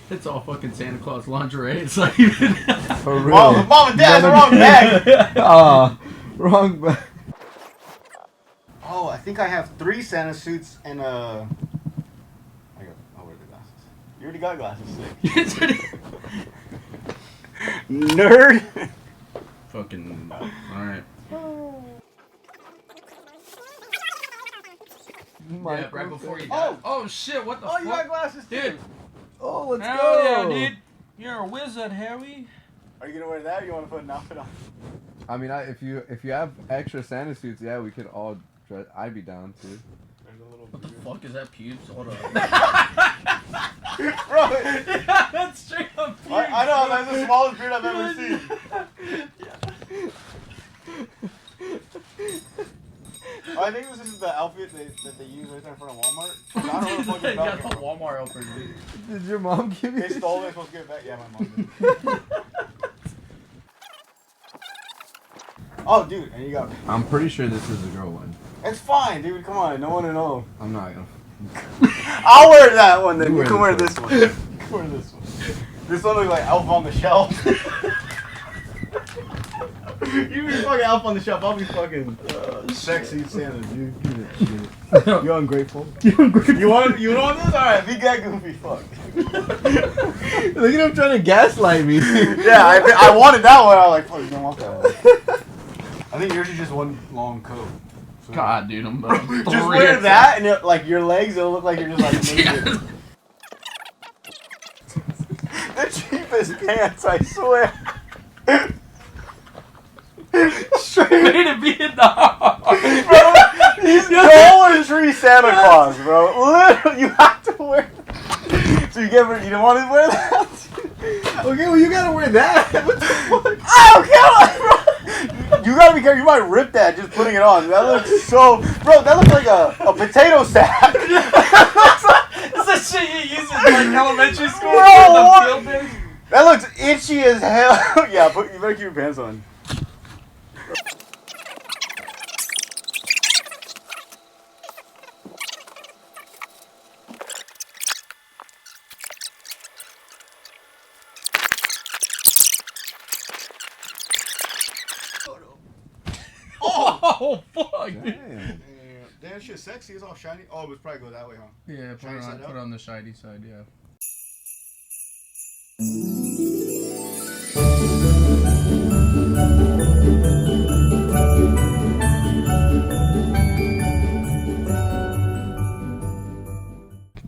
It's all fucking Santa Claus lingerie. It's not even. For real. Oh, mom and dad's wrong bag. Wrong bag. Oh, I think I have 3 Santa suits and a. Where are the glasses? You already got glasses. Nerd. Fucking. Alright. Yeah, right before you die. Oh shit, what the fuck? Oh, you got glasses too. Dude. Oh, let's Hell go. yeah, dude. You're a wizard, Harry. Are you gonna wear that or you wanna put an outfit on? I mean, if you have extra Santa suits, yeah, we could all dress. I'd be down too. What the fuck is that, pubes? Hold on. Bro, Yeah, that's straight up pubes. I know, that's the smallest beard I've ever seen. I think this is the outfit that they use right there in front of Walmart. I don't know what the fuck They it's got about. the Walmart outfit, dude. Did your mom give you? They stole it, supposed to give it back. Yeah, my mom did. Oh, dude, and you got. I'm pretty sure this is a girl one. It's fine, dude. Come on, no one to know. I'm not gonna. I'll wear that one then. You You can wear wear this one. You can wear this one. This one looks like Elf on the Shelf. You be fucking Elf on the Shelf. I'll be fucking sexy Santa, dude. You ungrateful. You want this? Alright, be that goofy. Fuck. Look at him trying to gaslight me. Yeah, I wanted that one. I was like, fuck, you don't want that one. I think yours is just one long coat. So God, dude, I'm just wear that and like your legs, it'll look like you're just like moving. The cheapest pants, I swear. Straight made it be in the house. Bro, he's Dollar Tree Santa Claus, bro. Literally, you have to wear that. So you don't want to wear that? Okay, well you gotta wear that. What the fuck? I don't care, bro. You gotta be careful. You might rip that just putting it on. That looks so... Bro, that looks like a potato sack. It's the shit you use in like elementary school. Bro, for the what? field days. That looks itchy as hell. Yeah, but you better keep your pants on. Oh, fuck, dude. Damn. Damn, shit sexy. It's all shiny. Oh, but probably go that way, huh? Yeah, Shiny side up? put it on the shiny side, yeah.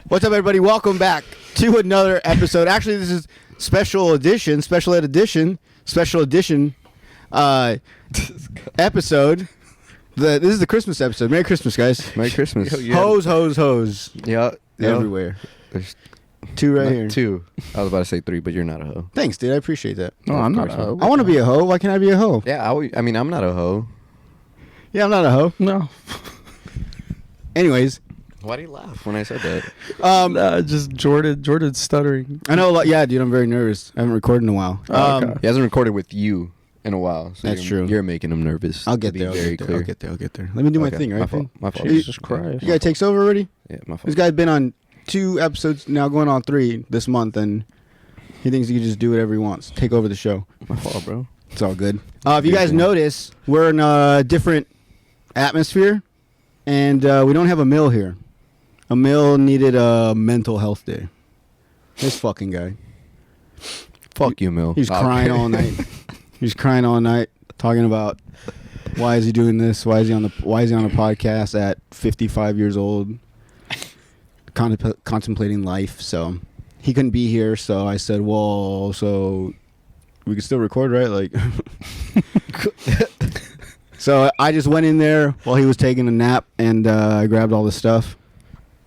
What's up, everybody? Welcome back to another episode. Actually, this is special edition episode. This is the Christmas episode. Merry Christmas, guys. Merry Christmas. Hose. Yeah. Everywhere. There's 2 right here. 2. I was about to say 3, but you're not a hoe. Thanks, dude. I appreciate that. No, I'm not a hoe. I want to be a hoe. Why can't I be a hoe? Yeah, I mean, I'm not a hoe. Yeah, I'm not a hoe. No. Anyways. Why do you laugh when I said that? Just Jordan's stuttering. I know a lot. Yeah, dude, I'm very nervous. I haven't recorded in a while. Okay. He hasn't recorded with you in a while. So That's true. You're making him nervous. I'll get to there. be very clear. I'll get there. Let me do my thing, right? My fault. My fault. Jesus Christ. You guy takes over already? Yeah, my fault. This guy's been on 2 episodes now, going on 3 this month, and he thinks he can just do whatever he wants. Take over the show. My fault, bro. It's all good. If you guys notice, we're in a different atmosphere, and we don't have a mill here. A mill needed a mental health day. This fucking guy. Fuck you, Mill. He's crying all night. He's crying all night, talking about why is he doing this? Why is he on a podcast at 55 years old, contemplating life? So he couldn't be here. So I said, well, so we can still record, right? Like, so I just went in there while he was taking a nap, and I grabbed all the stuff.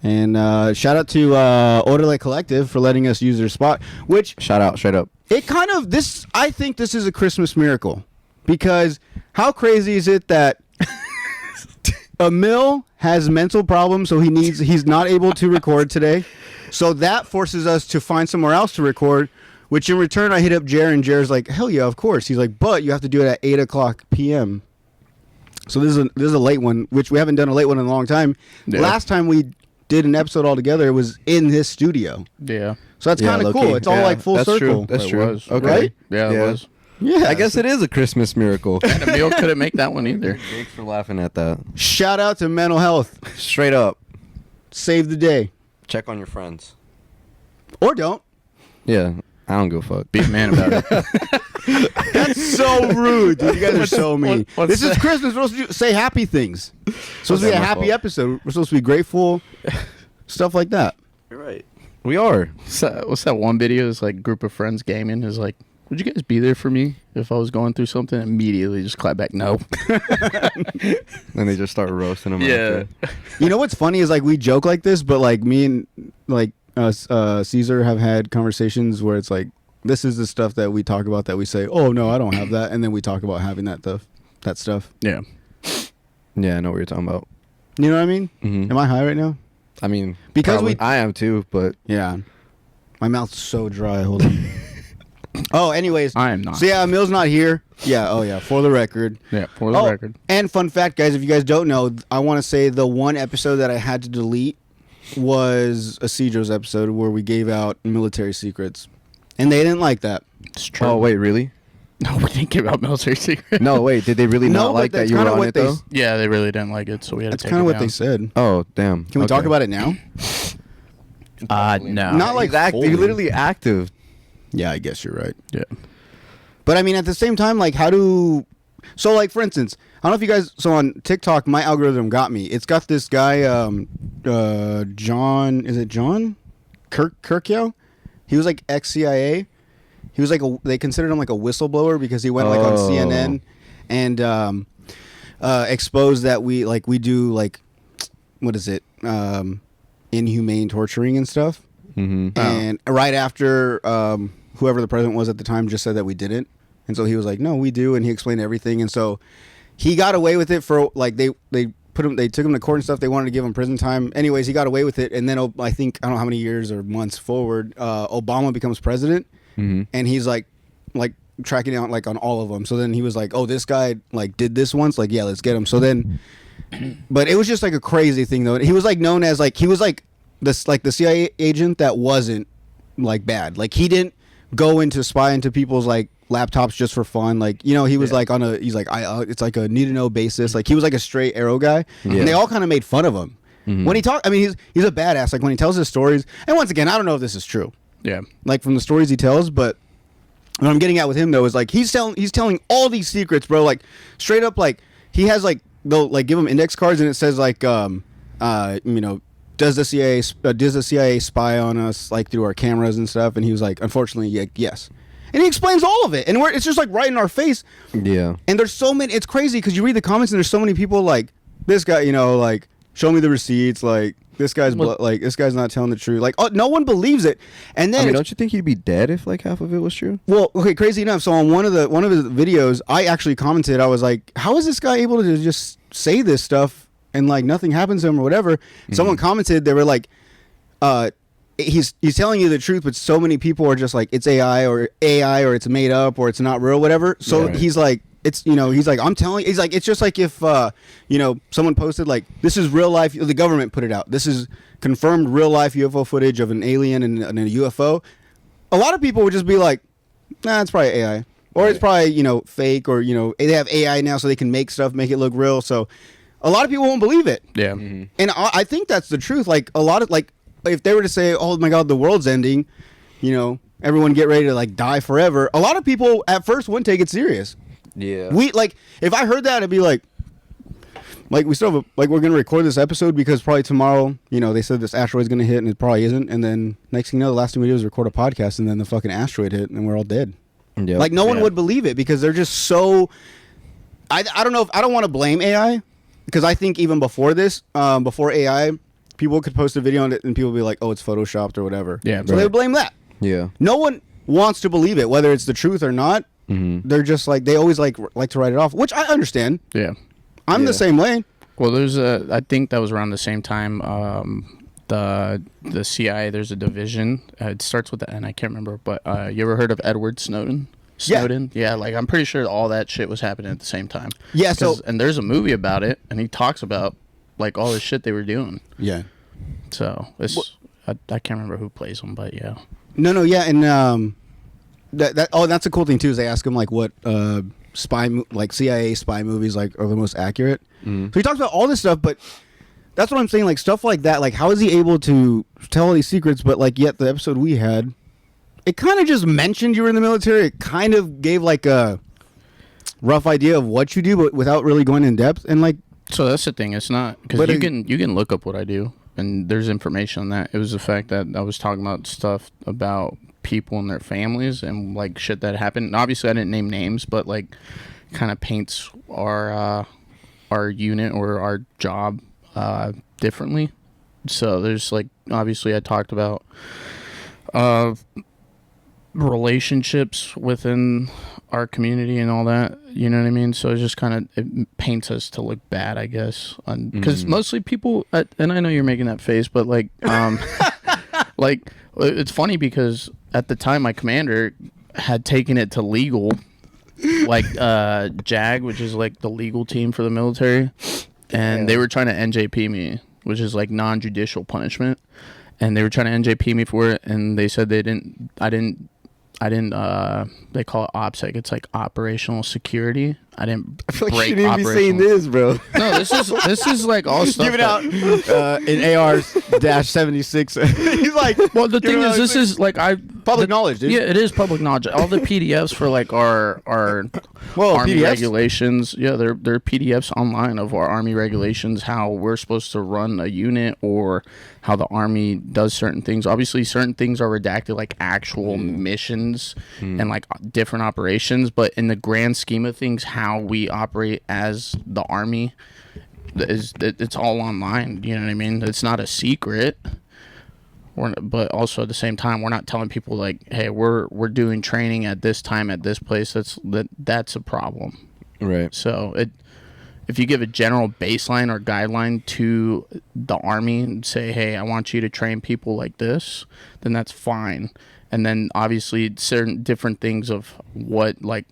And shout out to Orderly Collective for letting us use their spot. Which shout out, straight up. It kind of I think this is a Christmas miracle, because how crazy is it that Emil has mental problems, so he's not able to record today. So that forces us to find somewhere else to record. Which in return, I hit up Jer, and Jer's like, hell yeah, of course. He's like, but you have to do it at 8:00 p.m. So this is a late one, which we haven't done a late one in a long time. Yeah. Last time we did an episode all together, it was in this studio. Yeah. So that's kind of low-key. cool. It's all Yeah, like full that's circle. True. That's It true. was. Okay. Right? Yeah, it Yeah. was. Yeah. I guess it is a Christmas miracle. And Emil couldn't make that one either. Thanks for laughing at that. Shout out to mental health. Straight up. Save the day. Check on your friends. Or don't. Yeah, I don't give a fuck. Be a man about it. That's so rude, dude. You guys are so mean. what's This is that? Christmas. We're supposed to say happy things. It's supposed to be a That's my happy fault. episode. We're supposed to be grateful. Stuff like that. You're right. We are. What's that one video? It's like group of friends gaming. Is like, would you guys be there for me if I was going through something? Immediately just clap back, no. Then they just start roasting them. Yeah. After. You know what's funny is like we joke like this, but like me and like Cesar have had conversations where it's like this is the stuff that we talk about that we say, oh no, I don't have that, and then we talk about having that stuff. Yeah. Yeah, I know what you're talking about. You know what I mean? Mhm. Am I high right now? I mean, Because probably. we- I am too, but Yeah. My mouth's so dry. Hold on. Oh, anyways. I am not. So yeah, Emil's not here. Yeah. Oh yeah. For the record. Yeah, for the record. And fun fact, guys, if you guys don't know, I want to say the one episode that I had to delete was Isidro's episode where we gave out military secrets, and they didn't like that. It's true. oh wait, really? No, we didn't give out military secrets. No, wait. Did they really No, not but like that that's you were kinda on what it they though? s- Yeah, they really didn't like it, so we had That's to take kind of it what down. they said. Oh, damn. Can we talk about it now? No. Not like You're fully. literally active. Yeah, I guess you're right. Yeah. But I mean, at the same time, like, how do? So, like, for instance, I don't know if you guys. So on TikTok, my algorithm got me. It's got this guy, John. Is it John? Kirkyo? He was like ex-CIA. He was like they considered him like a whistleblower because he went like on Oh. CNN and exposed that we do like what is it? Inhumane torturing and stuff. Mm-hmm. And right after whoever the president was at the time just said that we didn't, and so he was like, "No, we do," and he explained everything, and so he got away with it for like they took him to court and stuff. They wanted to give him prison time. Anyways, he got away with it, and then I think I don't know how many years or months forward, Obama becomes president, Mm-hmm. and he's like tracking out like on all of them. So then he was like, "Oh, this guy like did this once. Like, yeah, let's get him." So then, but it was just like a crazy thing though. He was like known as like he was like this like the CIA agent that wasn't like bad. Like he didn't go into spy into people's like laptops just for fun. Like, you know, he was like he's like it's like a need to know basis. Like he was like a straight arrow guy, Yeah. and they all kind of made fun of him. Mhm. When he talked, I mean, he's a badass. Like when he tells his stories, and once again, I don't know if this is true. Yeah. Like from the stories he tells, but what I'm getting at with him though is like he's telling all these secrets, bro. Like straight up, like he has like they'll like give him index cards and it says like you know, does the CIA spy on us like through our cameras and stuff? And he was like, unfortunately, yeah, yes. And he explains all of it, and it's just like right in our face. Yeah. And there's so many. It's crazy because you read the comments and there's so many people like this guy, you know, like show me the receipts, like. This guy's like this guy's not telling the truth. Like, oh, no one believes it. And then I mean, don't you think he'd be dead if like half of it was true? well, okay, crazy enough. So on one of his videos, I actually commented. I was like, "How is this guy able to just say this stuff and like nothing happens to him or whatever?" Someone commented. They were like, "He's telling you the truth, but so many people are just like it's AI or it's made up or it's not real, whatever." So Right. he's like, "It's he's like I'm telling." He's like, "It's just like if someone posted like this is real life. The government put it out. This is confirmed real life UFO footage of an alien and a UFO." A lot of people would just be like, "Nah, it's probably AI." Or it's probably, fake, or, they have AI now so they can make stuff, make it look real. So a lot of people won't believe it. Yeah. Mm-hmm. And I think that's the truth. Like, a lot of, like, if they were to say, oh, my God, the world's ending, everyone get ready to, like, die forever. A lot of people at first wouldn't take it serious. Yeah. If I heard that, I'd be like, we still have, we're going to record this episode because probably tomorrow, they said this asteroid's going to hit and it probably isn't. And then next thing you know, the last thing we do is record a podcast and then the fucking asteroid hit and we're all dead. Yep. Like no one Yeah. would believe it because they're just so. I don't know if I don't want to blame AI because I think even before this, before AI, people could post a video on it and people would be like, "Oh, it's photoshopped or whatever." Yeah, so they right. would blame that. Yeah. No one wants to believe it, whether it's the truth or not. Mm-hmm. They're just like they always like to write it off, which I understand. Yeah. I'm Yeah. the same way. Well, I think that was around the same time. The CIA, there's a division. It starts with the N. I can't remember, but you ever heard of Edward Snowden? Yeah. Yeah, like I'm pretty sure all that shit was happening at the same time. Yeah. So And there's a movie about it, and he talks about like all the shit they were doing. yeah. So it's I can't remember who plays them, but yeah. No, yeah, and that's a cool thing too. Is they ask him like what like CIA spy movies like are the most accurate. So he talks about all this stuff, but that's what I'm saying. Like stuff like that. Like how is he able to tell all these secrets? But like yet the episode we had, it kind of just mentioned you were in the military. It kind of gave like a rough idea of what you do, but without really going in depth. And like, so that's the thing. It's not because you can look up what I do, and there's information on that. It was the fact that I was talking about stuff about people and their families and like shit that happened. And obviously, I didn't name names, but like, kind of paints our unit or our job differently. So there's like, obviously, I talked about relationships within our community and all that, you know what I mean? So it just kind of, it paints us to look bad, I guess, because mostly people, and I know you're making that face, but like like it's funny because at the time my commander had taken it to legal, like JAG, which is like the legal team for the military, and they were trying to NJP me, which is like non-judicial punishment, and they were trying to NJP me for it, and they said I didn't they call it OPSEC. It's like operational security. I didn't I feel like break you shouldn't even be saying operational. this, bro. No, this is like all stuff. give it out in AR-76. He's like, Well, the thing know, is, this is like public knowledge, dude. Yeah, it is public knowledge. All the PDFs for like our Army PDFs? regulations. Yeah, they're PDFs online of our Army regulations, how we're supposed to run a unit or how the Army does certain things. Obviously, certain things are redacted, like actual missions and like different operations. But in the grand scheme of things, how we operate as the Army it's all online. You know what I mean? It's not a secret. But also at the same time, we're not telling people like, hey, we're doing training at this time at this place. That's a problem. Right. So if you give a general baseline or guideline to the Army and say, hey, I want you to train people like this, then that's fine. And then obviously certain different things of what, like,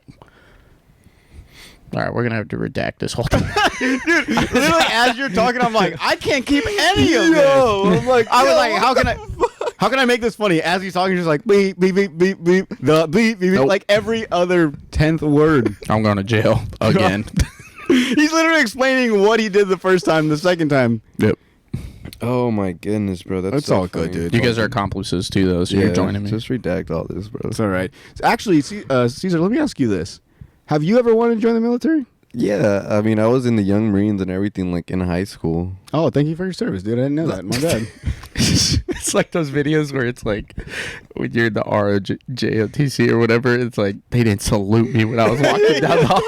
all right, we're going to have to redact this whole thing. Dude, literally as you're talking, I'm like, I can't keep any of this. I'm like, I was like, how can I make this funny? As he's talking, he's just like beep beep beep beep beep the beep beep, beep like every other 10th word. I'm going to jail again. He's literally explaining what he did the first time, the second time. Yep. oh my goodness, bro. That's It's so all good, funny. dude. You guys are accomplices too, though, so you're joining me. Just redact all this, bro. It's all right. Actually, Cesar, let me ask you this: have you ever wanted to join the military? Yeah, I mean, I was in the Young Marines and everything, like in high school. Oh, thank you for your service, dude. I didn't know that. My bad. It's like those videos where it's like when you're in the ROJOTC or whatever, it's like they didn't salute me when I was walking down the hall.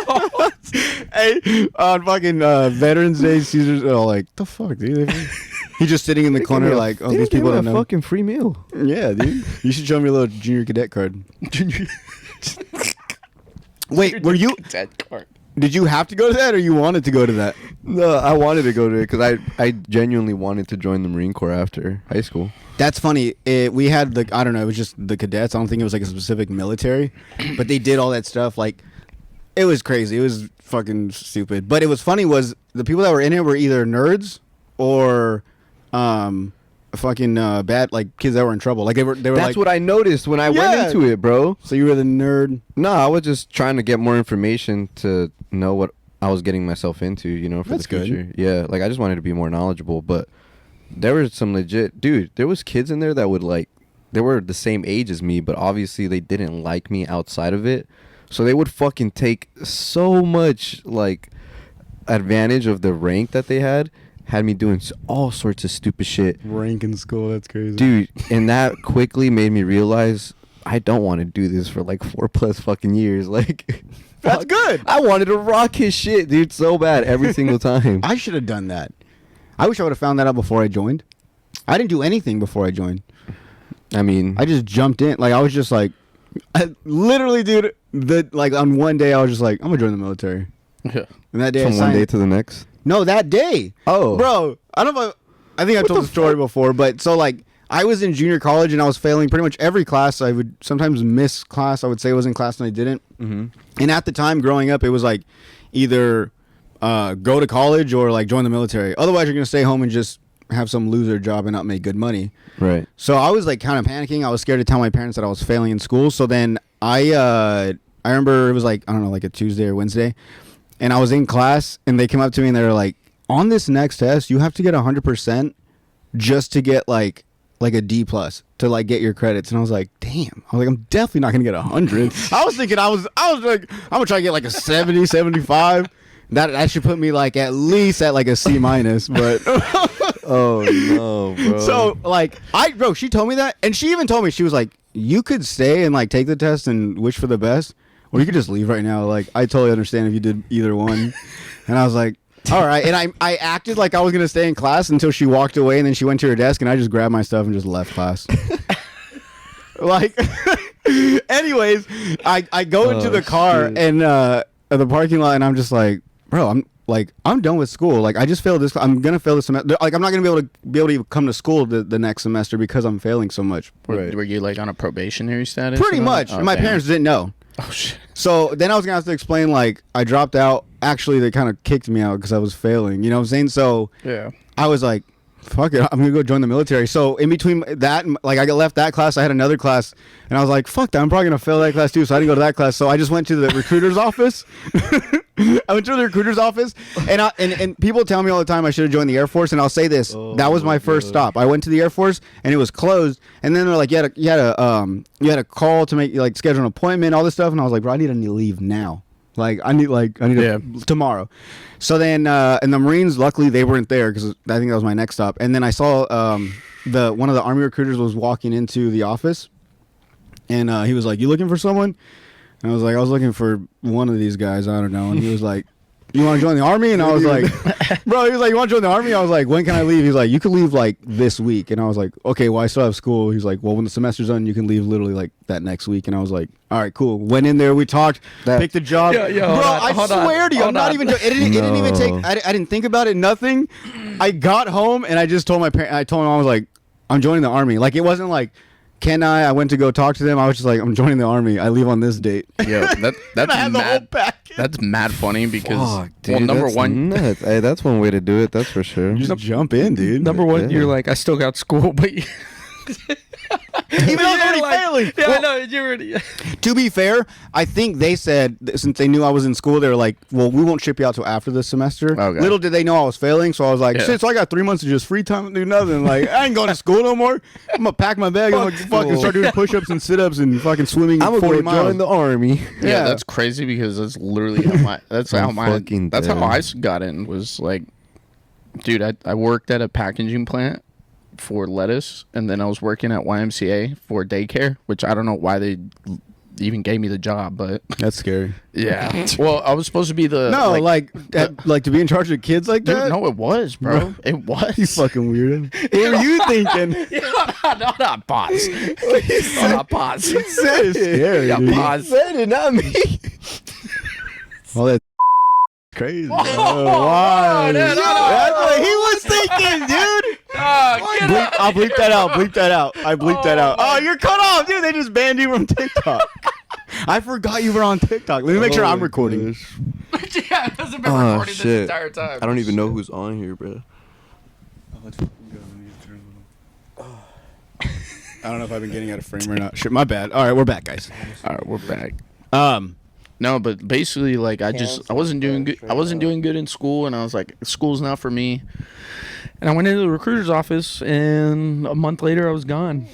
Hey, on fucking Veterans Day, Caesar's all like, the fuck, dude? He's just sitting in the corner like, oh, these people don't know. Fucking free meal. Yeah, dude. You should show me a little junior cadet card. Wait, were you? Cadet card. Did you have to go to that, or you wanted to go to that? No, I wanted to go to it because I genuinely wanted to join the Marine Corps after high school. That's funny. We had I don't know, it was just the cadets. I don't think it was like a specific military, but they did all that stuff. Like, it was crazy. It was fucking stupid. But it was funny was the people that were in it were either nerds or fucking bad, like kids that were in trouble. Like they were. That's That's what I noticed when I went into it, bro. So you were the nerd. No, I was just trying to get more information to know what I was getting myself into, you know, for That's the future. good. Yeah, like I just wanted to be more knowledgeable, but there was some legit, dude, there was kids in there that would like, they were the same age as me, but obviously they didn't like me outside of it. So they would fucking take so much like advantage of the rank that they had me doing all sorts of stupid shit. Rank in school, that's crazy. Dude, and that quickly made me realize I don't want to do this for like 4+ fucking years. Like, That's good. I wanted to rock his shit, dude, so bad every single time. I should have done that. I wish I would have found that out before I joined. I didn't do anything before I joined. I mean, I just jumped in. Like, I was just like, literally, dude, like on one day I was just like, I'm gonna join the military. Yeah. And that day I from one signed day it. to the next. No, that day. Oh. Bro, I don't know. I think I told the story before, but so like I was in junior college and I was failing pretty much every class. I would sometimes miss class. I would say I was in class and I didn't. Mm-hmm. And at the time growing up, it was like either go to college or like join the military. Otherwise, you're going to stay home and just have some loser job and not make good money. Right. So I was like kind of panicking. I was scared to tell my parents that I was failing in school. So then I remember it was like, I don't know, like a Tuesday or Wednesday, and I was in class and they came up to me and they were like, on this next test, you have to get 100% just to get like a D plus to like get your credits. And I was like, damn. I was like, I'm definitely not gonna get 100. I was thinking I was like, I'm gonna try to get like a 70, 75. That should put me like at least at like a C minus. But Oh no, bro. so like bro, she told me that, and she even told me, she was like, you could stay and like take the test and wish for the best, or you could just leave right now. Like, I totally understand if you did either one. And I was like, all right. And I acted like I was gonna stay in class until she walked away, and then she went to her desk, and I just grabbed my stuff and just left class. Like, anyways, I go into the car shit. and the parking lot, and I'm just like, bro, I'm done with school. Like, I just failed this. I'm gonna fail this semester. Like, I'm not gonna be able to come to school the next semester because I'm failing so much. Were you like on a probationary status? Pretty or not? much. Oh, And my damn. parents didn't know. Oh shit. So then I was gonna have to explain, like, I dropped out. Actually, they kind of kicked me out because I was failing. You know what I'm saying? So Yeah. I I was like, fuck it, I'm gonna go join the military. So in between that, and, like, I got left that class, I had another class, and I was like, fuck that, I'm probably gonna fail that class too. So I didn't go to that class. So I just went to the recruiter's office. I went to the recruiter's office, and and people tell me all the time I should have joined the Air Force, and I'll say this: that was my first stop. I went to the Air Force, and it was closed. And then they're like, you had a call to make, like, schedule an appointment, all this stuff, and I was like, bro, I need to leave now. Like, I need tomorrow. So then, and the Marines, luckily they weren't there because I think that was my next stop. And then I saw one of the Army recruiters was walking into the office, and he was like, "You looking for someone?" And I was like, "I was looking for one of these guys. I don't know." And he was like, "You want to join the Army?" And I was like, "Bro," he was like, "You want to join the Army?" I was like, "When can I leave?" He's like, "You can leave like this week." And I was like, "Okay, well, I still have school." He's like, "Well, when the semester's done, you can leave literally like that next week." And I was like, "All right, cool." Went in there, we talked, picked the job. Yo, Bro, hold I on, swear to you, I'm not even. It didn't even take. I didn't think about it. Nothing. I got home and I just told my parents. I told my mom, I was like, "I'm joining the Army." Like, it wasn't like, "Can I?" I went to go talk to them. I was just like, "I'm joining the Army. I leave on this date." Yeah, that's I had the whole mad. package. That's mad funny because Fuck, dude, well, number that's one, nuts. Hey, that's one way to do it. That's for sure. Just jump in, dude. number one, Yeah. you're like, I still got school, but you, Even though I was already like, failing. Yeah, Well, I know you already. to be fair, I think they said, since they knew I was in school, they were like, "Well, we won't ship you out till after the semester." Okay. Little did they know I was failing, so I was like, Yeah. "Shit, so I got 3 months of just free time to do nothing. Like, I ain't going to school no more. I'm gonna pack my bag. I'm gonna fucking start doing push-ups and sit-ups and fucking swimming I'm 40 gonna miles." join the Army. Yeah, that's crazy because that's literally how my that's I'm how my fucking that's how dead. I got in was like, dude, I worked at a packaging plant for lettuce, and then I was working at YMCA for daycare, which I don't know why they even gave me the job, but That's scary. yeah. Well, I was supposed to be the No, like to be in charge of kids like dude, that. no, it was, bro. It was. You fucking weirdo. What were you thinking? no, pause. No, pause. That is scary. Yeah, dude. pause. Said it, not me. All that crazy. Oh, Why? no, no, no. That's what he was thinking, dude. I'll bleep that out. Bleep that out. I bleeped that out. Oh, you're cut off, dude. They just banned you from TikTok. I forgot you were on TikTok. Let me make sure I'm recording. Yeah, it hasn't been Oh, recording shit. this entire time. I don't even know who's on here, bro. I don't know if I've been getting out of frame or not. Shit, my bad. All right, we're back, guys. All right, we're back. No, No, but basically, like, I wasn't doing good. I wasn't doing good in school, and I was like, school's not for me. And I went into the recruiter's office, and a month later, I was gone.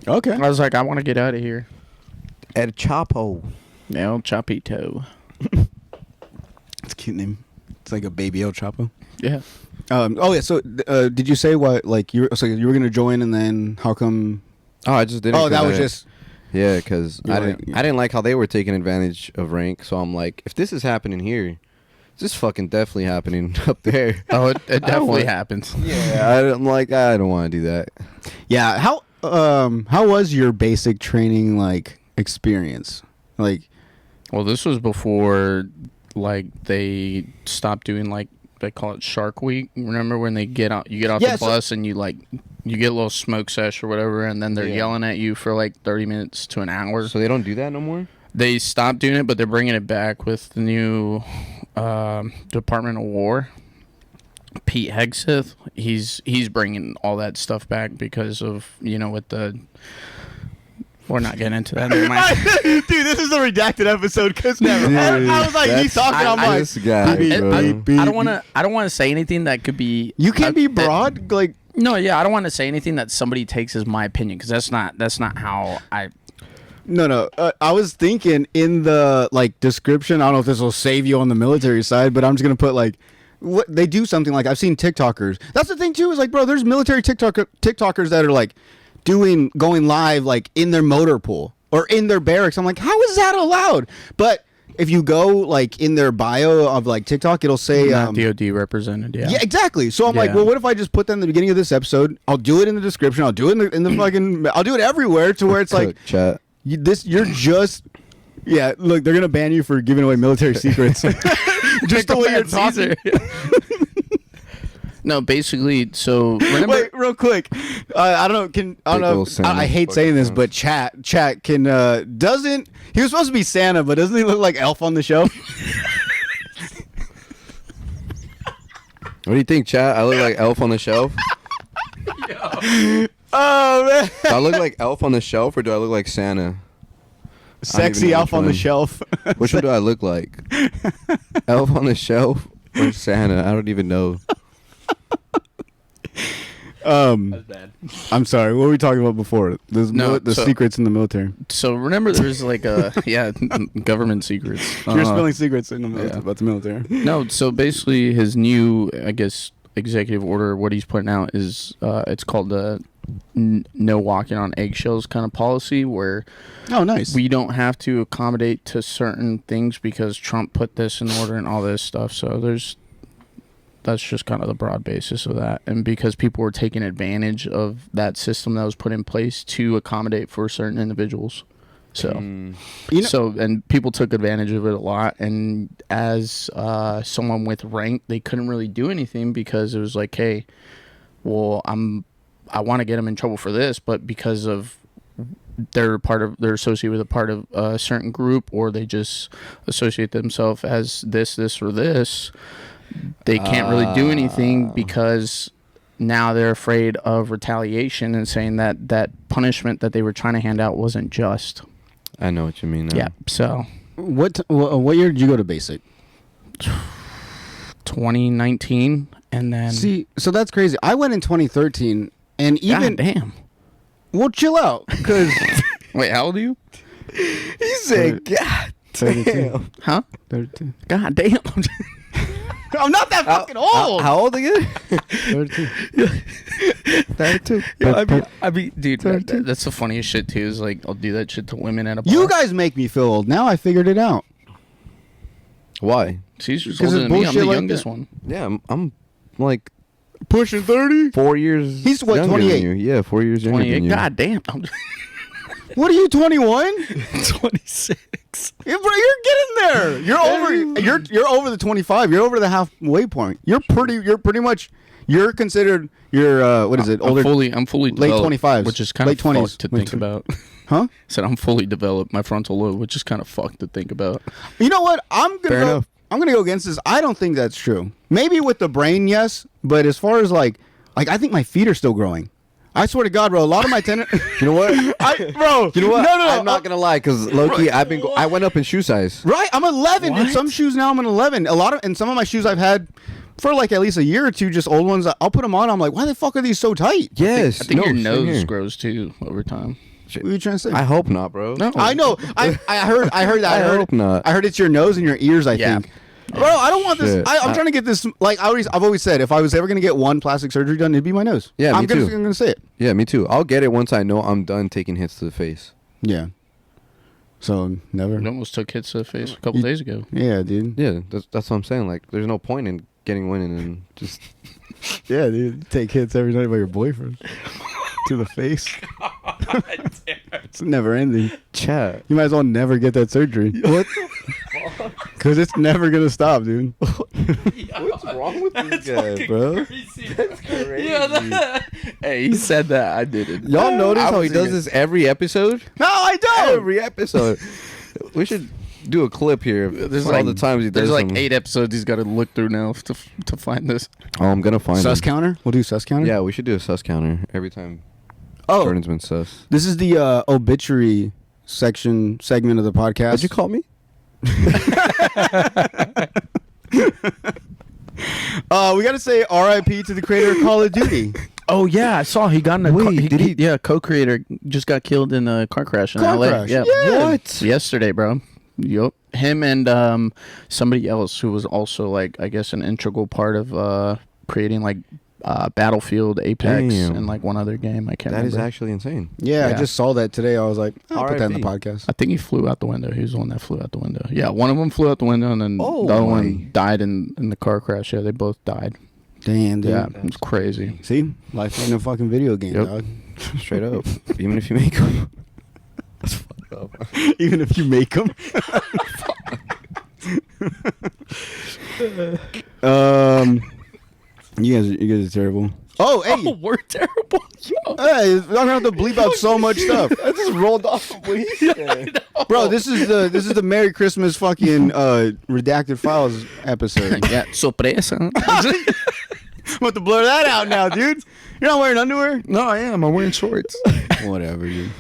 okay. I was like, I want to get out of here. El Chapo. El Chapito. It's a cute name. It's like a baby El Chapo. Yeah. Oh yeah. So, did you say what? Like, you were gonna join, and then how come? Oh, I just didn't. Oh, that 'cause was I- just. Yeah, because You're I like- didn't like how they were taking advantage of rank. So I'm like, if this is happening here, this is fucking definitely happening up there. Oh, it definitely want- happens. Yeah, I'm like, I don't want to do that. Yeah. How was your basic training like experience? Like, Well, this was before, like, they stopped doing, like, they call it Shark Week. Remember when they get out, you get off Yeah, the bus and you get a little smoke sesh or whatever, and then they're Yeah. yelling at you for like 30 minutes to an hour. So they don't do that no more? They stopped doing it, but they're bringing it back with the new Department of War. Pete Hegseth, he's bringing all that stuff back because of, with the... We're not getting into that. Never mind. Dude, this is the redacted episode because I was like, he's talking. I'm like, this guy, bro. I don't want to say anything that could be. You can't be broad, like. No, yeah, I don't want to say anything that somebody takes as my opinion because that's not how I. No. I was thinking in the description. I don't know if this will save you on the military side, but I'm just gonna put what they do something like I've seen TikTokers. That's the thing too. Is bro, there's military TikTokers that are going live in their motor pool or in their barracks. I'm like, how is that allowed? But if you go in their bio of TikTok, it'll say DOD represented. Yeah, exactly. So I'm like, well, what if I just put that in the beginning of this episode? I'll do it in the description. I'll do it in the fucking. I'll do it everywhere to where it's chat. You're just. Yeah, look, they're gonna ban you for giving away military secrets. Just the way you're talking. No, basically, so remember. Wait, real quick. I don't know. I hate saying this, but chat can doesn't. He was supposed to be Santa, but doesn't he look like Elf on the Shelf? What do you think, chat? I look like Elf on the Shelf. Oh man. Do I look like Elf on the Shelf, or do I look like Santa? Sexy Elf on the Shelf. Which one do I look like? Elf on the Shelf or Santa? I don't even know. That's bad. I'm sorry. What were we talking about before? The secrets in the military. So remember, there's government secrets. You're spilling secrets in the military, about the military. No, so basically, his new, I guess, executive order. What he's putting out is it's called the no walking on eggshells kind of policy, where nice, we don't have to accommodate to certain things because Trump put this in order and all this stuff. So that's just kind of the broad basis of that. And because people were taking advantage of that system that was put in place to accommodate for certain individuals. So, and people took advantage of it a lot. And as someone with rank, they couldn't really do anything because it was like, hey, well, I want to get them in trouble for this, but because of they're associated with a part of a certain group, or they just associate themselves as this, or this, they can't really do anything because now they're afraid of retaliation and saying that punishment that they were trying to hand out wasn't just. I know what you mean now. Yeah. So what year did you go to basic? 2019, and then so that's crazy. I went in 2013, and even God damn. Well, chill out, because wait, how old are you? He said, God 32. damn. Huh? 32. God damn. I'm not that fucking old. How old again? 32. 32. I mean, dude, that's the funniest shit too. Is I'll do that shit to women at a bar. You guys make me feel old. Now I figured it out. Why? She's older than me. I'm the youngest one. Yeah, I'm like pushing 30. 4 years. He's what, younger 28? than you. Yeah, 4 years younger than you. God damn. What are you, 21? 26. Yeah, bro, you're getting there. You're over the 25. You're over the halfway point. You're pretty much. You're considered. What is it? Older. I'm fully late developed, 25s, which is kind late of 20s fucked to think about. Huh? I said I'm fully developed. My frontal lobe, which is kind of fucked to think about. You know what? I'm gonna go against this. I don't think that's true. Maybe with the brain, yes, but as far as I think my feet are still growing. I swear to God, bro. A lot of my tendon. You know what? Bro. You know what? No. I'm not gonna lie, because low-key, I went up in shoe size. Right, I'm 11. What? In some shoes now, I'm an 11. And some of my shoes I've had for at least a year or two, just old ones. I'll put them on. I'm like, why the fuck are these so tight? Yes. I think your nose grows too over time. What are you trying to say? I hope not, bro. No. I know. I heard that. I hope not. I heard it's your nose and your ears. I think. Bro, I don't want this. Shit. I'm trying to get this. I've always said, if I was ever gonna get one plastic surgery done, it'd be my nose. Yeah, me too. I'm gonna say it. Yeah, me too. I'll get it once I know I'm done taking hits to the face. Yeah. So never. It almost took hits to the face a couple days ago. Yeah, dude. Yeah, that's what I'm saying. There's no point in getting one and just. Yeah, dude. Take hits every night by your boyfriend. To the face. It's never ending. Chat. You might as well never get that surgery. What? Because it's never gonna stop, dude. What's wrong with this guy, bro? That's crazy. Hey, he said that. I did it. Y'all notice how he does this every episode? No, I don't. Every episode. We should do a clip here. There's for all the times he does. There's like something. 8 episodes he's got to look through now to find this. Oh, I'm gonna find Sus him. counter? We'll do sus counter? Yeah, we should do a sus counter every time. Oh, Jordan's been sus. this is the obituary segment of the podcast. What'd you call me? We got to say R.I.P. to the creator of Call of Duty. Oh yeah, I saw he got in a Wait, did he- yeah, co-creator just got killed in a car crash in Car LA. crash? Yeah. Yeah. What? Yesterday, bro. Yup. Him and somebody else who was also like I guess an integral part of creating like Battlefield, Apex, Damn. and like one other game. I can't That remember. is actually insane. Yeah, I Yeah. just saw that today. I was like, I'll put that in the R.I.P. podcast. I think he flew out the window. He was the one that flew out the window. Yeah, one of them flew out the window, and then Oh the other my. one died in the car crash. Yeah, they both died. Damn, dude. Yeah, it's crazy. See? Life ain't a fucking video game, Yep. dog. Straight up. Even if you make them. That's fucked up. Even if you make them. You guys are terrible. Oh, hey. Oh, we're terrible. Yo. Hey, I'm gonna have to bleep out so much stuff. I just rolled off the weed. Bro, this is the Merry Christmas fucking redacted files episode. Yeah, sorpresa. I'm about to blur that out now, dude. You're not wearing underwear? No, I am. I'm wearing shorts. Whatever, dude.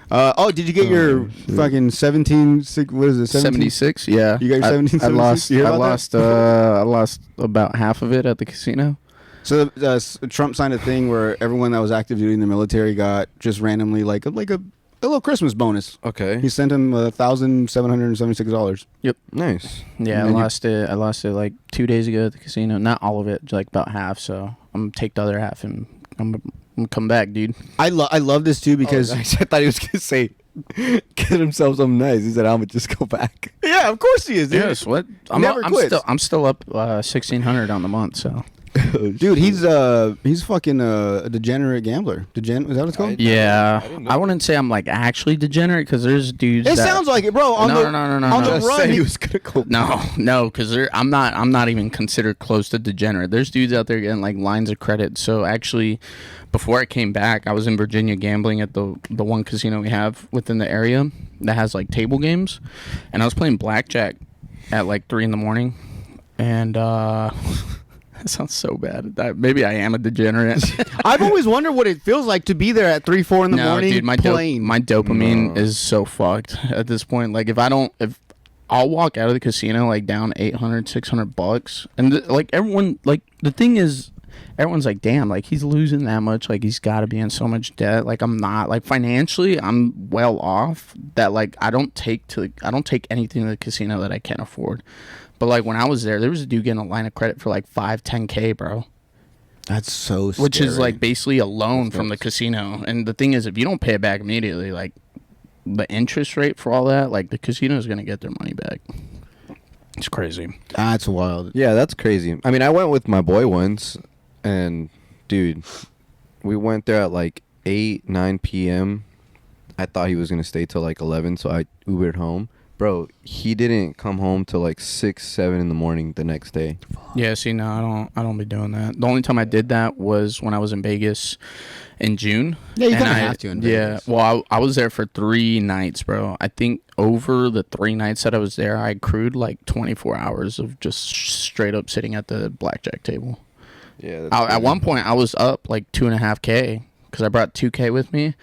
Did you get your fucking 17? What is it? 76. Yeah, You got your 17, I lost. 76? You hear I about lost. I lost about half of it at the casino. So Trump signed a thing where everyone that was active duty in the military got just randomly like a little Christmas bonus. Okay. He sent him $1,776. Nice. Yeah, I And then lost it. I lost it like 2 days ago at the casino. Not all of it, like about half. So I'm gonna take the other half and I'm gonna come back, dude. I love this too because I thought he was gonna say get himself something nice. He said, "I'm gonna just go back." yeah, of course he is, dude. Yes, what? Never quits. I'm still up 1,600 on the month. So Dude, he's fucking a degenerate gambler. Is that what it's called? yeah, I didn't know I wouldn't say I'm like actually degenerate because there's dudes. It that, sounds like it, bro. No. On No. the Just run, said he he was gonna go. No, because I'm not even considered close to degenerate. There's dudes out there getting like lines of credit. So actually, before I came back, I was in Virginia gambling at the one casino we have within the area that has like table games, and I was playing blackjack at like 3 a.m, and that sounds so bad. Maybe I am a degenerate. I've always wondered what it feels like to be there at 3, 4 in the morning dude, my playing. my dopamine No. is so fucked at this point. Like if I'll walk out of the casino like down $800-$600, and like everyone, like the thing is, everyone's like, damn, like he's losing that much, like he's got to be in so much debt. Like I'm not, like financially, I'm well off. That like I don't take anything to the casino that I can't afford. But like when I was there was a dude getting a line of credit for like 5-10K, bro. That's so scary. Which is like basically a loan from the casino. And the thing is, if you don't pay it back immediately, like the interest rate for all that, like the casino is going to get their money back. It's crazy. That's wild. Yeah, that's crazy. I mean, I went with my boy once, and dude, we went there at like 8-9 p.m. I thought he was gonna stay till like 11, so I Ubered home. Bro, he didn't come home till like 6-7 in the morning the next day. Yeah, see, no, I don't be doing that. The only time I did that was when I was in Vegas in June. Yeah, you And kind of I- have to in Yeah, Vegas. well, I was there for 3 nights, bro. I think over the 3 nights that I was there, I accrued like 24 hours of just straight up sitting at the blackjack table. Yeah. At one point, I was up like 2.5K because I brought 2K with me.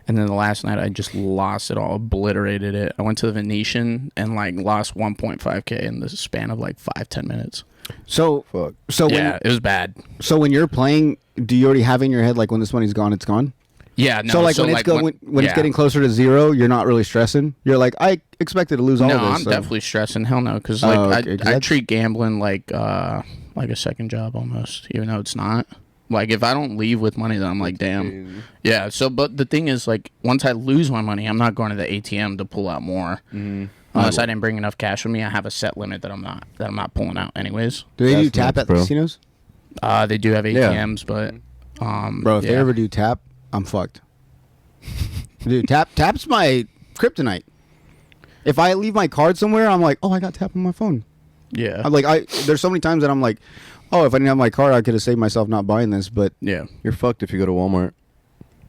And then the last night, I just lost it all, obliterated it. I went to the Venetian and like lost 1.5K in the span of like 5-10 minutes. So, Fuck. Yeah, it was bad. so when you're playing, do you already have in your head like when this money's gone, it's gone? Yeah, no. so like when it's yeah. getting closer to zero, you're not really stressing. You're like, I expected to lose all No, of this. I'm so. definitely stressing. Hell no, because Oh, like okay, 'cause I that's- treat gambling like a second job almost, even though it's not. Like if I don't leave with money, then I'm like, damn. Yeah. So, but the thing is, like, once I lose my money, I'm not going to the ATM to pull out more. Mm-hmm. Unless I didn't bring enough cash with me, I have a set limit that I'm not pulling out anyways. Do they do That's tap nuts, at the bro. casinos? They do have Yeah. ATMs, but Bro, if they yeah. ever do tap, I'm fucked. Dude, tap's my kryptonite. If I leave my card somewhere, I'm like, oh, I got tap on my phone. Yeah. I'm like, there's so many times that I'm like, oh, if I didn't have my card, I could have saved myself not buying this. But Yeah. You're fucked if you go to Walmart.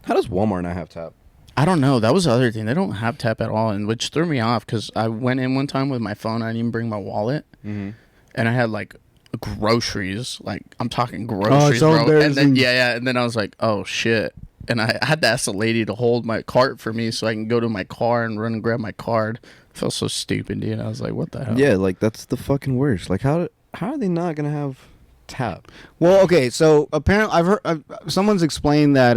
How does Walmart not have tap? I don't know. That was the other thing. They don't have tap at all, and which threw me off because I went in one time with my phone. I didn't even bring my wallet, and I had like groceries. Like I'm talking groceries, so bro. And then embarrassing. and then I was like, oh shit. And I had to ask the lady to hold my cart for me so I can go to my car and run and grab my card. I felt so stupid, dude. I was like, what the hell? Yeah, like that's the fucking worst. Like how are they not gonna have tap? Well, okay, so apparently I've heard someone's explained that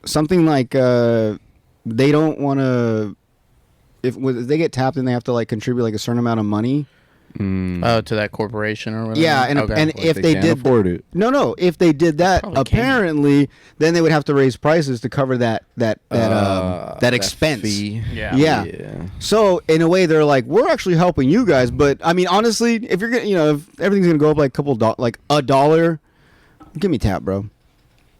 something like they don't want to if they get tapped and they have to like contribute like a certain amount of money. To that corporation or whatever. Yeah, and Okay. and Like if they can't did afford it. no, if they did that, Probably apparently then they would have to raise prices to cover that expense. Fee. Yeah. So in a way, they're like, we're actually helping you guys, but I mean, honestly, if you're gonna, if everything's gonna go up like like $1, give me tap, bro.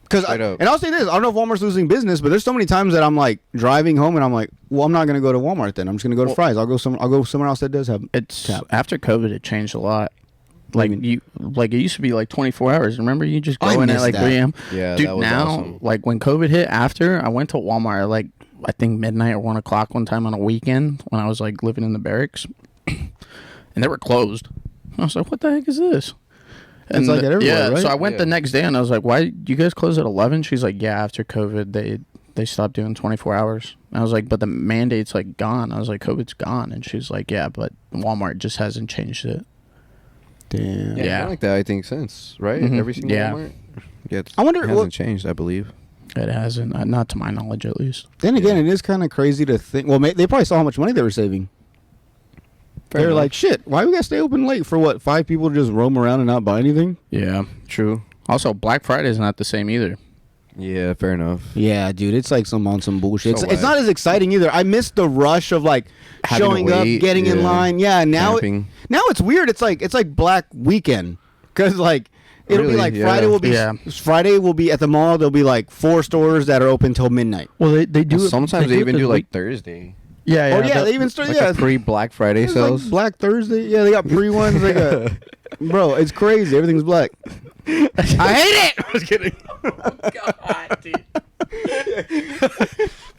Because and I'll say this, I don't know if Walmart's losing business, but there's so many times that I'm like driving home and I'm like, well, I'm not gonna go to Walmart then. I'm just gonna go to Fry's. I'll go somewhere else that does have It's tap. after COVID, it changed a lot. What Like do you it used to be like 24 hours. Remember, you just go I in at miss like that. 3 a.m. Yeah, Dude, that was now awesome. like when COVID hit, after I went to Walmart at like I think midnight or 1 o'clock one time on a weekend when I was like living in the barracks, and they were closed. I was like, what the heck is this? It's like that everywhere, yeah, right? so I went Yeah. the next day and I was like, why you guys close at 11? She's like, yeah, after COVID they stopped doing 24 hours. And I was like, but the mandate's like gone. I was like, COVID's gone. And she's like, yeah, but Walmart just hasn't changed it. Damn. Yeah, Yeah. like that. I think since right Mhm. every single Yeah. Walmart. Yeah, I wonder it hasn't what- changed. I believe. It hasn't, not to my knowledge at least. Then again, it is kind of crazy to think. Well, they probably saw how much money they were saving. They're enough. like, shit, why we gotta stay open late for what? 5 people to just roam around and not buy anything? Yeah. True. Also, Black Friday is not the same either. Yeah, fair enough. Yeah, dude, it's like some bullshit. So It's whack. not as exciting either. I missed the rush of like Having to showing up, wait, getting in yeah. line. Yeah, now Camping. now it's weird. It's like Black Weekend because like it'll be Really? like Yeah. Friday will be Yeah. Friday will be at the mall. There'll be like 4 stores that are open till midnight. Well, they do Well, it. sometimes they even it do the like week- Thursday. Yeah, Oh yeah, they even start. Like Yeah, a pre-Black Friday it's sales. like Black Thursday. Yeah, they got pre ones. They got bro. It's crazy. Everything's black. I hate it. I was kidding. God, dude.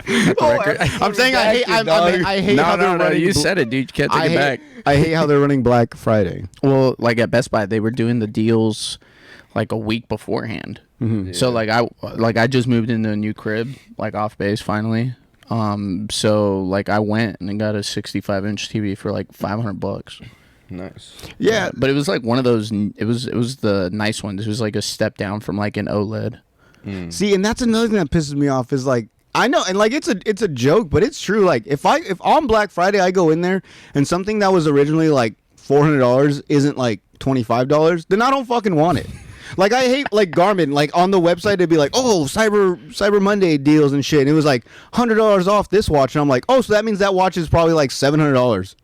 I'm saying I hate. I hate how they're running. You said it, dude. You can't take I it hate, back. I hate how they're running Black Friday. Well, like at Best Buy, they were doing the deals like a week beforehand. So like I just moved into a new crib, like off base finally. So like I went and got a 65-inch TV for like $500. Nice. Yeah, But it was like one of those. It was the nice ones. It was like a step down from like an OLED. see, and that's another thing that pisses me off is like I know, and like it's a joke, but it's true. Like if on Black Friday I go in there and something that was originally like $400 isn't like $25, then I don't fucking want it. Like I hate like Garmin. Like on the website, it'd be like, "Oh, Cyber Monday deals and shit." And it was like $100 off this watch, and I'm like, "Oh, so that means that watch is probably like $700."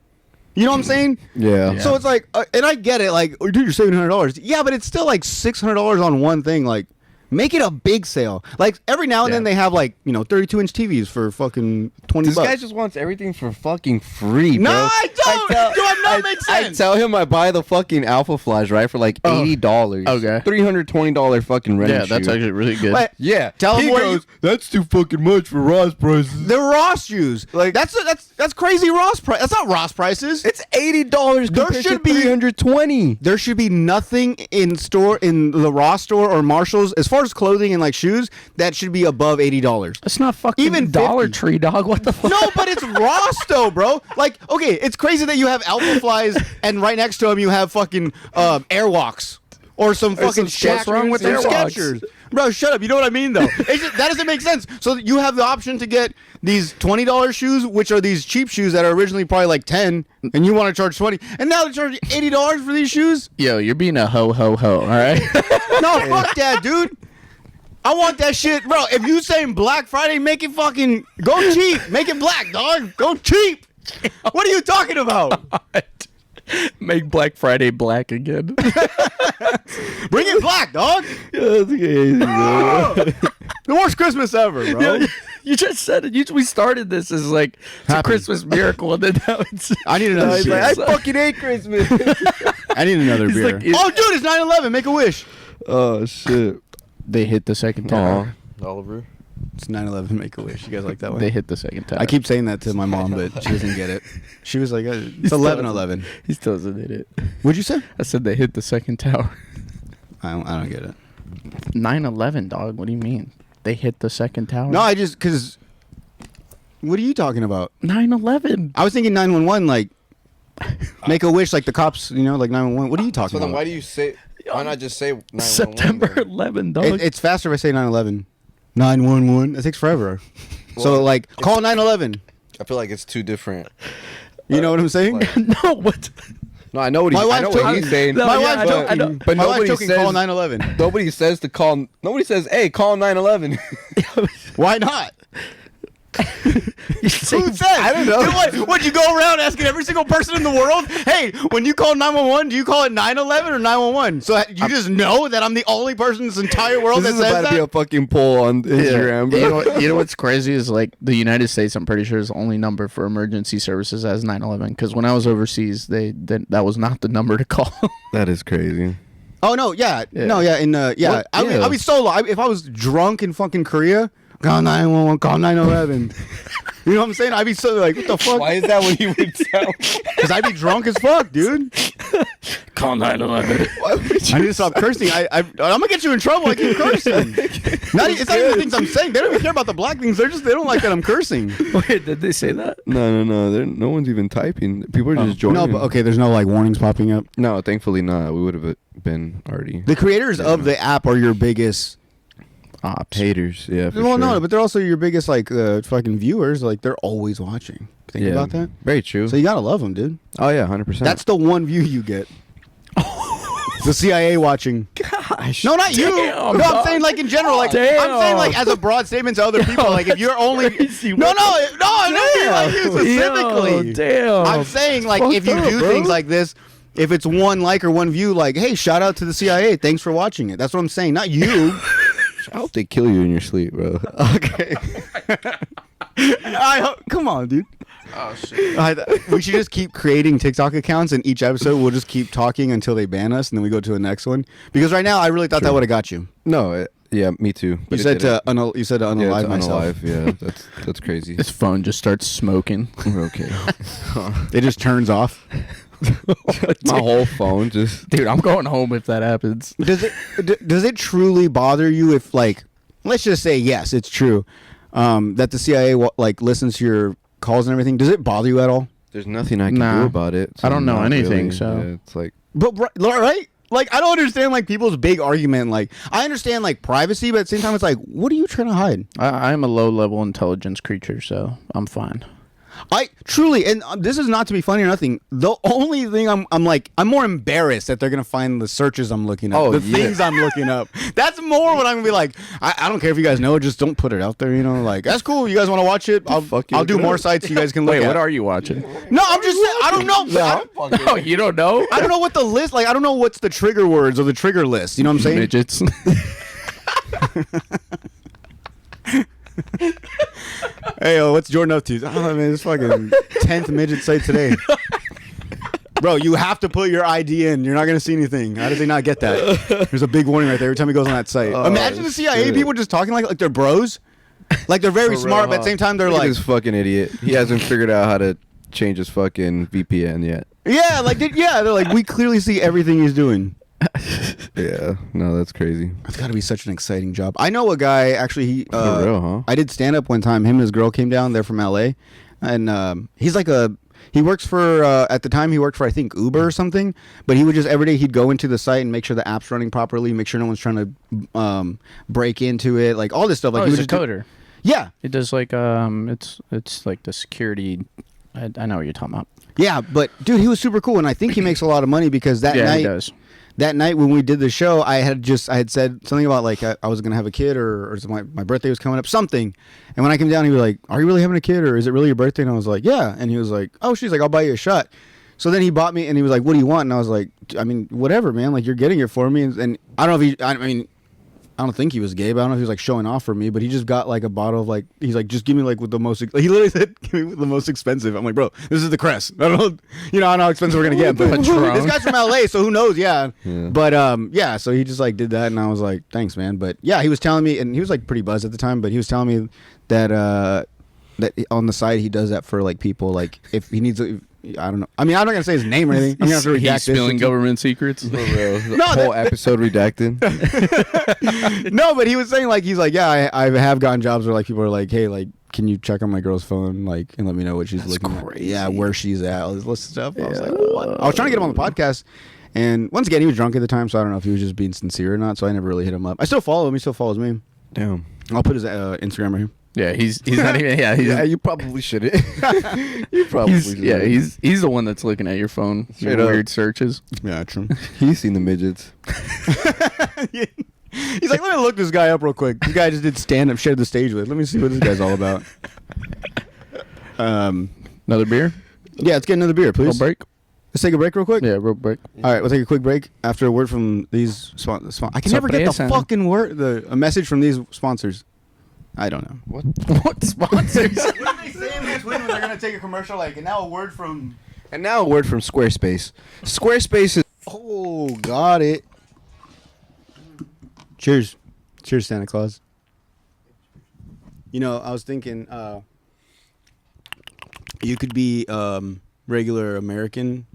You know what I'm saying? Yeah. So it's like, and I get it. Like, oh, dude, you're saving $100. Yeah, but it's still like $600 on one thing. Like, make it a big sale. Like every now and then they have like 32-inch TVs for fucking $20. This guy just wants everything for fucking free, bro. No, I don't. Do I not make I sense? tell him I buy the fucking Alpha Flies, right, for like $80. Okay. $320 fucking running Yeah, that's shoe. actually really good. But Yeah. Tell him He where goes, that's too fucking much for Ross prices. they're Ross shoes. Like that's crazy Ross price. That's not Ross prices. It's $80 There compared should to be- $320. There should be nothing in the Ross store or Marshalls as far as clothing and like shoes that should be above $80. That's not fucking Even Dollar 50. Tree, dog. What the fuck? No, but it's Ross though, bro. Like, okay, it's crazy that you have Alpha Flies and right next to them you have fucking Airwalks or some fucking What's wrong with some Airwalks? Skechers. Bro, shut up. You know what I mean though. That doesn't make sense. So you have the option to get these $20 shoes, which are these cheap shoes that are originally probably like 10, and you want to charge 20, and now they're charging $80 for these shoes. Yo, you're being a ho. All right. No, fuck that, dude. I want that shit, bro. If you saying Black Friday, make it fucking go cheap. Make it black, dog. Go cheap. What are you talking about? Make Black Friday black again. Bring it black, dog. That's crazy, bro. The worst Christmas ever, bro. You just said it. We started this as like it's a Happy. Christmas miracle, and then now it's. I need another He's beer. like, I fucking hate Christmas. I need another beer. like- Oh, dude, it's 9/11. Make a wish. Oh, shit. They hit the second tower. Oliver. It's 9/11 Make-A-Wish. You guys like that one? They hit the second tower. I keep saying that to my mom, but she doesn't get it. She was like, it's 11/11. He still doesn't hit it. What'd you say? I said they hit the second tower. I don't get it. 9/11, dog. What do you mean? They hit the second tower? No, because... What are you talking about? 9/11. I was thinking 911, like, Make-A-Wish, like the cops, like 911. What are you talking So then about? why do you say? Why not just say 911? September then? 11, dog. It's faster if I say 9/11. 911. It takes forever. So, Well, like, call 9/11. I feel like it's two different. You know what I'm saying? Like- No, what? No, I know what, My I wife's know what joking. he's saying. No, My yeah, wife's I know, joking. I know. But My wife's nobody joking, says call 9/11. Nobody says to call. Nobody says, "Hey, call 911." Why not? Who says? I don't know. Would you go around asking every single person in the world, hey, when you call 911, do you call it 911 or 911? So you just know that I'm the only person in this entire world This that is says about to that? be a fucking poll on Instagram, bro. You know what's crazy is like the United States. I'm pretty sure is the only number for emergency services as 911. Because when I was overseas, that was not the number to call. That is crazy. Oh, no, yeah. Yeah. No, yeah. What? I'll be solo. If I was drunk in fucking Korea, call 911, call 911. You know what I'm saying? I'd be so like, what the fuck? Why is that what you would tell? Because I'd be drunk as fuck, dude. Call 911. I need to stop cursing. I'm gonna get you in trouble. I keep cursing. It's not even the things I'm saying. They don't even care about the black things. They don't like that I'm cursing. Wait, did they say that? No. No one's even typing. People are just joining. No, but okay. There's no like warnings popping up. No, thankfully not. We would have been already. The creators of the app are your biggest. Ops. Haters, yeah. For Well, sure. no, but they're also your biggest like fucking viewers. Like they're always watching. Think yeah, about that. Very true. So you gotta love them, dude. Oh yeah, 100%. That's the one view you get. The CIA watching. Gosh. No, not you. Damn, No, I'm dog. saying like in general. Like Damn. I'm saying like as a broad statement to other people. Like if you're only Crazy. no, I'm not being like you specifically. Yo, damn. I'm saying like Fucked if you up, do bro. things like this, if it's one like or one view, like hey, shout out to the CIA. Thanks for watching it. That's what I'm saying. Not you. I hope they kill you in your sleep, bro. Okay. Come on, dude. Oh shit. We should just keep creating TikTok accounts, and each episode we'll just keep talking until they ban us, and then we go to the next one. Because right now, I really thought that would have got you. No, yeah, me too. You but it said didn't. you said to Yeah, unalive to myself. unalive. Yeah, that's crazy. His phone just starts smoking. Okay. It just turns off. My whole phone just. Dude, I'm going home if that happens. Does it truly bother you if like, let's just say yes, it's true, that the CIA like listens to your calls and everything? Does it bother you at all? There's nothing I can Nah. do about it. I don't know not anything, really. so. Yeah, it's like. But right? Like I don't understand like people's big argument. Like I understand like privacy, but at the same time, it's like, what are you trying to hide? I am a low-level intelligence creature, so I'm fine. I truly, and this is not to be funny or nothing. The only thing I'm more embarrassed that they're gonna find the searches I'm looking up, Oh, the yeah. things I'm looking up. That's more what I'm gonna be like. I don't care if you guys know it, just don't put it out there. You know, like that's cool. You guys want to watch it? Fuck you, I'll do look it more up. sites you guys can look Wait, at. what are you watching? No, I'm just saying. I don't know. No, you don't know? I don't know what the list. Like I don't know what's the trigger words or the trigger list. You know what I'm saying? Midgets. Hey, what's Jordan up to? Oh man, it's fucking 10th midget site today. Bro, you have to put your ID in. You're not gonna see anything. How did they not get that? There's a big warning right there every time he goes on that site. Imagine the CIA shit. people just talking like they're bros. Like they're very For smart, real, but at the same time they're Look at like, this fucking idiot. He hasn't figured out how to change his fucking VPN yet. yeah, like they're like, we clearly see everything he's doing. Yeah, no, that's crazy. It's got to be such an exciting job. I know a guy actually. He For real, huh? I did stand up one time. Him and his girl came down. They're from LA, and he's like he works for at the time he worked for I think Uber or something. But he would just every day he'd go into the site and make sure the app's running properly, make sure no one's trying to break into it, like all this stuff. Like he he's would a just coder. Yeah, It does like it's like the security. I know what you're talking about. yeah. But dude, he was super cool, and I think he makes a lot of money because that Yeah, night. he does. That night when we did the show, I had said something about like I was gonna have a kid or my birthday was coming up, something. And when I came down, he was like, "Are you really having a kid, or is it really your birthday?" And I was like, "Yeah." And he was like, "Oh," she's like, "I'll buy you a shot." So then he bought me, and he was like, "What do you want?" And I was like, "I mean, whatever, man. Like you're getting it for me." And I don't know if I mean, I don't think he was gay, but I don't know if he was like showing off for me, but he just got like a bottle of like, he's like, just give me like with the most, he literally said, give me the most expensive. I'm like, bro, this is the Crest. I don't know, I don't know how expensive we're going to get, but this guy's from LA, so who knows? Yeah. But yeah, so he just like did that and I was like, thanks, man. But yeah, he was telling me, and he was like pretty buzzed at the time, but he was telling me that, that on the side he does that for like people, like if he needs I don't know. I mean, I'm not gonna say his name or anything. I'm gonna have to redact He's spilling government secrets. The whole episode redacted. No, but he was saying like he's like, yeah, I have gotten jobs where like people are like, hey, like, can you check on my girl's phone, like, and let me know what she's looking at? Yeah, where she's at, all this list of stuff. I was like, what? I was trying to get him on the podcast, and once again, he was drunk at the time, so I don't know if he was just being sincere or not. So I never really hit him up. I still follow him. He still follows me. Damn. I'll put his Instagram right here. Yeah, he's not even. Yeah, Yeah, you probably shouldn't. You probably shouldn't. Yeah, he's the one that's looking at your phone. Straight Your up. weird searches. Yeah, true. He's seen the midgets. He's like, let me look this guy up real quick. This guy just did stand up, shared the stage with. Let me see what this guy's all about. Another beer? Yeah, let's get another beer, please. Little break? Let's take a break real quick. Yeah, real break. All right, we'll take a quick break after a word from these sponsors. I can never get the Sorpresa. fucking word, a message from these sponsors. I don't know. What sponsors? What are they saying in between when they're gonna take a commercial? Like, and now a word from. And now a word from Squarespace. Squarespace is. Oh, got it. Cheers, cheers, Santa Claus. You know, I was thinking, you could be regular American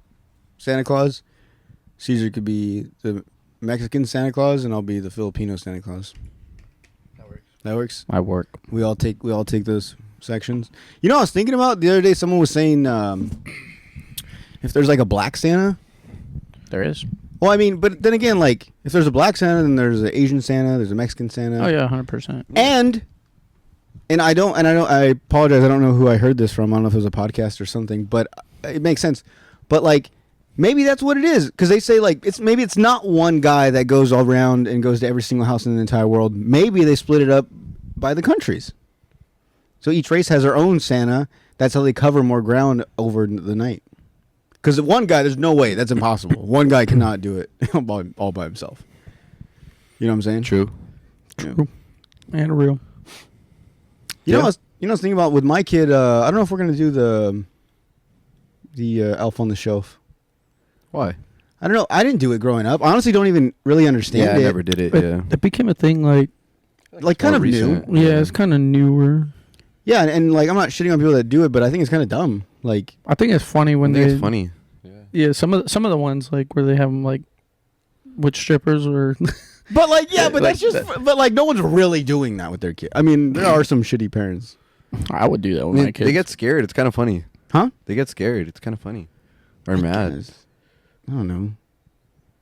Santa Claus. Cesar could be the Mexican Santa Claus, and I'll be the Filipino Santa Claus. That works. I work. We all take those sections. You know, I was thinking about the other day. Someone was saying if there's like a black Santa. There is. Well, I mean, but then again, like if there's a black Santa, then there's an Asian Santa, there's a Mexican Santa. Oh yeah, 100%. And I apologize. I don't know who I heard this from. I don't know if it was a podcast or something, but it makes sense. But like, maybe that's what it is, because they say like it's not one guy that goes all around and goes to every single house in the entire world. Maybe they split it up by the countries, so each race has their own Santa. That's how they cover more ground over the night. Because one guy, there's no way, that's impossible. One guy cannot do it all by himself. You know what I'm saying? True. Yeah. And real. You know, I was thinking about with my kid. I don't know if we're gonna do the Elf on the Shelf. Why? I don't know. I didn't do it growing up. I honestly don't even really understand Yeah, it. I never did it. Yeah. It became a thing like Kind More of recent. new. yeah, it's kind of newer. Yeah, and like I'm not shitting on people that do it, but I think it's kind of dumb. Like, I think it's funny when I think they it's funny. Yeah, some of the ones like where they have them like with strippers or but like, yeah, but Like that's just. But like, no one's really doing that with their kid. I mean, there are some shitty parents. I would do that with my kids. They get scared. It's kind of funny. Huh? They get scared. It's kind of funny. Or mad. I don't know.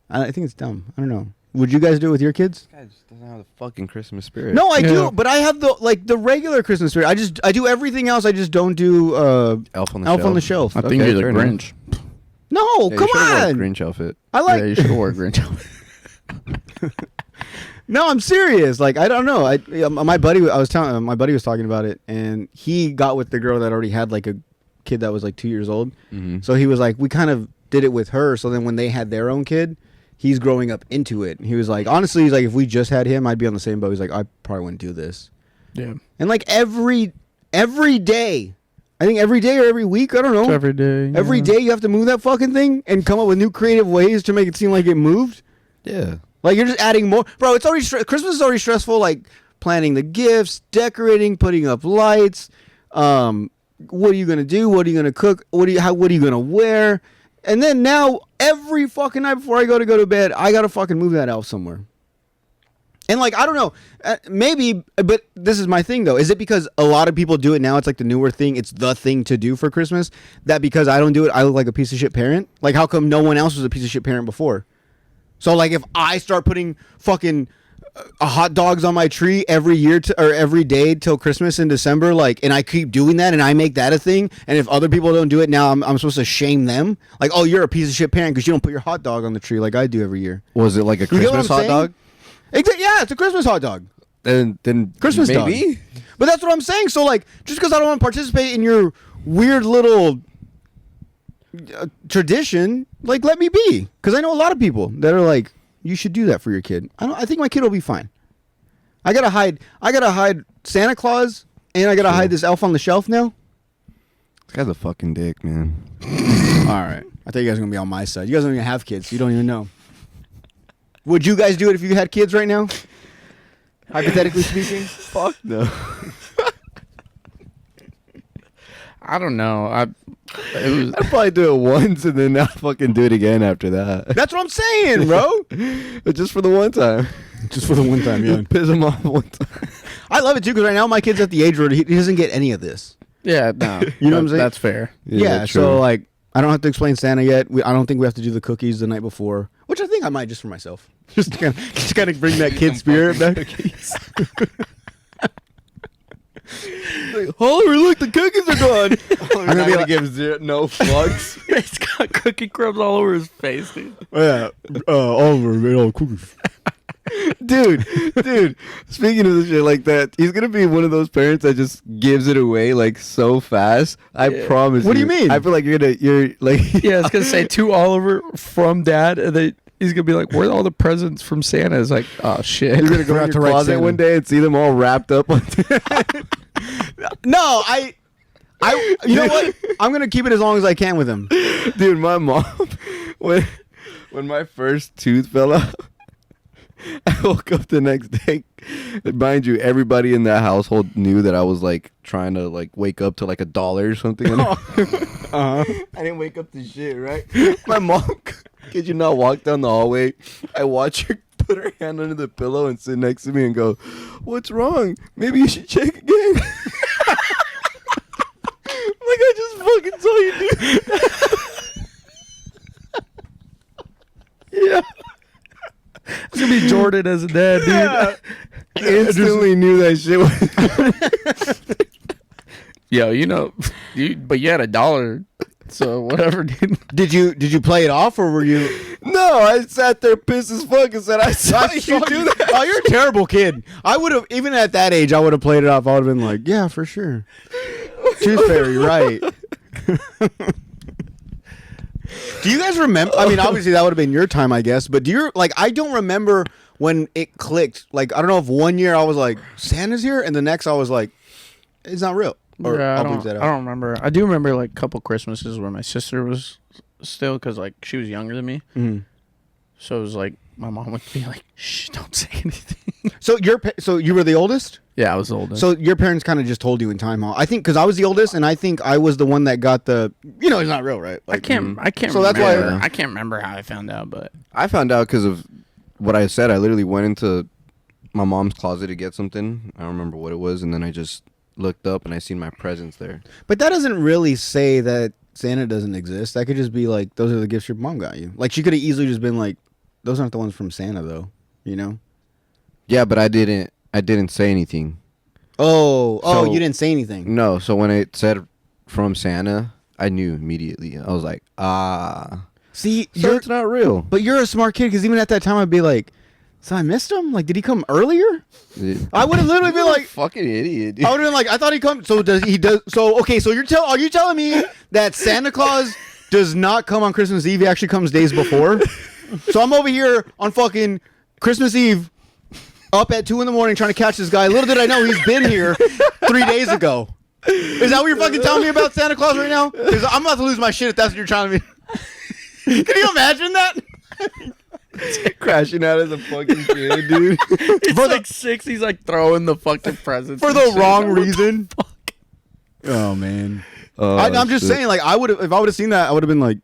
I think it's dumb. I don't know. Would you guys do it with your kids? This guy just doesn't have the fucking Christmas spirit. No, I Yeah. do, but I have the regular Christmas spirit. I do everything else. I just don't do Elf on the Elf Shelf. on the Shelf. I think Okay, you're the fair enough. Grinch. No, Yeah, come you should've wore a on. Grinch outfit. I like. Yeah, you should have wore a Grinch. No, I'm serious. Like, I don't know. My buddy was talking about it, and he got with the girl that already had like a kid that was like 2 years old. Mm-hmm. So he was like, we kind of did it with her. So then when they had their own kid, he's growing up into it. He was like, honestly, he's like, if we just had him, I'd be on the same boat. He's like, I probably wouldn't do this. Yeah. And like every day, I think every day or every week, I don't know. Every day. Every yeah. day you have to move that fucking thing and come up with new creative ways to make it seem like it moved. Yeah. Like you're just adding more, bro. It's already Christmas is already stressful. Like planning the gifts, decorating, putting up lights. What are you gonna do? What are you gonna cook? What are you gonna wear? And then now every fucking night before I go to bed, I gotta fucking move that elf somewhere. And like I don't know, maybe, but this is my thing though. Is it because a lot of people do it now? It's like the newer thing. It's the thing to do for Christmas. That because I don't do it, I look like a piece of shit parent. Like how come no one else was a piece of shit parent before? So like if I start putting fucking hot dogs on my tree every year or every day till Christmas in December, like, and I keep doing that and I make that a thing, and if other people don't do it now, I'm supposed to shame them. Like, oh, you're a piece of shit parent because you don't put your hot dog on the tree like I do every year. Was it like a You get what Christmas I'm hot saying? dog? Yeah, it's a Christmas hot dog. Then Christmas maybe. dog. But that's what I'm saying. So like, just because I don't want to participate in your weird little tradition, like let me be, because I know a lot of people that are like, you should do that for your kid. I think my kid will be fine. I gotta hide Santa Claus, and I gotta hide this elf on the shelf now. This guy's a fucking dick, man. All right. I thought you guys were gonna be on my side. You guys don't even have kids. So you don't even know. Would you guys do it if you had kids right now? Hypothetically speaking? Fuck no. I don't know. I'd probably do it once and then not fucking do it again after that. That's what I'm saying, bro. But just for the one time. Just for the one time, yeah. Piss him off one time. I love it too because right now my kid's at the age where he doesn't get any of this. Yeah, no. You know what I'm saying? That's fair. Yeah, so like I don't have to explain Santa yet. I don't think we have to do the cookies the night before, which I think I might just for myself. Just kind of bring that kid spirit back. Like, Oliver, look, the cookies are gone. I'm gonna give no fucks. He's got cookie crumbs all over his face, dude. Yeah, Oliver made all cookies. Dude, speaking of this shit like that, he's gonna be one of those parents that just gives it away like so fast. I promise. What do you mean? I feel like you're like Yeah, it's gonna say to Oliver from Dad, and he's gonna be like, "Where's all the presents from Santa?" It's like, oh shit. You're gonna go out to your closet one day and see them all wrapped up. No, you know what? I'm gonna keep it as long as I can with him. Dude, my mom, when my first tooth fell out, I woke up the next day. Mind you, everybody in that household knew that I was like trying to like wake up to like $1 or something. I didn't wake up to shit, right? My mom, could you not walk down the hallway? I watch her put her hand under the pillow and sit next to me and go, "What's wrong? Maybe you should check again." Like I just fucking saw you do. Yeah. It's gonna be Jordan as a dad, dude. Yeah. Instantly knew that shit was. Yo, but you had $1, so whatever, dude. Did you play it off or were you? No, I sat there pissed as fuck and said, I saw you do that. Oh, you're a terrible kid. I would have, even at that age, I would have played it off. I would have been like, yeah, for sure. Tooth fairy, right. Do you guys remember? I mean, obviously that would have been your time, I guess. But I don't remember when it clicked. Like, I don't know if one year I was like, Santa's here, and the next I was like, it's not real. Or Yeah, I'll believe that out. I don't remember. I do remember like a couple Christmases where my sister was still, because like she was younger than me. Mm-hmm. So it was like my mom would be like, "Shh, don't say anything." So you were the oldest? Yeah, I was the oldest. So your parents kind of just told you in time, huh? I think because I was the oldest, and I think I was the one that got the, it's not real, right? I can't. So that's why I can't remember how I found out, but I found out because of what I said. I literally went into my mom's closet to get something. I don't remember what it was, and then I just looked up and I seen my presents there. But that doesn't really say that Santa doesn't exist. That could just be like, those are the gifts your mom got you. Like, she could have easily just been like, those aren't the ones from Santa, though. You know? Yeah, but I didn't say anything. Oh, you didn't say anything. No, so when it said from Santa, I knew immediately. I was like, See, so it's not real. But you're a smart kid, because even at that time, I'd be like, so I missed him? Like, did he come earlier? I would have literally been like, fucking idiot, dude. I would have been like, I thought he come. So okay, so are you telling me that Santa Claus does not come on Christmas Eve? He actually comes days before? So I'm over here on fucking Christmas Eve, up at 2 a.m. trying to catch this guy. Little did I know he's been here 3 days ago. Is that what you're fucking telling me about Santa Claus right now? Because I'm about to lose my shit if that's what you're telling me. Can you imagine that? Crashing out as a fucking kid, dude. he's like 6. He's like throwing the fucking presents For the wrong reason. Oh man. I'm just saying, like, if I would have seen that, I would have been like,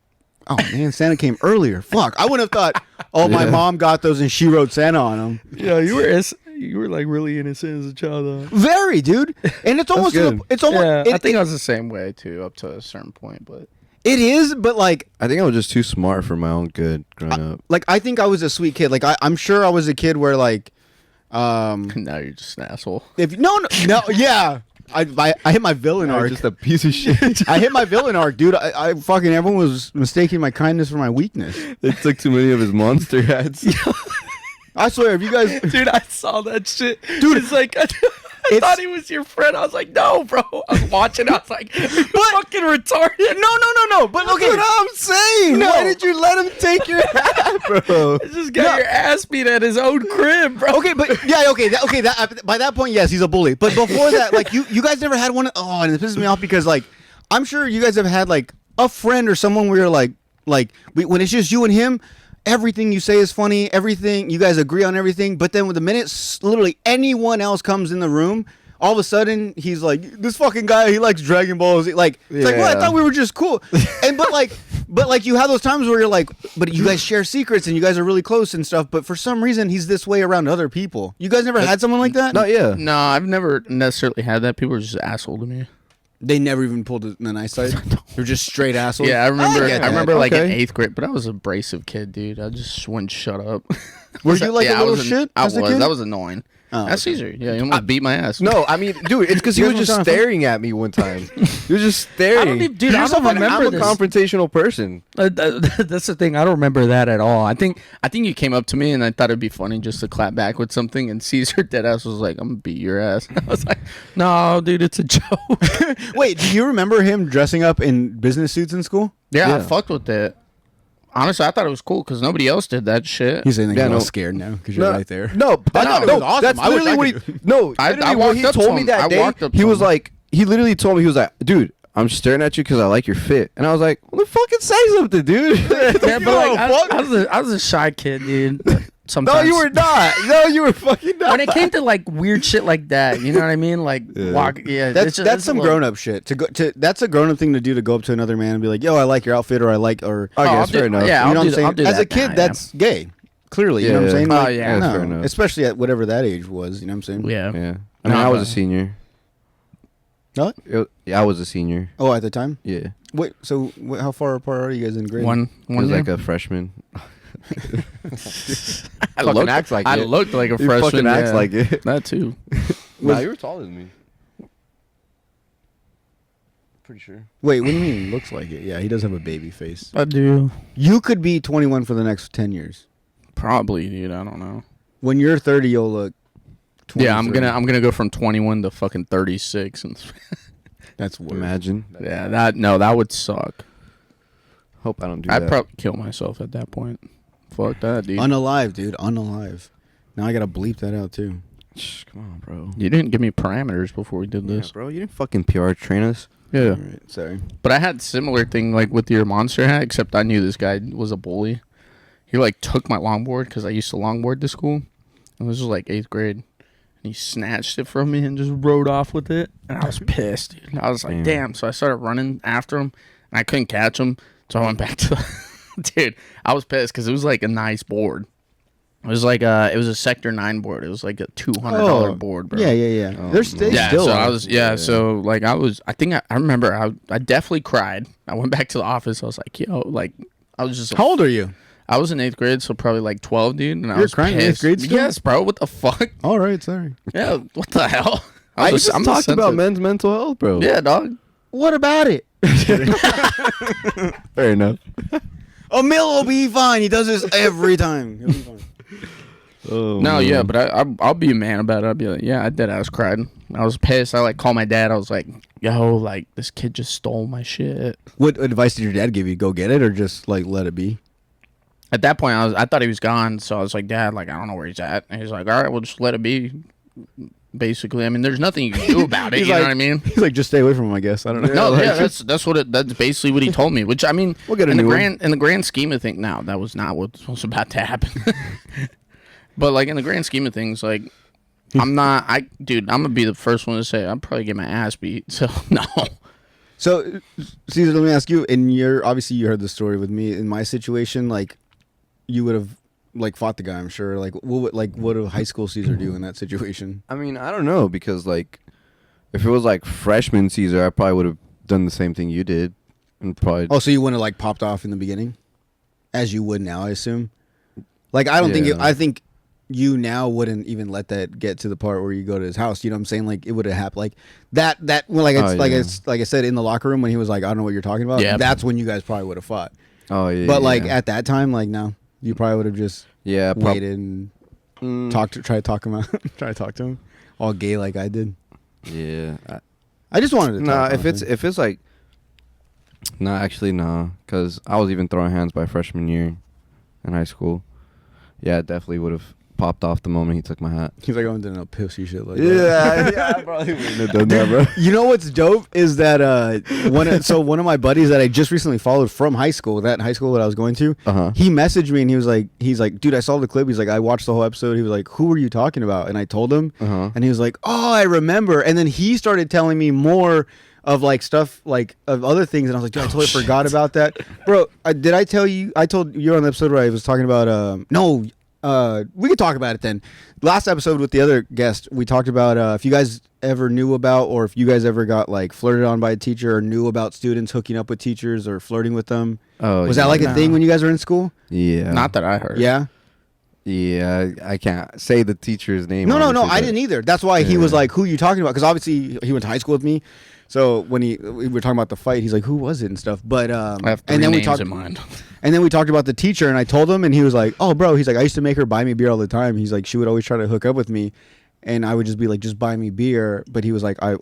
oh man, Santa came earlier. Fuck, I wouldn't have thought, oh, my mom got those and she wrote Santa on them. Yeah, you were like really innocent as a child, though. Very, dude. And it's almost, good. I think I was the same way too, up to a certain point, but. It is, but like, I think I was just too smart for my own good growing up. Like, I think I was a sweet kid. Like, I'm sure I was a kid where like, now you're just an asshole. No, yeah. I hit my villain arc. Just a piece of shit. I hit my villain arc, dude. I fucking, everyone was mistaking my kindness for my weakness. They took too many of his monster hats. I swear, if you guys, Dude, I saw that shit. Dude, it's like I thought he was your friend. I was like, no, bro. I was watching. I was like, you're fucking retarded. No. But okay, That's what I'm saying. No. Why did you let him take your hat, bro? This just got your ass beat at his own crib, bro. okay, but yeah, okay, by that point, yes, he's a bully. But before that, like you guys never had one. Oh, and it pisses me off because like I'm sure you guys have had like a friend or someone where you're like when it's just you and him. Everything you say is funny. Everything you guys agree on everything. But then with the minute literally anyone else comes in the room, all of a sudden he's like, this fucking guy, he likes Dragon Balls. Like, it's like, well, I thought we were just cool. And but like you have those times where you're like, but you guys share secrets and you guys are really close and stuff. But for some reason he's this way around other people. You guys never had someone like that? Not yet. No, I've never necessarily had that. People are just asshole to me. They never even pulled the nice side. They're just straight assholes. Yeah, I remember. get I that. remember like in Okay. 8th grade, but I was an abrasive kid, dude. I just wouldn't shut up. Were you like a I little was shit? I as a was. kid? That was annoying. Oh, That's okay. Cesar. Yeah, he almost beat my ass. No, I mean, dude, it's because he You was guys just want to have fun? staring at me one time. He was just staring. I don't even, dude. I Yourself, don't I'm remember a this. confrontational person. That's the thing. I don't remember that at all. I think you came up to me and I thought it'd be funny just to clap back with something. And Cesar deadass was like, "I'm gonna beat your ass." I was like, "No, dude, it's a joke." Wait, do you remember him dressing up in business suits in school? Yeah, I Yeah. fucked with it. Honestly, I thought it was cool because nobody else did that shit. He's saying that Yeah, he's all no. scared now because you're right there. No, I thought it was awesome. That's I wish literally I what could he. No, I literally what walked he up to told me him. that I day. walked up He to was him. like, he literally told me, he was like, dude, I'm staring at you because I like your fit, and I was like, well, then fucking say something, dude. Yeah, but like, fuck? I was a shy kid, dude. No, Sometimes you were not. No, you were fucking not. When it came to like weird shit like that, you know what I mean? Like walk. Yeah, That's it's just- that's it's some a little- grown up shit. That's a grown up thing to do, to go up to another man and be like, "Yo, I like your outfit," or "I like," or I I'll guess do- fair enough. yeah, you I'll know do what I'm saying? I'll do As a that kid, now, that's gay. Clearly, you know what I'm Yeah. saying? Oh, Like, yeah. That's fair no, enough. especially at whatever that age was. You know what I'm saying? Yeah. Yeah, I mean, No, I was but- a senior. What? Yeah, I was a senior. Oh, at the time. Yeah, Wait, so how far apart are you guys in grade? One I was year. like a freshman. I fucking looked, acts like I it. looked like a He freshman. fucking acts yeah. like it. That too. Nah, you were taller than me. Pretty sure. Wait, what do you mean? Looks like it. Yeah, he does have a baby face. I do. You could be 21 for the next 10 years. Probably, dude. I don't know. When you're 30, you'll look. 23. Yeah, I'm gonna go from 21 to fucking 36, and That's weird. Imagine. yeah, that would suck. Hope I don't do I'd that. probably kill myself at that point. Fuck that, dude. Unalive, dude. Unalive. Now I gotta bleep that out too. Shh, come on, bro. You didn't give me parameters before we did this. Yeah, bro, you didn't fucking PR train us. Yeah. All right, sorry. But I had similar thing like with your monster hat, except I knew this guy was a bully. He like took my longboard because I used to longboard to school. And this was like 8th grade. And he snatched it from me and just rode off with it. And I was pissed, dude. I was like, damn. So I started running after him and I couldn't catch him. So I went back to dude, I was pissed because it was like a nice board. It was like it was a Sector 9 board. It was like a $200 board, bro. Yeah. Oh, They Yeah, still so are. I was so like I think I remember I definitely cried. I went back to the office. I was like, yo, like I was just How old are you? I was in 8th grade, so probably like 12, dude. And I You're was crying in 8th pissed. grade still? Yes, bro. What the fuck? All right, sorry. Yeah, what the hell? I was just I'm talked about sensitive. men's mental health, bro. Yeah, dog. What about it? Fair enough. Emil will be fine. He does this every time. He'll be fine. Oh, No, man. yeah, but I'll be a man about it. I'll be like, yeah, I did. I was crying. I was pissed. I like called my dad. I was like, yo, like this kid just stole my shit. What advice did your dad give you? Go get it, or just like let it be? At that point, I thought he was gone, so I was like, Dad, like I don't know where he's at. And he's like, all right, we'll just let it be. Basically, I mean, there's nothing you can do about it. He's You know like- what I mean? He's like, just stay away from him. I guess I don't know. No, Like, yeah, that's basically what he told me. Which I mean, We'll get a in the new one. grand scheme of things, now that was not what was about to happen. But like in the grand scheme of things, like I'm gonna be the first one to say I'd probably get my ass beat. So no. So, Cesar, let me ask you. In your obviously, you heard the story with me. In my situation, like you would have like fought the guy. I'm sure. Like what would a high school Cesar do in that situation? I mean, I don't know, because like if it was like freshman Cesar, I probably would have done the same thing you did, and probably. Oh, so you wouldn't have like popped off in the beginning, as you would now, I assume. Like I don't think Yeah. I think you now wouldn't even let that get to the part where you go to his house. You know what I'm saying? Like it would have happened. Like that. Well, like it's Oh, like yeah. it's like I said in the locker room when he was like, I don't know what you're talking about. Yeah. That's when you guys probably would have fought. Oh yeah. But like yeah. at that time, like no, you probably would have just yeah, waited and Mm. try to talk him out. Try to talk to him. all gay like I did. Yeah. I just wanted to. Nah, talk, if it's like, nah, actually, nah, because I was even throwing hands by freshman year in high school. Yeah, it definitely would have popped off the moment he took my hat. he's like, I'm doing a pussy shit like that. Yeah, I probably wouldn't have done that, bro. You know what's dope is that one of my buddies that I just recently followed from high school, that high school that I was going to, he messaged me and he's like, dude, I saw the clip. He's like, I watched the whole episode. He was like, who were you talking about? And I told him, and he was like, oh, I remember. And then he started telling me more of like stuff like of other things, and I was like, dude, I totally forgot about that, bro. Did I tell you? I told you on the episode where I was talking about we could talk about it then. Last episode with the other guest, we talked about if you guys ever knew about, or if you guys ever got like flirted on by a teacher, or knew about students hooking up with teachers or flirting with them. Oh, was that like a thing when you guys were in school? Yeah. Not that I heard. Yeah. Yeah, I can't say the teacher's name. No, obviously, I didn't either. That's why he was like, "Who are you talking about?" Because obviously he went to high school with me. So when we were talking about the fight, he's like, "Who was it?" and stuff. But I have three and then names we talked in mind. And then we talked about the teacher, and I told him, and he was like, "Oh, bro," he's like, "I used to make her buy me beer all the time." He's like, "She would always try to hook up with me, and I would just be like, just buy me beer." But he was like, I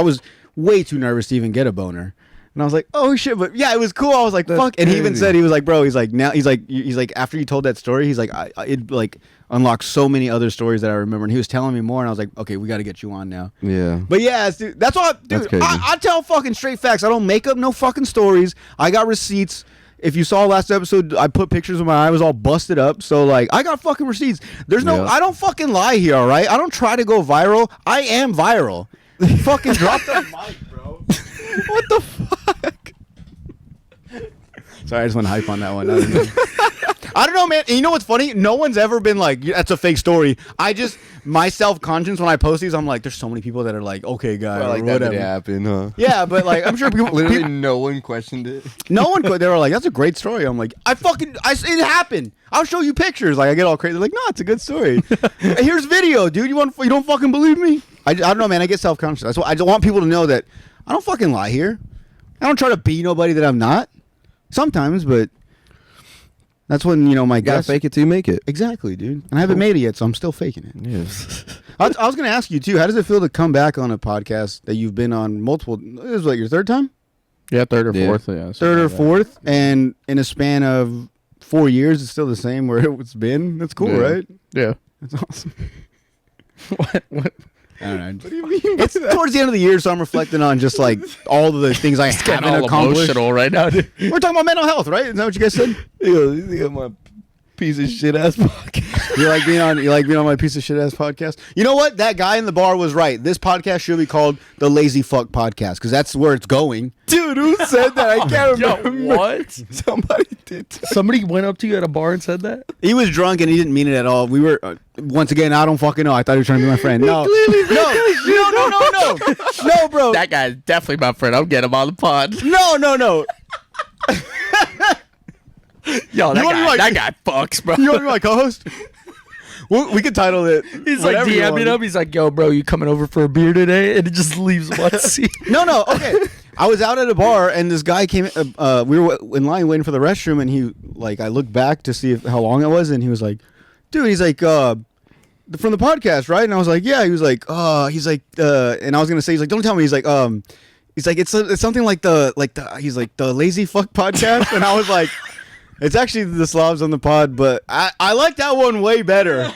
was way too nervous to even get a boner. And I was like, oh shit, but yeah, it was cool. I was like, That's fuck. And he even crazy. said, he was like, bro, he's like, now, he's like, after you told that story, he's like, it like unlocked so many other stories that I remember. And he was telling me more, and I was like, okay, we got to get you on now. Yeah. But yeah, dude, that's all, dude. That's crazy. I tell fucking straight facts. I don't make up no fucking stories. I got receipts. If you saw last episode, I put pictures of my eye was all busted up. So like, I got fucking receipts. There's no, Yeah. I don't fucking lie here. All right, I don't try to go viral. I am viral. Fucking drop the mic, bro. What the fuck? Sorry, I just went hype on that one. I don't know, man. And you know what's funny? No one's ever been like, that's a fake story. My self-conscience when I post these, I'm like, there's so many people that are like, okay, guy, Well, or like that whatever. did happen, huh? Yeah, but like, I'm sure people, Literally, no one questioned it. no one could. They were like, that's a great story. I'm like, it happened. I'll show you pictures. Like, I get all crazy. They're like, no, it's a good story. Here's video, dude. You don't fucking believe me? I don't know, man. I get self-conscious. That's why I just want people to know that I don't fucking lie here. I don't try to be nobody that I'm not. Sometimes, but that's when, my You gotta guess. fake it till you make it. Exactly, dude. And I haven't made it yet, so I'm still faking it. Yes. I was going to ask you, too, how does it feel to come back on a podcast that you've been on multiple, this is like your third time? Yeah, third or Yeah. fourth. Yeah, Third or fourth, and in a span of 4 years, it's still the same where it's been. That's cool, Yeah. right? Yeah. That's awesome. What? I don't know. What do you mean? It's towards the end of the year, so I'm reflecting on just like all of the things I Getting haven't all accomplished. emotional right now, dude. We're talking about mental health, right? Is that what you guys said? You got my piece of shit ass podcast. You like being on my piece of shit ass podcast? You know what? That guy in the bar was right. This podcast should be called the Lazy Fuck Podcast because that's where it's going. Dude, who said that? I can't Yo, remember. what? Somebody did. Somebody went up to you at a bar and said that? He was drunk and he didn't mean it at all. We were once again. I don't fucking know. I thought he was trying to be my friend. No, no, bro. That guy's definitely my friend. I'm getting him on the pod. No. Yo, You wanna be like- that guy fucks, bro. You want to be my co-host? We could title it. He's like whatever you DMing want. him. He's like, yo, bro, you coming over for a beer today? And it just leaves one seat. No. Okay. I was out at a bar and this guy came. We were in line waiting for the restroom, and he I looked back to see how long it was, and he was like, "Dude," he's like, "From the podcast, right?" And I was like, "Yeah." He was like, and I was gonna say, he's like, "Don't tell me." He's like, it's something like the Lazy Fuck Podcast," and I was like. It's actually the Slavs on the pod, but I like that one way better.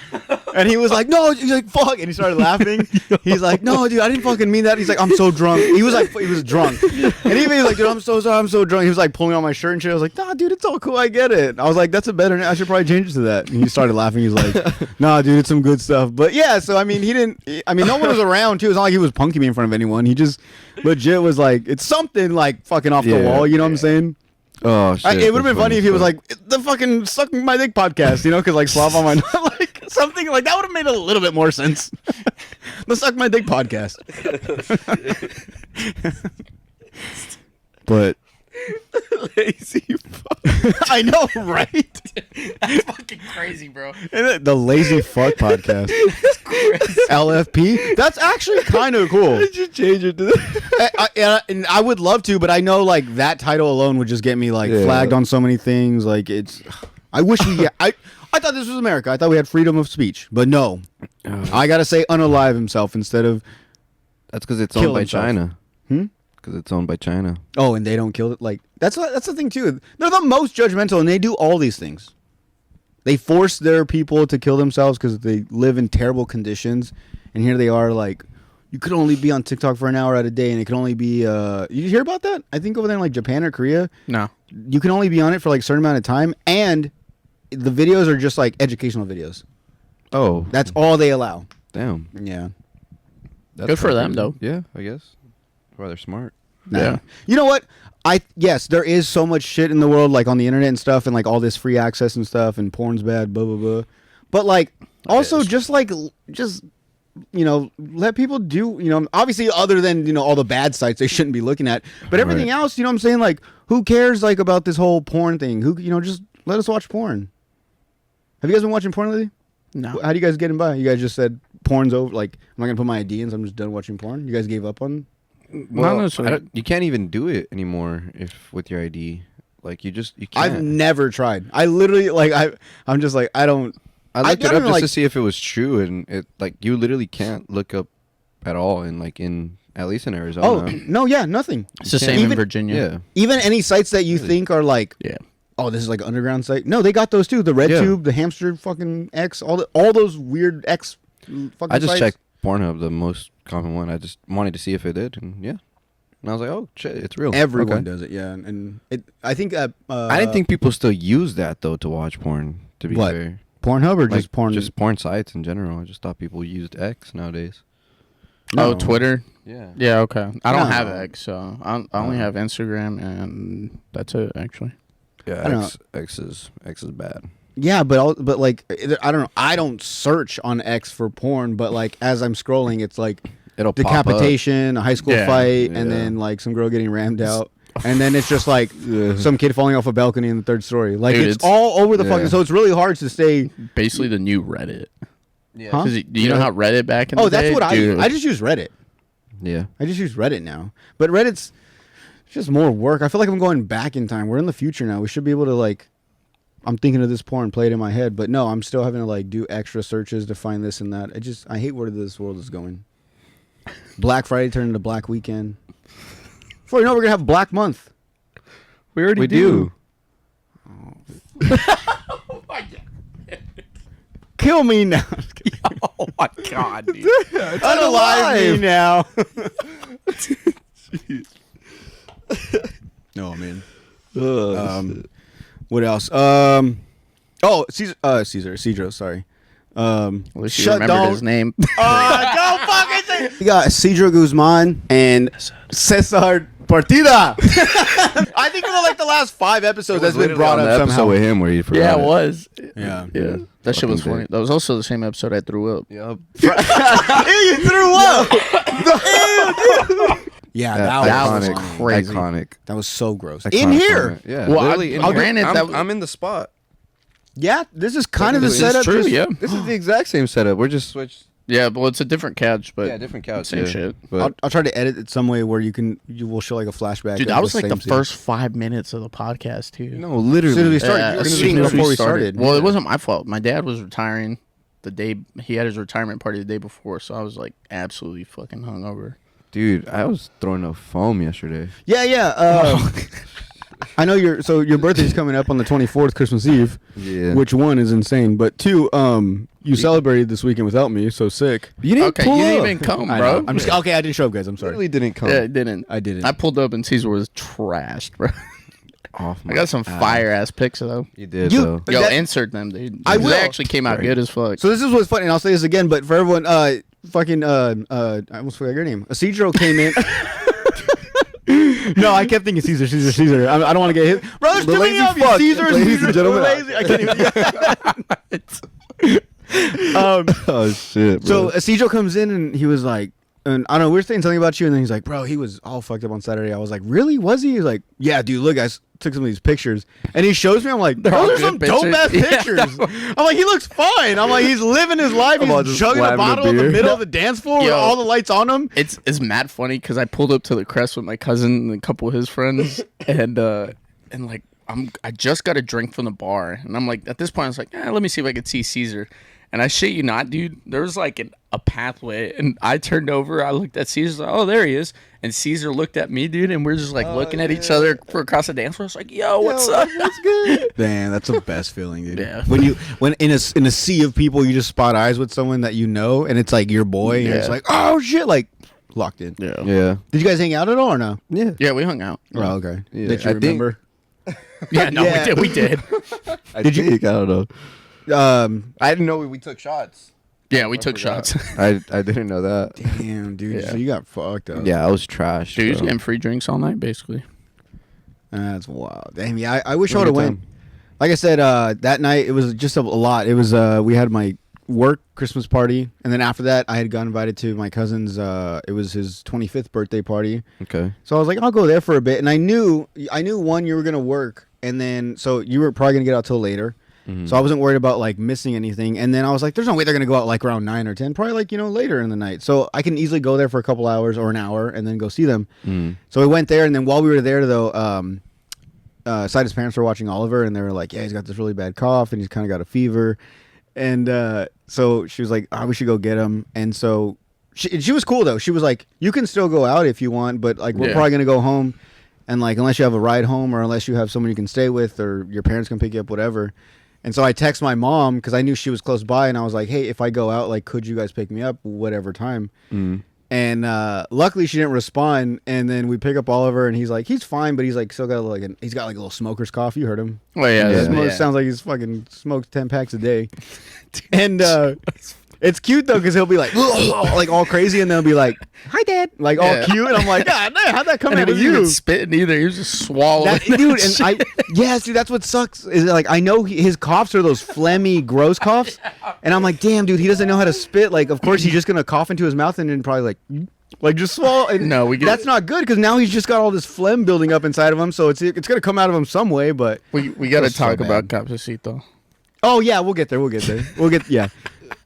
And he was like, no, he's like, fuck. And he started laughing. He's like, no, dude, I didn't fucking mean that. He's like, I'm so drunk. He was drunk. And even he was like, dude, I'm so sorry, I'm so drunk. He was like pulling on my shirt and shit. I was like, nah, dude, it's all cool. I get it. I was like, that's a better name. I should probably change it to that. And he started laughing. He's like, nah, dude, it's some good stuff. But yeah, so I mean, no one was around too. It's not like he was punking me in front of anyone. He just legit was like, it's something like fucking off the Yeah. wall. You know what I'm saying? Oh shit! It would have been that's funny if he was as like the fucking suck my dick podcast, because like Slav on my like something like that would have made a little bit more sense. The suck my dick podcast. But lazy fuck. I know, right? That's fucking crazy, bro. The Lazy Fuck Podcast. LFP. That's actually kind of cool. Did you change it to that? And I would love to, but I know like that title alone would just get me like Yeah. flagged on so many things. Like it's. I wish we. I thought this was America. I thought we had freedom of speech, but no. I gotta say unalive himself instead of. That's because it's Kill owned by himself. China. Hmm? Because it's owned by China. Oh, and they don't kill it. Like that's the thing too. They're the most judgmental, and they do all these things. They force their people to kill themselves because they live in terrible conditions, and here they are like, you could only be on TikTok for an hour at a day, and it can only be. You hear about that? I think over there in like Japan or Korea, No. you can only be on it for like a certain amount of time, and the videos are just like educational videos. Oh, That's all they allow. damn. Yeah. That's Good for kinda them, crazy. though. Yeah, I guess. Rather smart. Yeah. You know what? Yes, there is so much shit in the world, like on the internet and stuff, and like all this free access and stuff, and porn's bad, blah blah blah. But like, also just let people do, obviously other than all the bad sites they shouldn't be looking at, but everything Right. else, what I'm saying, like, who cares like about this whole porn thing? Who just let us watch porn. Have you guys been watching porn lately? No. How do you guys getting by? You guys just said porn's over. Like, I'm not gonna put my ID in, so I'm just done watching porn. You guys gave up on. Not necessarily. You can't even do it anymore with your ID. Like you can't. I've never tried. I literally I'm just like I don't. I looked it don't up know, just like- to see if it was true, and it you literally can't look up at all in at least in Arizona. Oh no, yeah, nothing. It's the can't same in even- Virginia. yeah. Even any sites that you think are like, Yeah. oh, this is like an underground site. No, they got those too. The Yeah. RedTube, the Hamster, fucking X, all those weird X. Fucking I just sites. checked Pornhub, the most common one. I just wanted to see if it did, and yeah. And I was like, oh shit, it's real. Everyone Okay. does it, yeah, and I think I didn't think people still use that though to watch porn. To be What? fair, Pornhub or Like, just porn. just porn sites in general. I just thought people used X nowadays. No. Oh, Twitter. Yeah. Yeah. Okay. I don't No. have X, so I only have Instagram, and that's it. Actually. Yeah. I don't X is bad. Yeah, but like I don't know. I don't search on X for porn, but like as I'm scrolling, it's like It'll pop up. decapitation, a high school Yeah. fight, and Yeah. then like some girl getting rammed out, and then it's just like some kid falling off a balcony in the third story. Like Dude, it's it's- all over the Yeah. fucking. So it's really hard to stay. Basically, the new Reddit. Yeah. Huh? 'Cause do you know how Reddit back in the Oh, day? that's what I use. Dude. I just use Reddit. Yeah. I just use Reddit now. But Reddit's just more work. I feel like I'm going back in time. We're in the future now. We should be able to like. I'm thinking of this porn, play it in my head, but no, I'm still having to like do extra searches to find this and that. I hate where this world is going. Black Friday turned into Black Weekend. Before you know, we're gonna have Black Month. We already do. Kill me now. Oh my god, dude. Unalive me now. No, man. What else? Oh, Isidro. Sorry. At least you Shut remembered down. his name. Go fucking say. We got Isidro Guzman and Cesar Partida. I think for the last 5 episoes that's been brought up episode somehow. with him where he forgot. Yeah, it was. Yeah. Yeah. That shit was Fucking funny. big. That was also the same episode I threw up. Yep. You threw up. Yeah, that was iconic. crazy. Iconic. That was so gross. Iconic In here. moment. Yeah. Well, literally in here. granted, I'm in the spot. Yeah, this is kind of the This is setup. true, just- yeah. This is the exact same setup. We're just switched. Yeah, well, it's a different couch, but Different couch. same shit. But I'll try to edit it some way where you will show like a flashback. Dude, of that was like same the scene. first 5 minutes of the podcast, too. no, literally. As soon as we started, Yeah, you were as gonna soon be as before we started. Well, it wasn't my fault. My dad was retiring the day he had his retirement party the day before, so I was like absolutely fucking hungover. Dude, I was throwing up foam yesterday. Yeah. I know your birthday's coming up on the 24th, Christmas Eve. Yeah. Which one is insane, but 2, you celebrated this weekend without me, so sick. You didn't Okay, pull you didn't up. even come, I bro. know. I'm just okay. I didn't show up, guys. I'm sorry. Literally didn't come. Yeah, it didn't. I didn't. I pulled up and Caesar was trashed, bro. Off I got some fire ass pics though. You did You- though. Yo, That- insert them, dude. I They will. actually came out good as fuck. So this is what's funny, and I'll say this again, but for everyone, I almost forgot your name. Isidro came in. No, I kept thinking Cesar. I don't want to get hit. Bro, there's The too many lazy of you. fuck, Cesar, ladies and gentlemen. Lazy. I can't even. Oh shit, So bro. Isidro comes in and he was like, and I don't know, we were saying something about you, and then he's like, bro, he was all fucked up on Saturday. I was like, really? Was he? He was like, yeah, dude, look, I took some of these pictures, and he shows me. I'm like, They're all those are some good dope ass pictures. pictures. I'm like, he looks fine. I'm like, he's living his life. I'm all He's just chugging a slamming a bottle in the beer. middle of the dance floor with Yo. all the lights on him. It's mad funny because I pulled up to the crest with my cousin and a couple of his friends, and like I just got a drink from the bar, and I'm like, at this point, I was like, let me see if I could see Cesar. And I shit you not, dude, there was like a pathway, and I turned over, I looked at Cesar, like, oh, there he is. And Cesar looked at me, dude, and we're just like looking at each other for across the dance floor. I was like, yo, what's up? That's good. Damn, that's the best feeling, dude. Yeah. When in a sea of people, you just spot eyes with someone that you know, and it's like your boy, and it's like, oh shit, like locked in. Yeah. Yeah. Did you guys hang out at all or no? Yeah. Yeah, we hung out. Oh, okay. Yeah. Did you remember? Yeah, no, Yeah. we did. Did you? I don't know. I didn't know we took shots. Yeah, we took shots. I didn't know that. Damn, dude. Yeah. So you got fucked up. Yeah, I was trash. Dude, bro. getting free drinks all night, basically. That's wild. Damn, yeah. I wish I What would have a went. time. Like I said, that night it was just a lot. It was we had my work Christmas party, and then after that, I had got invited to my cousin's. It was his 25th birthday party. Okay. So I was like, I'll go there for a bit, and I knew one, you were gonna work, and then so you were probably gonna get out till later. So I wasn't worried about like missing anything. And then I was like, there's no way they're gonna go out like around 9 or 10, probably like later in the night. So I can easily go there for a couple hours or an hour and then go see them. So we went there, and then while we were there though, Sida's parents were watching Oliver, and they were like, yeah, he's got this really bad cough, and he's kind of got a fever. And so she was like, oh, we should go get him. And so she was cool though. She was like, you can still go out if you want, but like we're probably gonna go home, and like unless you have a ride home or unless you have someone you can stay with or your parents can pick you up, whatever. And so I text my mom because I knew she was close by, and I was like, hey, if I go out, like, could you guys pick me up whatever time? And luckily she didn't respond. And then we pick up Oliver, and he's like, he's fine, but he's like still got like he's got like a little smoker's cough. You heard him. Oh, yeah. Sounds like he's fucking smokes 10 packs a day. And it's cute though because he'll be like like all crazy, and they'll be like, hi dad, like all cute, and I'm like, God damn, how'd that come out And of he wasn't you? even spitting either. He was just swallowing. Dude, and yes, dude, that's what sucks. Is like I know his coughs are those phlegmy, gross coughs, and I'm like, damn, dude, he doesn't know how to spit. Like, of course, he's just gonna cough into his mouth and then probably like just swallow. And No, that's not good because now he's just got all this phlegm building up inside of him, so it's gonna come out of him some way. But We got to That's so talk about bad. Capsicito. oh yeah, we'll get there. We'll get yeah.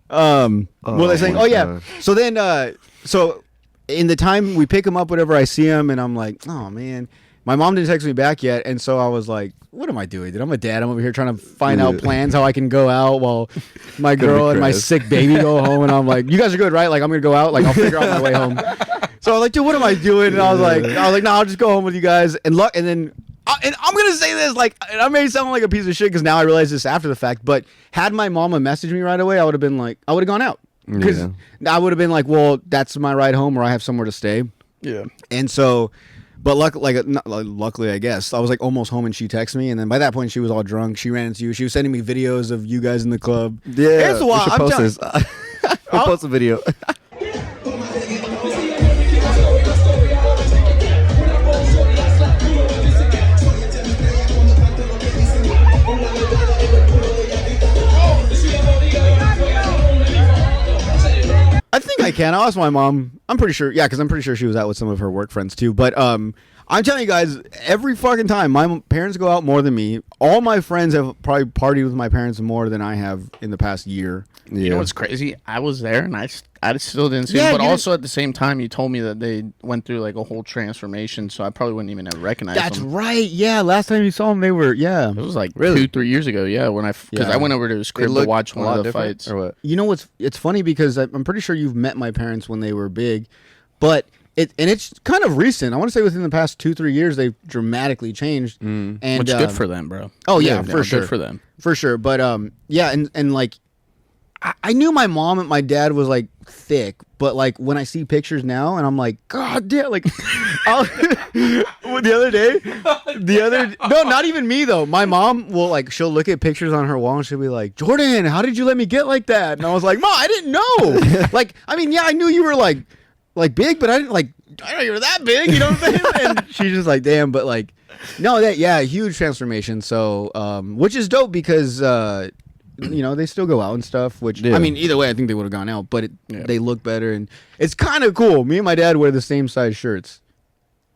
What was I saying? my Oh yeah. God. So then, so in the time we pick him up, whatever, I see him, and I'm like, oh man, my mom didn't text me back yet, and so I was like, what am I doing, dude? I'm a dad. I'm over here trying to find out plans how I can go out while my girl and my Chris. sick baby go home, and I'm like, you guys are good, right? Like I'm gonna go out, like I'll figure out my way home. So I was like, dude, what am I doing? And I was like, no, I'll just go home with you guys, and then. And I'm gonna say this, like, and I may sound like a piece of shit because now I realize this after the fact. But had my mama messaged me right away, I would have been like, I would have gone out because I would have been like, well, that's my ride home, or I have somewhere to stay. Yeah. And so, but luckily, I guess I was like almost home, and she texted me, and then by that point she was all drunk. She ran into you. She was sending me videos of you guys in the club. Yeah. It's wild. We should I'm post telling- this. We'll post a video. I think I can. I'll ask my mom. I'm pretty sure. Yeah, because I'm pretty sure she was out with some of her work friends too. But I'm telling you guys, every fucking time my parents go out more than me. All my friends have probably partied with my parents more than I have in the past year. Yeah. You know what's crazy? I was there, and I still didn't see Yeah, him. But you also at the same time, you told me that they went through like a whole transformation, so I probably wouldn't even have recognized That's them. right. Yeah, last time you saw them, they were It was like Really? 2-3 years ago. Yeah, when because Yeah. I went over to his They crib to look watch a one lot of the different, fights. or what? You know what's? It's funny because I'm pretty sure you've met my parents when they were big, but it's kind of recent. I want to say within the past 2-3 years they've dramatically changed. And Which good for them, bro. Oh yeah, for sure, Good for them. for sure. But yeah, and like I knew my mom and my dad was like thick, but like when I see pictures now, and I'm like, God damn, like no, not even me though. My mom will she'll look at pictures on her wall and she'll be like, Jordan, how did you let me get like that? And I was like, Mom, I didn't know. Like, I mean, yeah, I knew you were like big, but I didn't I know you were that big, you know what I'm saying? And she's just like, damn, but like, no, huge transformation. So, which is dope because they still go out and stuff, which Yeah. I mean, either way, I think they would have gone out, but they look better, and it's kind of cool. Me and my dad wear the same size shirts,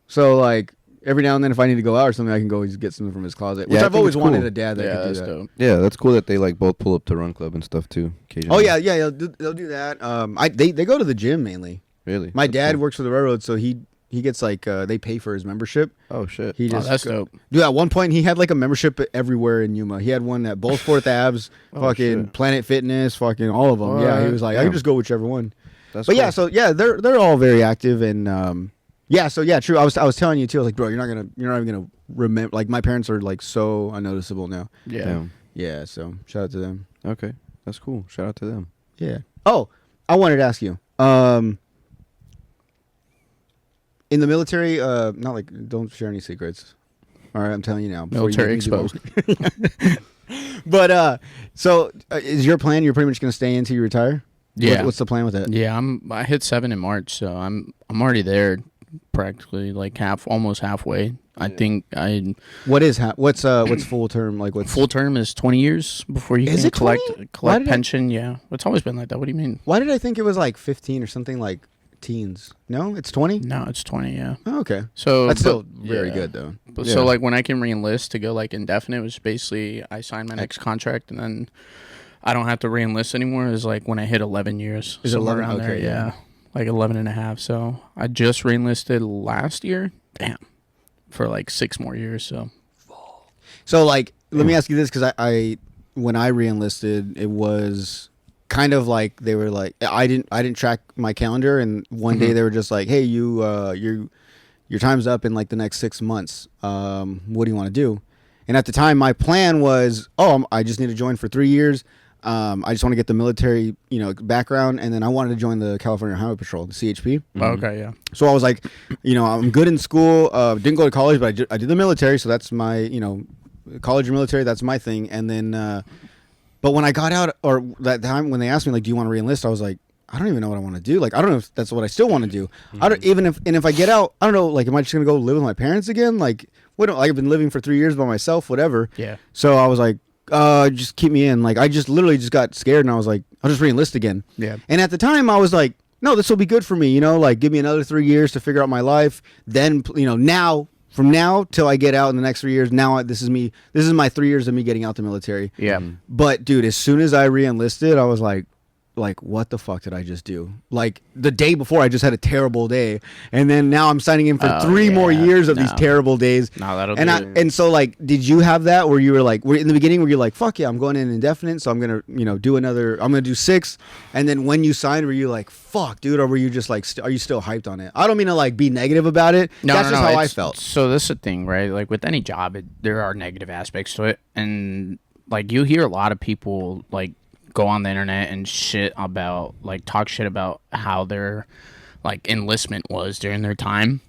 so like every now and then, if I need to go out or something, I can go get something from his closet. Which Yeah, I I've think always it's wanted cool. a dad that Yeah, could do that's that. dope. Yeah, that's cool that they like both pull up to Run Club and stuff too. Oh Occasionally. yeah, they'll do that. They go to the gym mainly. Really? My That's dad cool. works for the railroad, so like they pay for his membership. Oh shit. He just that's dope. Dude, at one point he had like a membership everywhere in Yuma. He had one at both Fourth Abs, fucking shit. Planet Fitness, fucking all of them. Yeah, he was like, I Damn. can just go whichever one. That's But cool. yeah, so yeah, they're all very active and so yeah, true. I was telling you too. I was like, bro, you're not even gonna remember. Like my parents are like so unnoticeable now. Yeah. Damn. Yeah, so shout out to them. Okay, that's cool. Shout out to them. Yeah. Oh, I wanted to ask you. In the military, not like don't share any secrets. All right, I'm telling you now. before you Military make me do exposed. But so is your plan? You're pretty much gonna stay until you retire. Yeah. What's the plan with it? Yeah, I hit 7 in March, so I'm already there, practically like almost halfway. I think What's full term? Like what's full term is 20 years before you Is can it 20? Why collect did pension. Yeah, it's always been like that. What do you mean? Why did I think it was like 15 or something like teens? No, it's 20. No, it's 20. Yeah. Oh, okay, So that's still but- very yeah. good though. But Yeah. So like when I can re-enlist to go like indefinite, was basically I signed my next contract and then I don't have to re-enlist anymore. Is like when I hit 11 years. Is it somewhere 11? around there? Okay, Yeah. yeah. Like 11 and a half. So I just re-enlisted last year. Damn. For like 6 more years. So So like, let me ask you this, because I when I re-enlisted, it was kind of like they were like I didn't track my calendar, and one day they were just like, hey, your time's up in like the next 6 months. What do you want to do? And at the time, my plan was, I just need to join for 3 years. I just want to get the military, background, and then I wanted to join the California Highway Patrol, the CHP. okay, yeah. So I was like, I'm good in school. Didn't go to college, but I did the military, so that's my, college or military, that's my thing. And then, but when I got out, or that time when they asked me, like, do you want to re-enlist? I was like, I don't even know what I want to do. Like, I don't know if that's what I still want to do. I don't even if I get out, I don't know. Like, am I just gonna go live with my parents again? Like, what? Like, I've been living for 3 years by myself, whatever. Yeah. So I was like, just keep me in. Like, I just literally just got scared, and I was like, I'll just re-enlist again. Yeah. And at the time, I was like, no, this will be good for me. Like, give me another 3 years to figure out my life. Then, now. From now till I get out in the next 3 years, this is me. This is my 3 years of me getting out the military. Yeah. But dude, as soon as I re-enlisted, I was like, what the fuck did I just do? Like the day before, I just had a terrible day, and then now I'm signing in for 3 more years of these terrible days. No, that'll and do. and so like, did you have that where you were like, in the beginning where you're like, fuck yeah, I'm going in indefinite, so I'm gonna I'm gonna do 6, and then when you signed, were you like, fuck, dude, or were you just like, are you still hyped on it? I don't mean to like be negative about it. That's just how I felt. So this is the thing, right? Like with any job, there are negative aspects to it, and like you hear a lot of people like go on the internet and talk shit about how their like enlistment was during their time.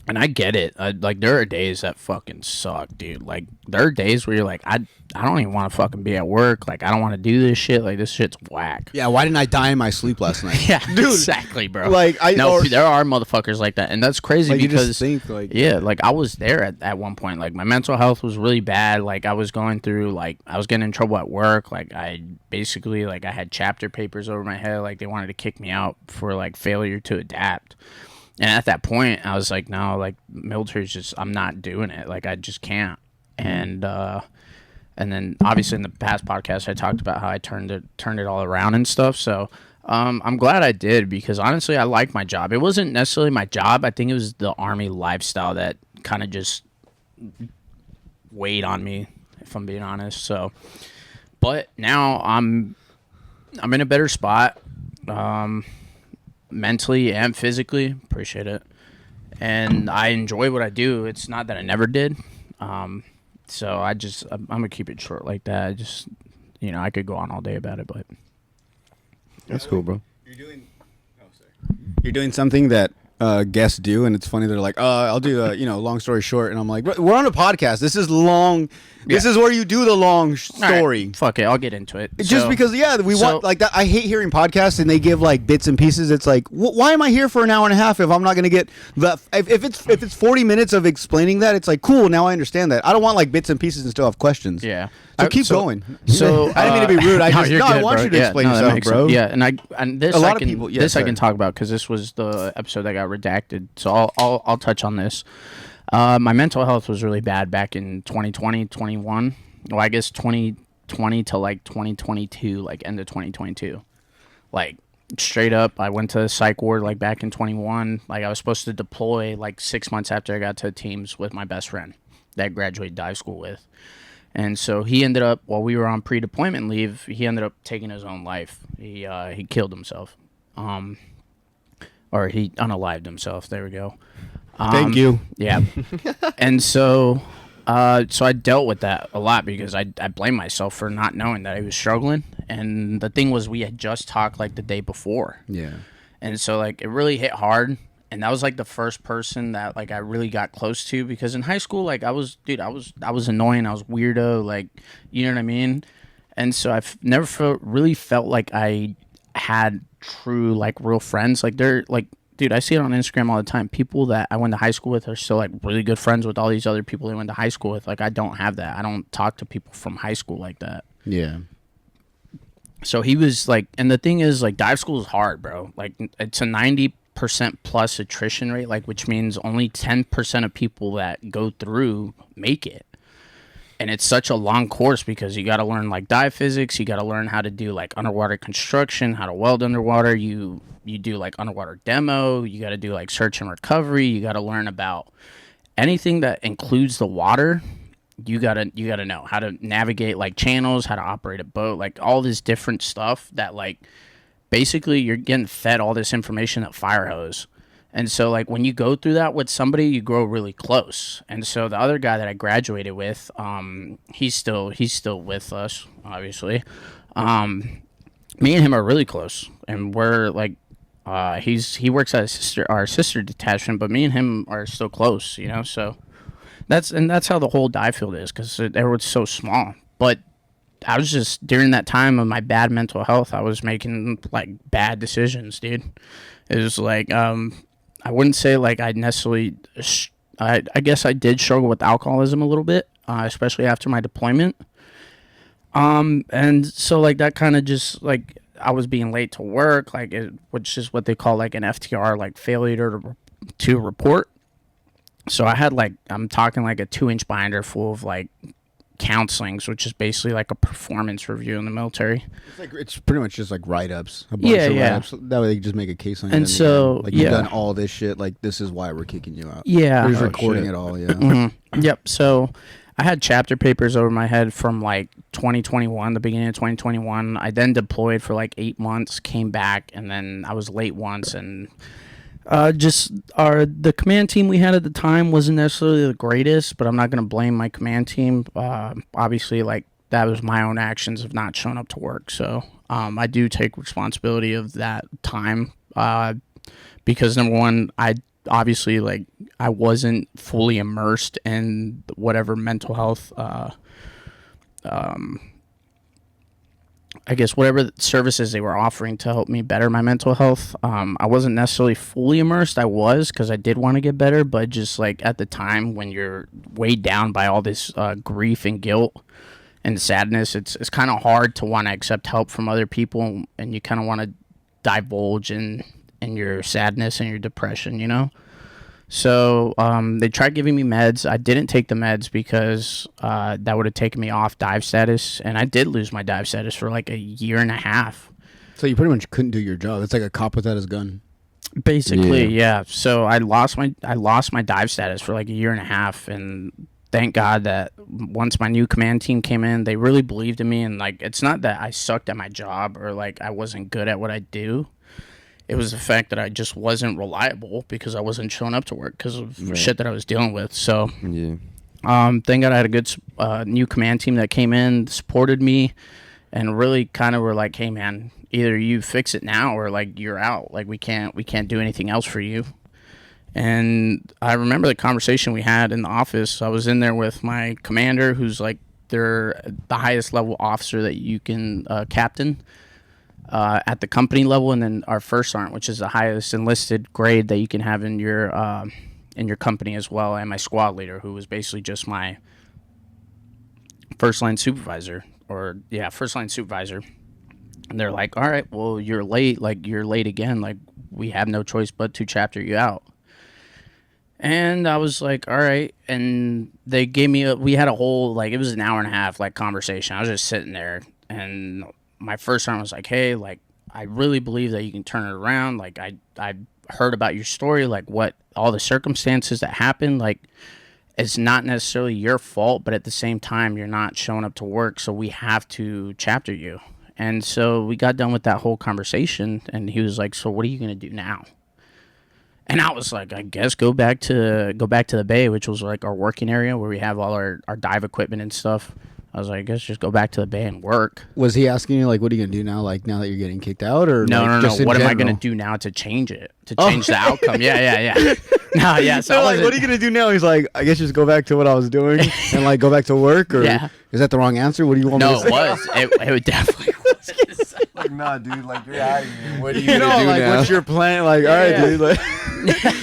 And I get it. Like there are days that fucking suck, dude. Like there are days where you're like, I don't even want to fucking be at work. Like I don't want to do this shit. Like this shit's whack. Yeah, why didn't I die in my sleep last night? Yeah, dude. Exactly, bro. Like there are motherfuckers like that, and that's crazy like, because you just think like, yeah, like I was there at one point. Like my mental health was really bad. Like I was going through, like I was getting in trouble at work. Like I basically, like I had chapter papers over my head. Like they wanted to kick me out for like failure to adapt. And at that point, I was like, no, like military's just, I'm not doing it. Like I just can't. And then obviously in the past podcast, I talked about how I turned it all around and stuff. So I'm glad I did, because honestly, I like my job. It wasn't necessarily my job. I think it was the Army lifestyle that kind of just weighed on me, if I'm being honest. So, but now I'm in a better spot. Mentally and physically, appreciate it, and I enjoy what I do. It's not that I never did, so I'm gonna keep it short like that. I just, I could go on all day about it, but That's cool, bro. You're doing something that guests do, and it's funny. They're like, I'll do long story short, and I'm like, we're on a podcast. This is long. This is where you do the long story. Right, fuck it, I'll get into it. Just because, we want like that. I hate hearing podcasts and they give like bits and pieces. It's like, why am I here for an hour and a half if I'm not going to get the if it's 40 minutes of explaining that? It's like, cool, now I understand that. I don't want like bits and pieces and still have questions. Yeah. So keep going. So I didn't mean to be rude. I I want you to explain that yourself, makes bro. sense. Yeah, and this A lot I of can, people- yeah, this I sorry. can talk about because this was the episode that got redacted. So I'll touch on this. My mental health was really bad back in 2020, 21. Well, I guess 2020 to like 2022, like end of 2022. Like Straight up, I went to the psych ward like back in 21. Like I was supposed to deploy like 6 months after I got to teams with my best friend that I graduated dive school with. And so he ended up, while we were on pre-deployment leave, he ended up taking his own life. He killed himself. Or he unalived himself. There we go. Thank you. Yeah. And so I dealt with that a lot because I blamed myself for not knowing that he was struggling. And the thing was, we had just talked like the day before. Yeah. And so like it really hit hard. And that was like the first person that like I really got close to, because in high school, like I was annoying. I was weirdo. Like, you know what I mean? And so I've never really felt like I had true like real friends. Like they're like, dude, I see it on Instagram all the time. People that I went to high school with are still like really good friends with all these other people they went to high school with. Like I don't have that. I don't talk to people from high school like that. Yeah. So he was like, and the thing is like dive school is hard, bro. Like it's a 90% plus attrition rate, like which means only 10% of people that go through make it. And it's such a long course because you got to learn like dive physics, you got to learn how to do like underwater construction, how to weld underwater, you do like underwater demo, you got to do like search and recovery, you got to learn about anything that includes the water. You got to know how to navigate like channels, how to operate a boat, like all this different stuff that like basically you're getting fed all this information at fire hose. And so like when you go through that with somebody, you grow really close. And so the other guy that I graduated with, he's still with us, obviously. Me and him are really close, and we're like he works at our sister detachment, but me and him are still close, you know. So that's how the whole dive field is, because everyone's so small. But I was just, during that time of my bad mental health, I was making like bad decisions, dude. It was like I wouldn't say like I necessarily I guess I did struggle with alcoholism a little bit, especially after my deployment. And so like that kind of just like I was being late to work, like which is what they call like an FTR, like failure to report. So I had like, I'm talking like a 2-inch binder full of like counselings, which is basically like a performance review in the military. It's pretty much just like write-ups. A bunch of write-ups. That way they can just make a case on you. And so, like you've done all this shit. Like this is why we're kicking you out. Yeah. We're just recording it all. Yeah. Mm-hmm. Yep. So I had chapter papers over my head from like 2021, the beginning of 2021. I then deployed for like 8 months, came back, and then I was late once, and the command team we had at the time wasn't necessarily the greatest, but I'm not going to blame my command team. Obviously, like that was my own actions of not showing up to work. So I do take responsibility of that time because number one, I obviously like I wasn't fully immersed in whatever mental health I guess whatever services they were offering to help me better my mental health. I wasn't necessarily fully immersed. I was, because I did want to get better, but just like at the time when you're weighed down by all this grief and guilt and sadness, it's kind of hard to want to accept help from other people, and you kind of want to divulge in your sadness and your depression, you know? So they tried giving me meds. I didn't take the meds because that would have taken me off dive status, and I did lose my dive status for like a year and a half. So you pretty much couldn't do your job. It's like a cop without his gun. Basically, yeah. So I lost my dive status for like a year and a half, and thank God that once my new command team came in, they really believed in me. And like, it's not that I sucked at my job or like I wasn't good at what I do. It was the fact that I just wasn't reliable because I wasn't showing up to work because of shit that I was dealing with. So, thank God I had a good new command team that came in, supported me, and really kind of were like, "Hey, man, either you fix it now or like you're out. Like we can't do anything else for you." And I remember the conversation we had in the office. I was in there with my commander, who's like they're the highest level officer that you can captain. At the company level, and then our first sergeant, which is the highest enlisted grade that you can have in your company as well, and my squad leader, who was basically just my first line supervisor. And they're like, "All right, well, you're late. Like you're late again. Like we have no choice but to chapter you out." And I was like, "All right." And they gave me we had a whole like it was an hour and a half like conversation. I was just sitting there, and my first sergeant was like, "Hey, like I really believe that you can turn it around. Like, I heard about your story, like what all the circumstances that happened. Like, it's not necessarily your fault, but at the same time, you're not showing up to work, so we have to chapter you. And so we got done with that whole conversation, and he was like, "So what are you gonna do now?" And I was like, "I guess go back to the bay, which was like our working area where we have all our dive equipment and stuff." I was like, "I guess just go back to the bay and work." Was he asking you like, what are you gonna do now? Like now that you're getting kicked out, or No, like, no, just no. in What am I general? gonna do now to change it? To change the outcome? Yeah. No, yeah. So So I like, wasn't- what are you gonna do now? He's like, I guess just go back to what I was doing and like go back to work, or Yeah. is that the wrong answer? What do you want me No, to it say? was. It would definitely was. Like, nah, dude, like, you're out of here. What are You know, like now? what's your plan? Like, all right, Yeah. dude. Like,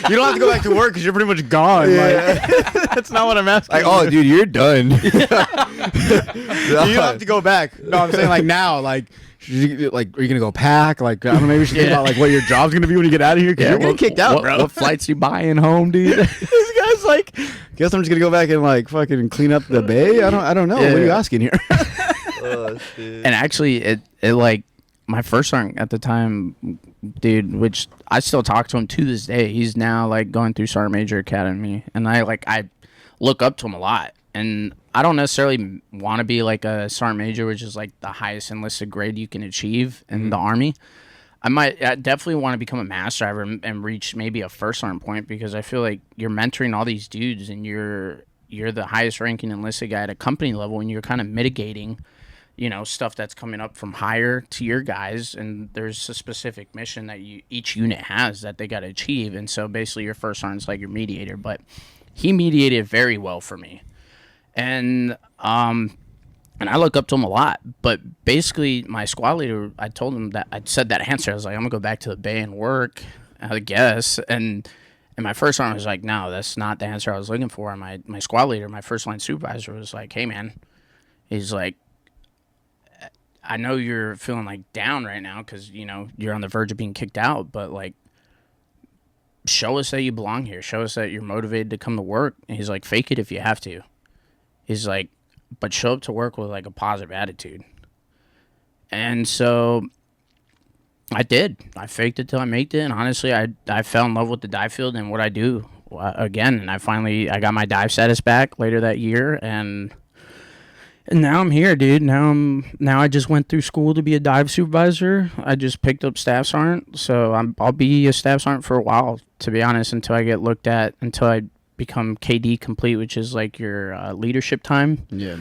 you don't have to go back to work because you're pretty much gone. Like, that's not what I'm asking. Like, oh, dude, you're done. you don't have to go back. No, I'm saying like now, like, are you gonna go pack? Like, I don't know, maybe we should think Yeah. about like what your job's gonna be when you get out of here because you're getting kicked out, bro. What flights you buying home, dude? This guy's like, guess I'm just gonna go back and like fucking clean up the bay. I don't know. Yeah. What are you asking here? Oh, shit. And actually, it like my first sergeant at the time, dude, which I still talk to him to this day. He's now like going through Sergeant Major Academy, and I look up to him a lot. And I don't necessarily want to be like a Sergeant Major, which is like the highest enlisted grade you can achieve in the Army. I definitely want to become a master driver and reach maybe a first sergeant point, because I feel like you're mentoring all these dudes and you're the highest ranking enlisted guy at a company level, and you're kind of mitigating, you know, stuff that's coming up from higher to your guys, and there's a specific mission that each unit has that they got to achieve. And so basically your first sergeant's like your mediator, but he mediated very well for me. And I look up to him a lot. But basically, my squad leader, I told him that I said that answer. I was like, I'm gonna go back to the bay and work, I guess. And my first sergeant was like, no, that's not the answer I was looking for. And my squad leader, my first line supervisor, was like, hey man, he's like, I know you're feeling like down right now because, you know, you're on the verge of being kicked out, but like, show us that you belong here. Show us that you're motivated to come to work. And he's like, fake it if you have to. He's like, but show up to work with like a positive attitude. And so I did. I faked it till I made it. And honestly, I fell in love with the dive field and what I do again. And I got my dive status back later that year. And now I'm here, dude. Now I just went through school to be a dive supervisor. I just picked up staff sergeant. So I'll be a staff sergeant for a while, to be honest, until I get looked at, until I become KD complete, which is like your leadership time. Yeah.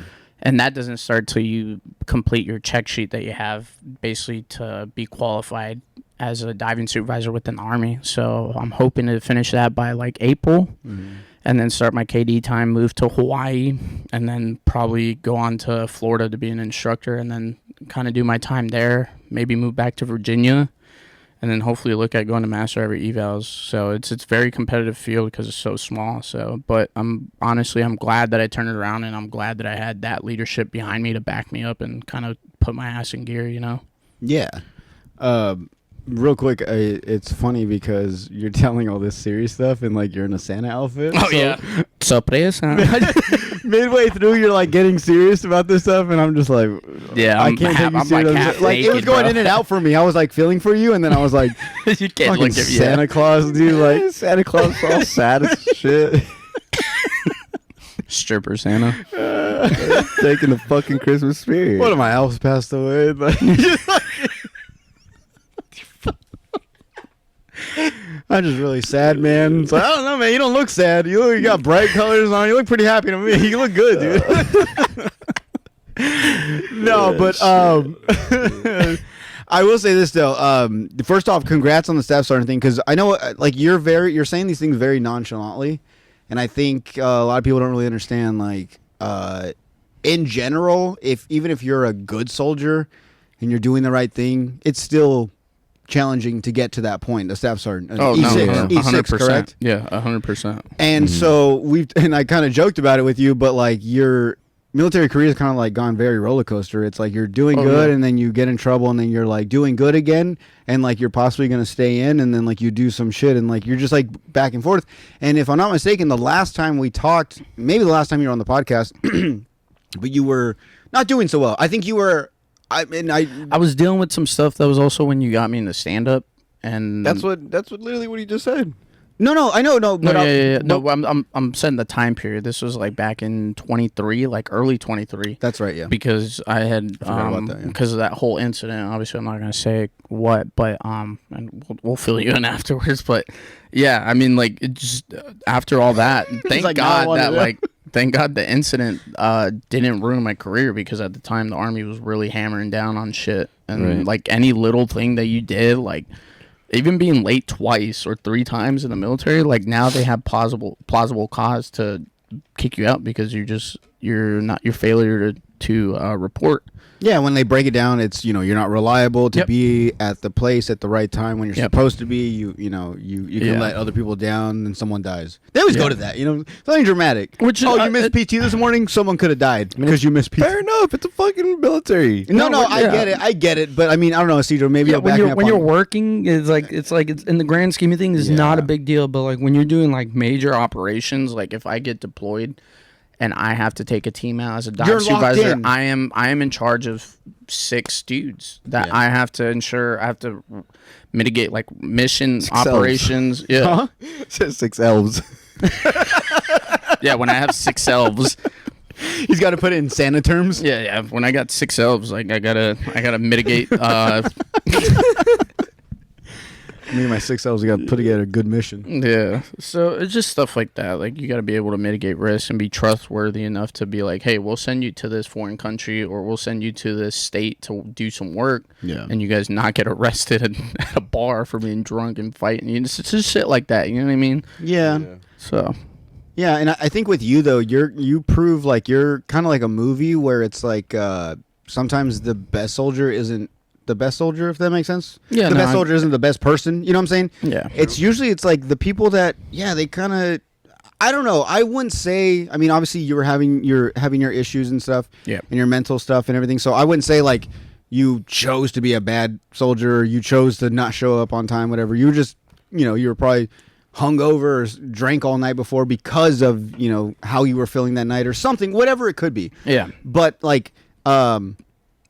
And that doesn't start till you complete your check sheet that you have basically to be qualified as a diving supervisor within the Army. So I'm hoping to finish that by like April, and then start my KD time, move to Hawaii, and then probably go on to Florida to be an instructor, and then kind of do my time there, maybe move back to Virginia, and then hopefully look at going to master driver evals. So it's very competitive field because it's so small. So, but I'm glad that I turned it around, and I'm glad that I had that leadership behind me to back me up and kind of put my ass in gear, you know? Yeah. Real quick, it's funny because you're telling all this serious stuff and like you're in a Santa outfit. Oh, yeah. Sorpresa. Midway through, you're like getting serious about this stuff, and I'm just like, Yeah, I I'm can't take you I'm like serious. half Like it was naked, going bro. in and out for me. I was like feeling for you, and then I was like, You can't fucking look at me. Santa Claus, dude. Like Santa Claus all sad as shit. Stripper Santa. Taking the fucking Christmas spirit. one of my elves passed away. Like, I'm just really sad, man. It's like, I don't know, man. You don't look sad. You got bright colors on. You look pretty happy to me. You look good, dude. No, but I will say this though. First off, congrats on the staff sergeant thing, because I know like you're saying these things very nonchalantly, and I think a lot of people don't really understand. Like in general, even if you're a good soldier and you're doing the right thing, it's still challenging to get to that point. The staff sergeant, Oh, no, E6, 100%. correct? Yeah, 100%. And so I kind of joked about it with you, but like your military career is kind of like gone very roller coaster. It's like you're doing good, yeah. and then you get in trouble, and then you're like doing good again, and like you're possibly gonna stay in, and then like you do some shit, and like you're just like back and forth. And if I'm not mistaken, the last time we talked, maybe the last time you were on the podcast, but you were not doing so well. I think you were. I mean, I was dealing with some stuff that was also when you got me into stand up, and That's what literally what he just said. no, I know, no, no, but yeah. but- No, I'm setting the time period. This was like back in 23, like early 23. That's right, yeah. Because I had forgot about that, yeah. because of that whole incident. Obviously, I'm not gonna say what, but and we'll fill you in afterwards. But yeah, I mean, like it just after all that, thank like, now I God wanna that know. like thank God the incident didn't ruin my career, because at the time the Army was really hammering down on shit, and Right. like any little thing that you did, like even being late twice or 3 times in the military, like now they have plausible cause to kick you out because you're not your failure to report. Yeah, when they break it down, it's you're not reliable to Yep. be at the place at the right time when you're Yep. supposed to be. You can Yeah. let other people down and someone dies. They always go to that, something dramatic. Which, you missed PT this morning, someone could have died because you missed PT. Fair enough. It's a fucking military. No, No, I get it, but I mean, I don't know, Isidro, maybe you'll back me up when on you're working, it's in the grand scheme of things, it's not a Yeah. big deal. But like when you're doing like major operations, like if I get deployed and I have to take a team out as a dive You're locked supervisor, in. I am in charge of 6 dudes that Yeah. I have to ensure. I have to mitigate like mission elves. operations. Yeah, Huh? Says 6 elves. yeah. When I have 6 elves, He's got to put it in Santa terms. yeah. When I got 6 elves, like I gotta mitigate. Me and my 6 elves got to put together a good mission. Yeah. So it's just stuff like that. Like you got to be able to mitigate risk and be trustworthy enough to be like, hey, we'll send you to this foreign country or we'll send you to this state to do some work. Yeah. And you guys not get arrested at a bar for being drunk and fighting. It's just shit like that. You know what I mean? Yeah. So. Yeah, and I think with you though, you prove like you're kind of like a movie where it's like sometimes the best soldier isn't the best soldier, if that makes sense. Yeah, the no, best soldier isn't the best person. You know what I'm saying? Yeah. It's usually it's like the people that they kind of. I don't know. I wouldn't say. I mean, obviously you're having your issues and stuff. Yeah. And your mental stuff and everything. So I wouldn't say like you chose to be a bad soldier or you chose to not show up on time. Whatever. You were just you were probably hungover or drank all night before because of how you were feeling that night or something. Whatever it could be. Yeah. But like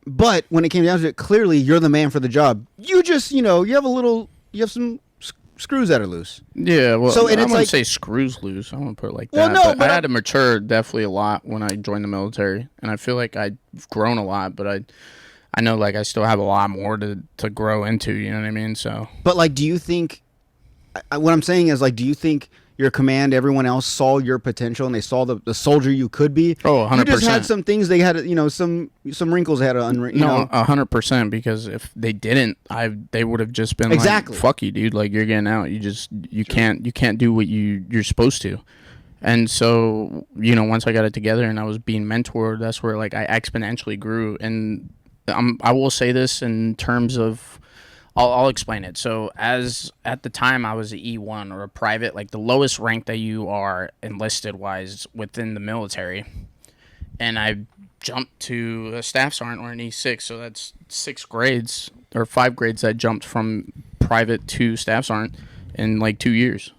but when it came down to it, clearly you're the man for the job. You just, you have some screws that are loose. Yeah, well, So, I and it's wouldn't like- say screws loose. I wouldn't put it like Well, that. no, but but I had to mature definitely a lot when I joined the military, and I feel like I've grown a lot. But I know like I still have a lot more to grow into. You know what I mean? So But like, do you think? What I'm saying is like, do you think your command, everyone else saw your potential and they saw the soldier you could be? Oh, 100%. You just had some things they had, some wrinkles they had to unwrinkle. no, 100%. Because if they didn't, they would have just been Exactly. like, "Fuck you, dude! Like you're getting out. You can't do what you're supposed to." And so once I got it together and I was being mentored, that's where like I exponentially grew. And I will say this in terms of. I'll explain it. So at the time I was an E1 or a private, like the lowest rank that you are enlisted wise within the military. And I jumped to a staff sergeant or an E6. So that's 6 grades or 5 grades. I jumped from private to staff sergeant in like 2 years,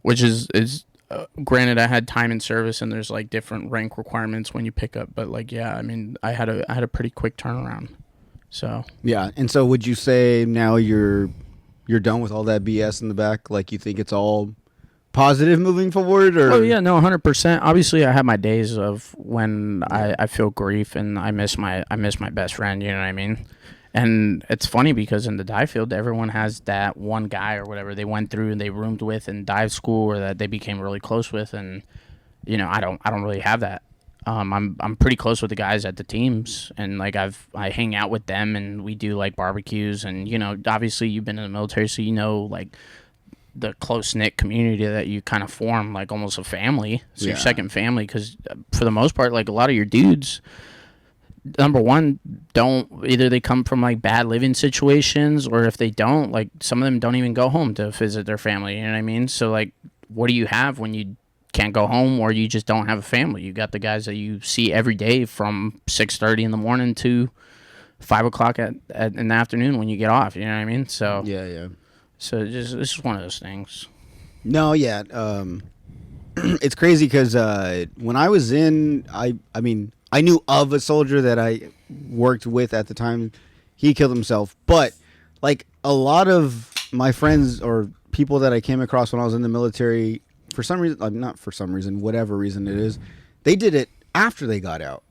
which is granted I had time in service and there's like different rank requirements when you pick up. But like, yeah, I mean, I had a pretty quick turnaround. So Yeah, and so would you say now you're done with all that BS in the back? Like you think it's all positive moving forward? Or oh yeah, no, 100%. Obviously, I have my days of when I feel grief and I miss my best friend. You know what I mean? And it's funny because in the dive field, everyone has that one guy or whatever they went through and they roomed with in dive school or that they became really close with, and I don't really have that. I'm pretty close with the guys at the teams, and like I hang out with them, and we do like barbecues, and obviously you've been in the military, so like the close knit community that you kind of form, like almost a family. It's your second family, because for the most part, like a lot of your dudes, number one, either they come from like bad living situations, or if they don't, like some of them don't even go home to visit their family. You know what I mean? So like, what do you have when you can't go home or you just don't have a family? You got the guys that you see every day from 6:30 in the morning to 5 o'clock in the afternoon when you get off. You know what I mean? So yeah. So it's just one of those things. No, yeah. It's crazy because when I was in, I mean, I knew of a soldier that worked with at the time, he killed himself. But like a lot of my friends or people that I came across when I was in the military, for some reason, not for some reason, whatever reason it is, they did it after they got out.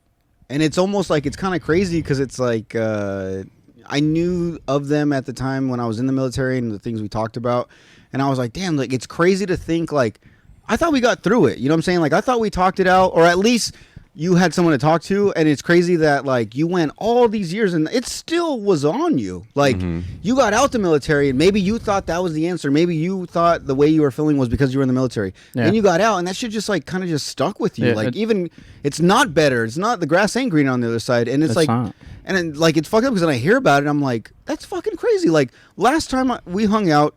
And it's almost like it's kind of crazy because it's like I knew of them at the time when I was in the military and the things we talked about. And I was like, damn, like it's crazy to think like I thought we got through it. You know what I'm saying? Like I thought we talked it out, or at least you had someone to talk to. And it's crazy that like you went all these years and it still was on you. Like you got out the military and maybe you thought that was the answer. Maybe you thought the way you were feeling was because you were in the military. Yeah. Then you got out and that shit just like kind of just stuck with you. Yeah, like even it's not better. It's not, the grass ain't green on the other side. And it's like, not. and then, like it's fucked up because then I hear about it and I'm like, that's fucking crazy. Like last time we hung out,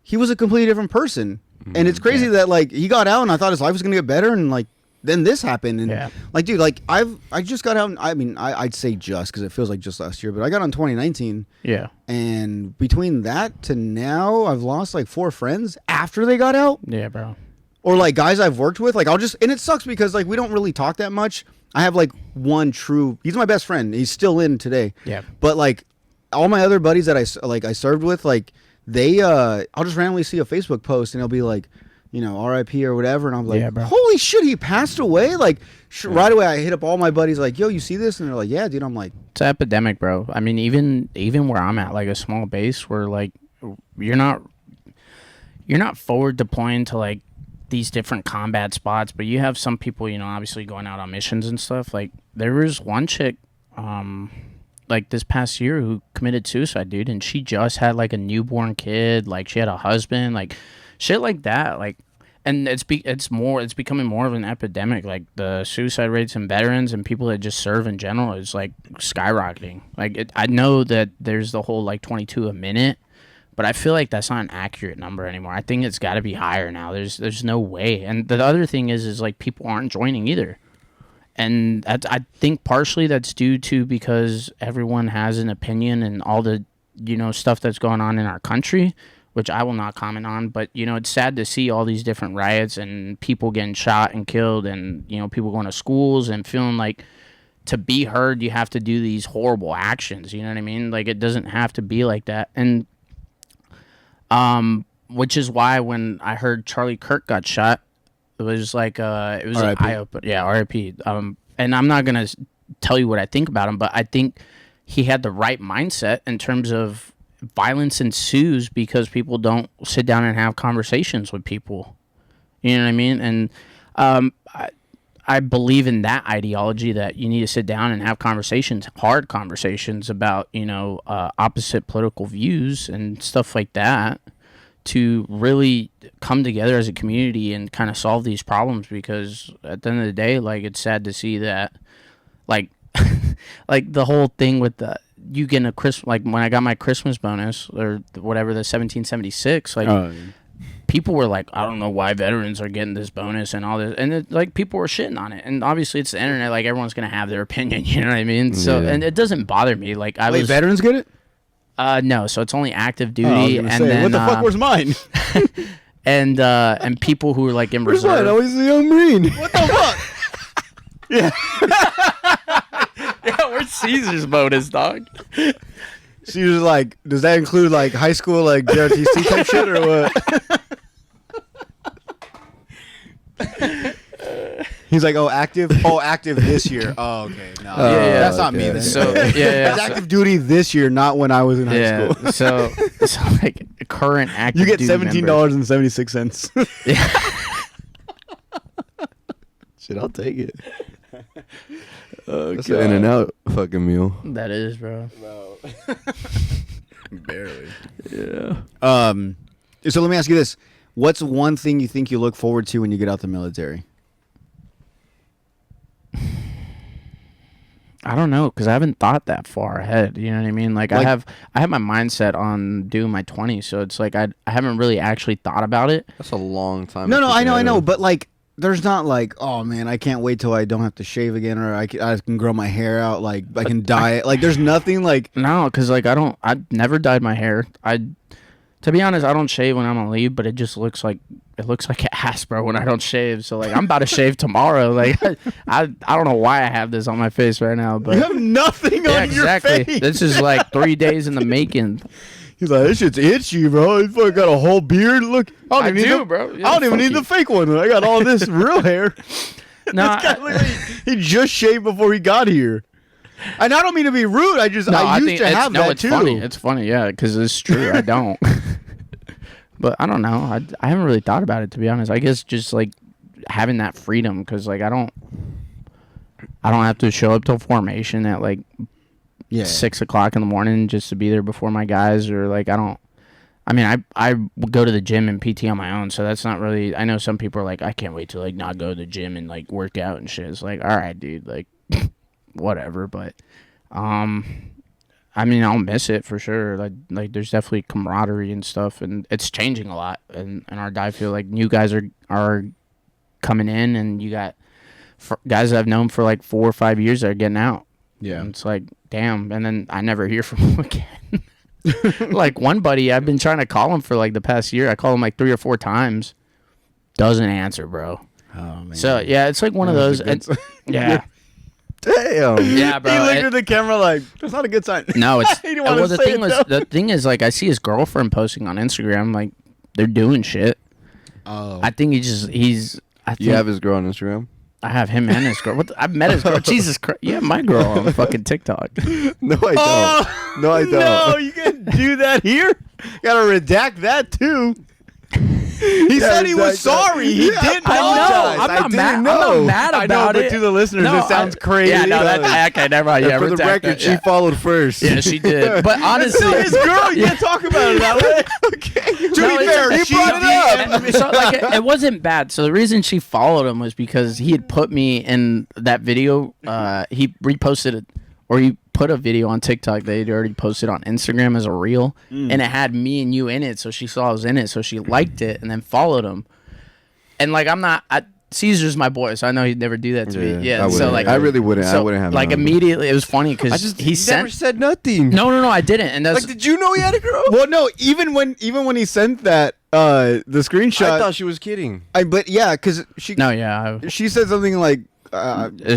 he was a completely different person. And it's crazy that like he got out and I thought his life was gonna get better, and like then this happened. And like, dude, like I just got out. I mean, I'd say just because it feels like just last year, but I got on 2019. Yeah. And between that to now, I've lost like 4 friends after they got out. Yeah, bro. Or like guys I've worked with. Like I'll just, and it sucks because like we don't really talk that much. I have like one true. He's my best friend. He's still in today. Yeah. But like all my other buddies that I served with, like they, I'll just randomly see a Facebook post and it'll be like, you know, R.I.P. or whatever, and I'm like, Yeah, bro. holy shit, he passed away! Like right away, I hit up all my buddies, like, yo, you see this? And they're like, yeah, dude. I'm like, It's an epidemic, bro. I mean, even where I'm at, like a small base, where like you're not forward deploying to like these different combat spots, but you have some people, you know, obviously going out on missions and stuff. Like there was one chick, like this past year who committed suicide, dude, and she just had like a newborn kid, like she had a husband, like shit like that, like. And it's becoming more of an epidemic. Like the suicide rates in veterans and people that just serve in general is like skyrocketing. Like I know that there's the whole like 22 a minute, but I feel like that's not an accurate number anymore. I think it's got to be higher now. There's no way. And the other thing is like people aren't joining either. And I think partially that's due to because everyone has an opinion and all the, you know, stuff that's going on in our country, which I will not comment on, but, you know, it's sad to see all these different riots and people getting shot and killed and, you know, people going to schools and feeling like to be heard, you have to do these horrible actions. You know what I mean? Like, it doesn't have to be like that. And, which is why when I heard Charlie Kirk got shot, it was like, it was an eye-opener. Yeah, R.I.P. And I'm not going to tell you what I think about him, but I think he had the right mindset in terms of violence ensues because people don't sit down and have conversations with people. You know what I mean? And I believe in that ideology that you need to sit down and have conversations, hard conversations about, you know, opposite political views and stuff like that to really come together as a community and kind of solve these problems, because at the end of the day, like, it's sad to see that, like, like the whole thing with the you getting a Christmas, like when I got my Christmas bonus or whatever, the 1776, like people were like, I don't know why veterans are getting this bonus and all this, and like people were shitting on it. And obviously it's the internet, like everyone's gonna have their opinion, you know what I mean? So and it doesn't bother me. Like Wait, veterans get it? No, so it's only active duty, and then what the fuck? Where's mine? and people who are like in reserve. Where's mine? Always the young Marine. What the fuck? Yeah. Yeah, where's Cesar's bonus, dog? She was like, does that include like high school, like JRTC type shit or what? He's like, oh, active this year. Oh, okay. No, that's not me then. So It's active duty this year, not when I was in high school. so like current active. You get duty $17.76. Yeah. Shit, I'll take it. That's an In-N-Out fucking meal. That is, bro. Barely. Yeah. So let me ask you this: what's one thing you think you look forward to when you get out the military? I don't know, because I haven't thought that far ahead. You know what I mean? Like I have my mindset on doing my 20s, so it's like I haven't really actually thought about it. That's a long time. No, I know, but like, there's not like, oh man, I can't wait till I don't have to shave again, or I can grow my hair out, like I can dye it. Like, there's nothing like. No, because like I've never dyed my hair. To be honest, I don't shave when I'm on leave, but it just looks like ass, bro, when I don't shave. So like I'm about to shave tomorrow. Like I don't know why I have this on my face right now, but You have nothing on your face. This is like 3 days in the making. He's like, this shit's itchy, bro. He's fucking got a whole beard. Look, I don't bro. Yeah, I don't even fuck need you. the fake one. I got all this real hair. No, This guy look like he just shaved before he got here. And I don't mean to be rude. I used to have that it's too. funny. It's funny, yeah, because it's true. I don't. But I don't know. I haven't really thought about it, to be honest. I guess just like having that freedom, because like I don't have to show up till formation at like 6 o'clock in the morning just to be there before my guys, or like I go to the gym and PT on my own, so that's not really. I know some people are like, I can't wait to like not go to the gym and like work out and shit. It's like, all right, dude, like whatever. But I mean, I'll miss it for sure. Like there's definitely camaraderie and stuff, and it's changing a lot. And our dive feel like new guys are coming in, and you got guys that I've known for like 4 or 5 years that are getting out. Yeah, and it's like, damn. And then I never hear from them again. Like one buddy, I've been trying to call him for like the past year. I call him like 3 or 4 times, doesn't answer, bro. Oh man. So yeah, it's like one of those. Yeah. Damn. Yeah, bro. He looked at the camera like, that's not a good sign. No, it's He didn't wanna well. The say thing it, was, though. the thing is, like, I see his girlfriend posting on Instagram, like they're doing shit. Oh. I think he's. I think You have his girl on Instagram? I have him and his girl. I've met his girl. Jesus Christ! Yeah, my girl on fucking TikTok. No, I don't. Oh, No, I don't. No, you can do that here? Gotta redact that too. He said he was redact that. sorry. He Yeah, did I know. apologize. I'm not didn't mad. I'm know. not mad I know, about but it. to the listeners, No, it sounds I- crazy. Yeah, no, okay, never mind. And Yeah, for the redact record, that, she yeah. followed first. Yeah, she did. But honestly, Still his girl. You can't talk about it that way. Okay. To No, be it's- fair, he she brought it DM'd up. me. So like it wasn't bad. So the reason she followed him was because he had put me in that video. He reposted it, or he put a video on TikTok that he'd already posted on Instagram as a reel, and it had me and you in it. So she saw I was in it, so she liked it and then followed him. And like Cesar's my boy, so I know he'd never do that to me. Yeah, I so wouldn't. like I really wouldn't. I so, wouldn't have. like known. immediately. It was funny I because just he never sent. said nothing. No, I didn't. And that's Like, did you know he had a girl? Well, no. Even when he sent that the screenshot, I thought she was kidding. but yeah, because she no, yeah. she said something like.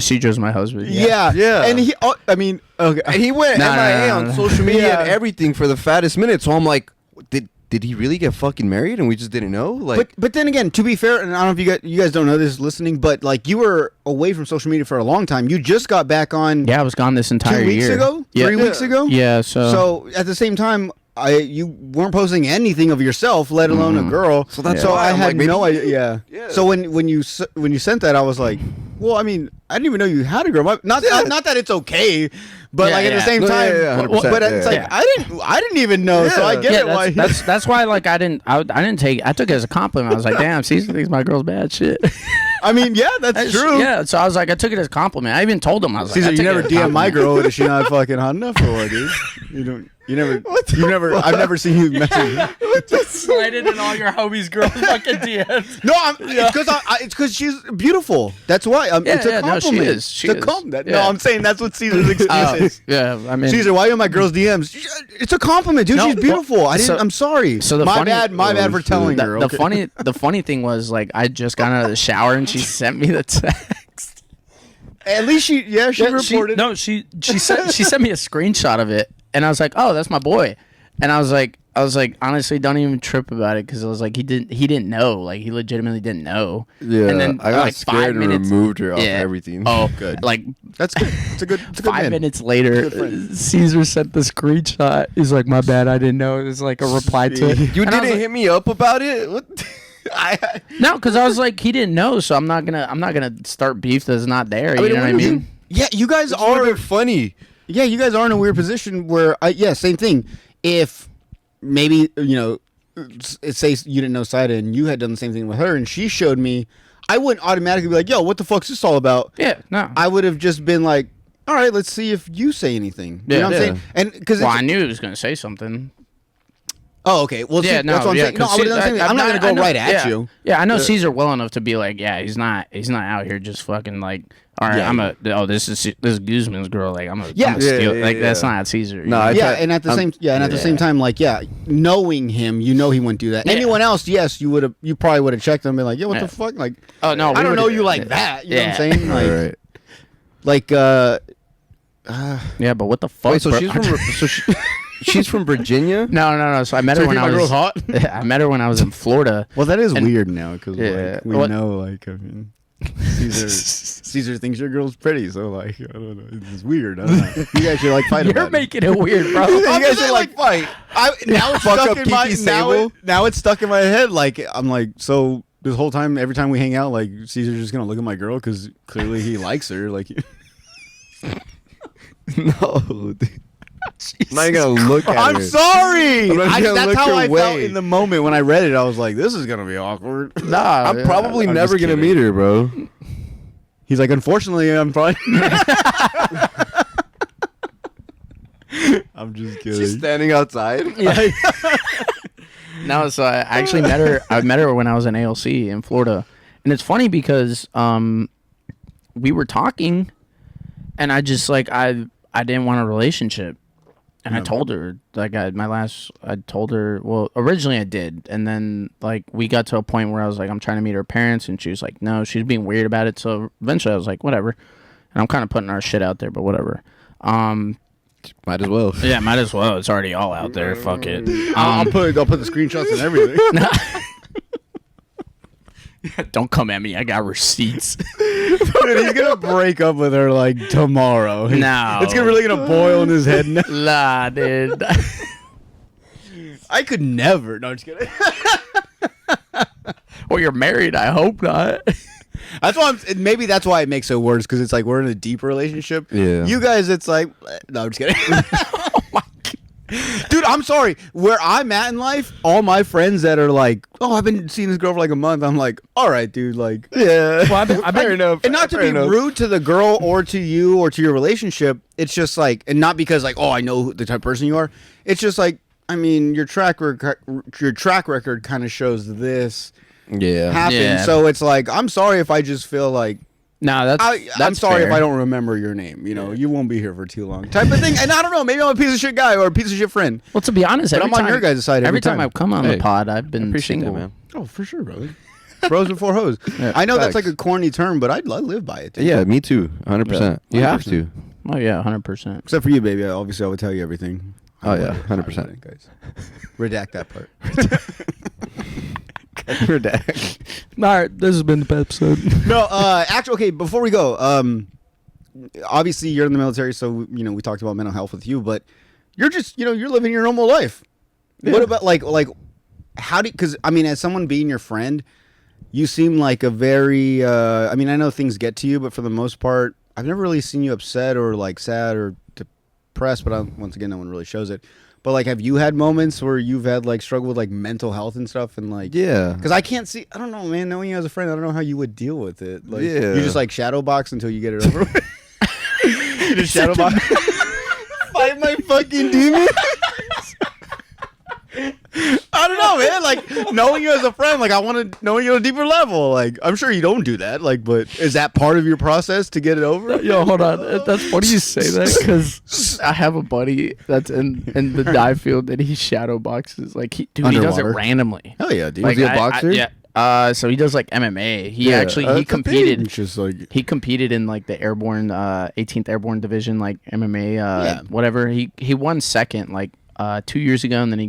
Cesar's my husband. Yeah, Yeah. and he. I mean, okay. And he went No, MIA no, on no. social media Yeah. and everything for the fattest minute. So I'm like, did he really get fucking married and we just didn't know? Like, But then again, to be fair, and I don't know if you guys don't know this listening, but like you were away from social media for a long time. You just got back on Yeah, I was gone this entire 2 weeks year. ago, Yeah. 3 weeks ago. Yeah, so at the same time, you weren't posting anything of yourself, let alone a girl. So that's so why I I'm had like, maybe- no idea. Yeah. Yeah. So when you sent that, I was like, well, I mean, I didn't even know you had a girl. Not that it's okay, but Yeah, like at the yeah. same No, yeah, time, yeah, 100%, but it's like yeah. I didn't even know. So I Yeah. get yeah, it. Why that's why like I didn't take I took it as a compliment. I was like, damn, Cesar thinks my girl's bad shit. I mean, yeah, that's true. Yeah, so I was like, I took it as a compliment. I even told him I was Caesar, like, you never DM my girl. girl. Is she not fucking hot enough or what, dude? You never. I've never seen you message. Slide it in all your homies' girls' fucking DMs. No, it's because she's beautiful. That's why. It's a yeah, no, she compliment. is. She it's a is. compliment. Yeah. No, I'm saying that's what Caesar's excuse is. Yeah, I mean, Caesar, why are you in my girl's DMs? It's a compliment, dude. No, She's beautiful. well, I'm sorry. so the my funny- bad. My bad for telling her. the okay? the funny thing was like I just got out of the shower and she sent me the text. At least she reported. She sent me a screenshot of it, and I was like, oh, that's my boy, and I was like, honestly, don't even trip about it because I was like, he didn't know, like he legitimately didn't know. yeah, and then I got like scared 5 and minutes. removed her off Yeah. everything. Oh, Good. Like That's good. It's a good 5 man. minutes later, Good friend. Caesar sent the screenshot. He's like, my bad, I didn't know. It was like a reply to it. You And I was didn't like, hit me up about it? What? No, because I was like, he didn't know, so I'm not gonna start beef that's not there. You know what I mean? Yeah, you guys This would've are been funny. Yeah, you guys are in a weird position where, same thing. If maybe, say you didn't know Saida and you had done the same thing with her and she showed me, I wouldn't automatically be like, yo, what the fuck's this all about? Yeah, no. I would have just been like, all right, let's see if you say anything. You know what I'm Yeah. saying? And because Well, I knew he was gonna say something. Oh, okay. Well, Yeah, see, that's what I'm saying. No, I would've done the same thing. I'm not gonna go right at you. Yeah, I know Cesar well enough to be like, yeah, he's not out here just fucking like, all right, this is Guzman's girl, like I'm gonna steal. Like that's not Cesar. No, and at the same time, like, knowing him, you know he wouldn't do that. Yeah. Anyone else, yes, you probably would have checked him and been like, yeah, what the fuck, like, oh no, I don't know you like that. You know what I'm saying? Right. Like, yeah, but what the fuck? Wait, so she's from Virginia? No. So I met her when I was hot. I met her when I was in Florida. Well, that is weird now because Yeah. we know, like, I mean, Cesar thinks your girl's pretty, so like, I don't know, it's weird. I don't know. You guys should like fight about it. You're making it weird, bro. You guys should like fight. Now it's stuck in my now it's stuck in my head. Like I'm like, so this whole time, every time we hang out, like Cesar's just gonna look at my girl because clearly he likes her. Like, No, dude. I'm not gonna look at her. I'm sorry. That's how I felt way. in the moment when I read it. I was like, this is gonna be awkward. Nah, I'm probably I'm never just gonna kidding. meet her, bro. He's like, unfortunately, I'm fine. I'm just kidding. She's standing outside. No, so I actually met her. I met her when I was in ALC in Florida, and it's funny because we were talking, and I just like I didn't want a relationship, and I told her like I told her, well, originally I did, and then like we got to a point where I was like, I'm trying to meet her parents, and she was like, no, she's being weird about it. So eventually I was like, whatever, and I'm kind of putting our shit out there, but whatever. Might as well. Yeah, might as well. It's already all out there. Fuck it. I'll put the screenshots and everything. Don't come at me. I got receipts. Dude, he's gonna break up with her like tomorrow. No. It's really gonna boil in his head now. Nah, dude. I could never. No, I'm just kidding. Well, you're married. I hope not. That's why maybe that's why it makes it worse because it's like we're in a deep relationship. Yeah. You guys, it's like no, I'm just kidding. Oh my God. Dude, I'm sorry. Where I'm at in life, all my friends that are like, oh, I've been seeing this girl for like a month. I'm like, all right, dude, like, Yeah. Well, I've been, Fair enough. and not to be rude to the girl or to you or to your relationship. It's just like, and not because like, oh, I know the type of person you are. It's just like, I mean, your track record kind of shows this Yeah. happen. Yeah. So it's like, I'm sorry if I just feel like. No, I'm that's sorry fair. if I don't remember your name. You know, you won't be here for too long, type of thing. And I don't know, maybe I'm a piece of shit guy or a piece of shit friend. Well, to be honest, But every I'm on time, your guys' side every time time. I've come on Hey, the pod, I've been Appreciate single. that, man. Oh, for sure, brother. Bros before hoes. Yeah, I know that's facts. like a corny term, but I live by it. Dude. Yeah, me too. 100%. You have to. Oh yeah, 100%. Except for you, baby. Obviously, I would tell you everything. Oh, yeah, 100%. Guys, redact that part. Redact. All right, this has been the episode. No, actually, okay. Before we go, obviously you're in the military, so you know we talked about mental health with you, but you're just you're living your normal life. Yeah. What about like how do? Because I mean, as someone being your friend, you seem like a very. I mean, I know things get to you, but for the most part, I've never really seen you upset or like sad or depressed. But once again, no one really shows it. But like, have you had moments where you've had like struggle with like mental health and stuff and like Yeah. Because I can't see. I don't know, man. Knowing you as a friend, I don't know how you would deal with it. Like, Yeah. You just like shadow box until you get it over with. You just shadow box. Fight my fucking demons. I don't know, man. Like knowing you as a friend, like I want to know you on a deeper level. Like I'm sure you don't do that. Like, but is that part of your process to get it over? Yo, hold on. That's funny you say that because I have a buddy that's in the dive field and he shadow boxes. Like he does it Underwater? randomly. Hell yeah, dude. Was he a boxer? yeah. So he does like MMA. He Yeah, actually that's he the competed. thing. It's just like He competed in like the airborne 18th Airborne Division, like MMA, Yeah. whatever. He won second like 2 years ago, and then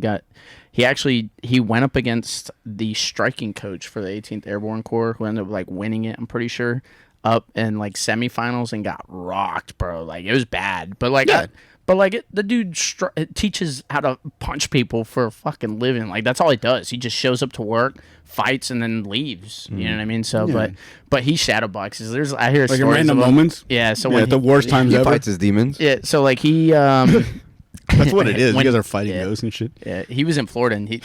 he went up against the striking coach for the 18th Airborne Corps, who ended up like winning it. I'm pretty sure up in like semifinals and got rocked, bro. Like it was bad, but like. Yeah. The dude teaches how to punch people for a fucking living. Like that's all he does. He just shows up to work, fights, and then leaves. You know what I mean? So, Yeah. but he shadow boxes. I hear like in stories random of him. moments. Yeah. So Yeah, when at the worst times He ever. fights his demons. yeah. So like he. That's what it is. When- you guys are fighting yeah. ghosts and shit. Yeah, he was in Florida, and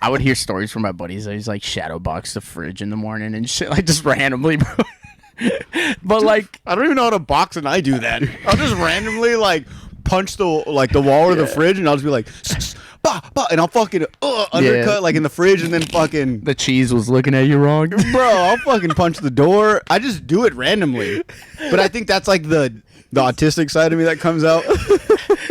I would hear stories from my buddies that he's like shadow box the fridge in the morning and shit, like just randomly, bro. But like, I don't even know how to box, and I do that. I'll just randomly like punch the wall or the fridge, and I'll just be like, bah, bah, and I'll fucking undercut like in the fridge, and then fucking The cheese was looking at you wrong. bro, I'll fucking punch the door. I just do it randomly, but I think that's like the autistic side of me that comes out.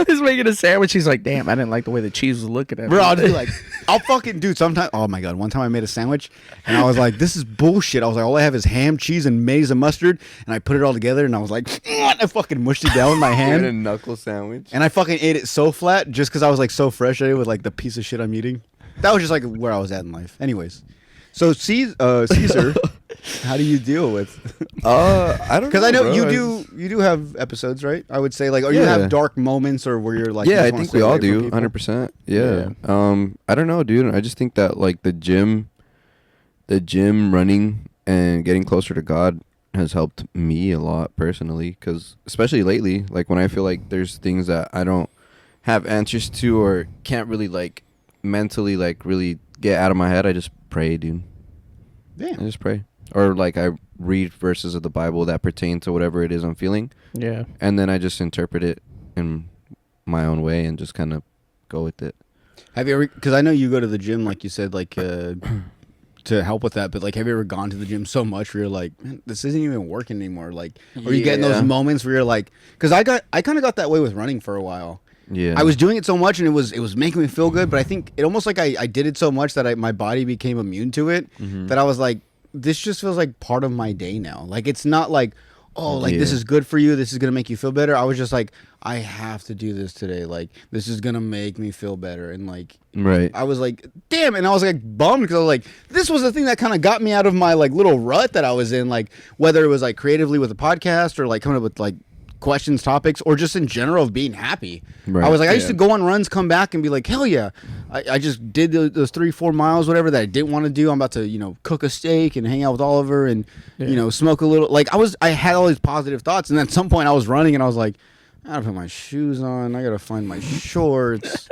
He's making a sandwich. He's like, damn, I didn't like the way the cheese was looking at me. Bro, I'll just be like, I'll fucking, dude, sometimes, oh my God, one time I made a sandwich, and I was like, this is bullshit. I was like, all I have is ham, cheese, and mayonnaise and mustard, and I put it all together, and I was like, I fucking mushed it down with my You hand, had a knuckle sandwich. and I fucking ate it so flat, just because I was like so frustrated with like the piece of shit I'm eating. That was just like where I was at in life. Anyways, so Cesar, how do you deal with? I don't know. Because I know bro. you do have episodes, right? I would say like, or you have dark moments, or where you're like, you Yeah, just I wanna think stay we all away from do, people? 100%. Yeah. I don't know, dude. I just think that like the gym running and getting closer to God has helped me a lot personally. Because especially lately, like when I feel like there's things that I don't have answers to or can't really like mentally like really get out of my head, I just pray, dude. Yeah. I just pray. Or like I read verses of the Bible that pertain to whatever it is I'm feeling. Yeah. And then I just interpret it in my own way and just kind of go with it. Have you ever? Because I know you go to the gym, like you said, like to help with that. But like, have you ever gone to the gym so much where you're like, man, this isn't even working anymore? Like, or you get in those moments where you're like, because I kind of got that way with running for a while. Yeah. I was doing it so much, and it was making me feel good. But I think it almost like I did it so much that my body became immune to it. That I was like, this just feels like part of my day now. Like it's not like, oh, like this is good for you. This is gonna make you feel better. I was just like, I have to do this today. Like this is gonna make me feel better. And like, right. I was like, damn. And I was like bummed because I was like, this was the thing that kind of got me out of my like little rut that I was in. Like whether it was like creatively with a podcast or like coming up with like questions, topics, or just in general of being happy. Right. I was like, I used to go on runs, come back, and be like, hell yeah, I just did those 3-4 miles, whatever that I didn't want to do. I'm about to cook a steak and hang out with Oliver and smoke a little. Like I had all these positive thoughts, and then at some point I was running and I was like, I gotta put my shoes on, I gotta find my shorts.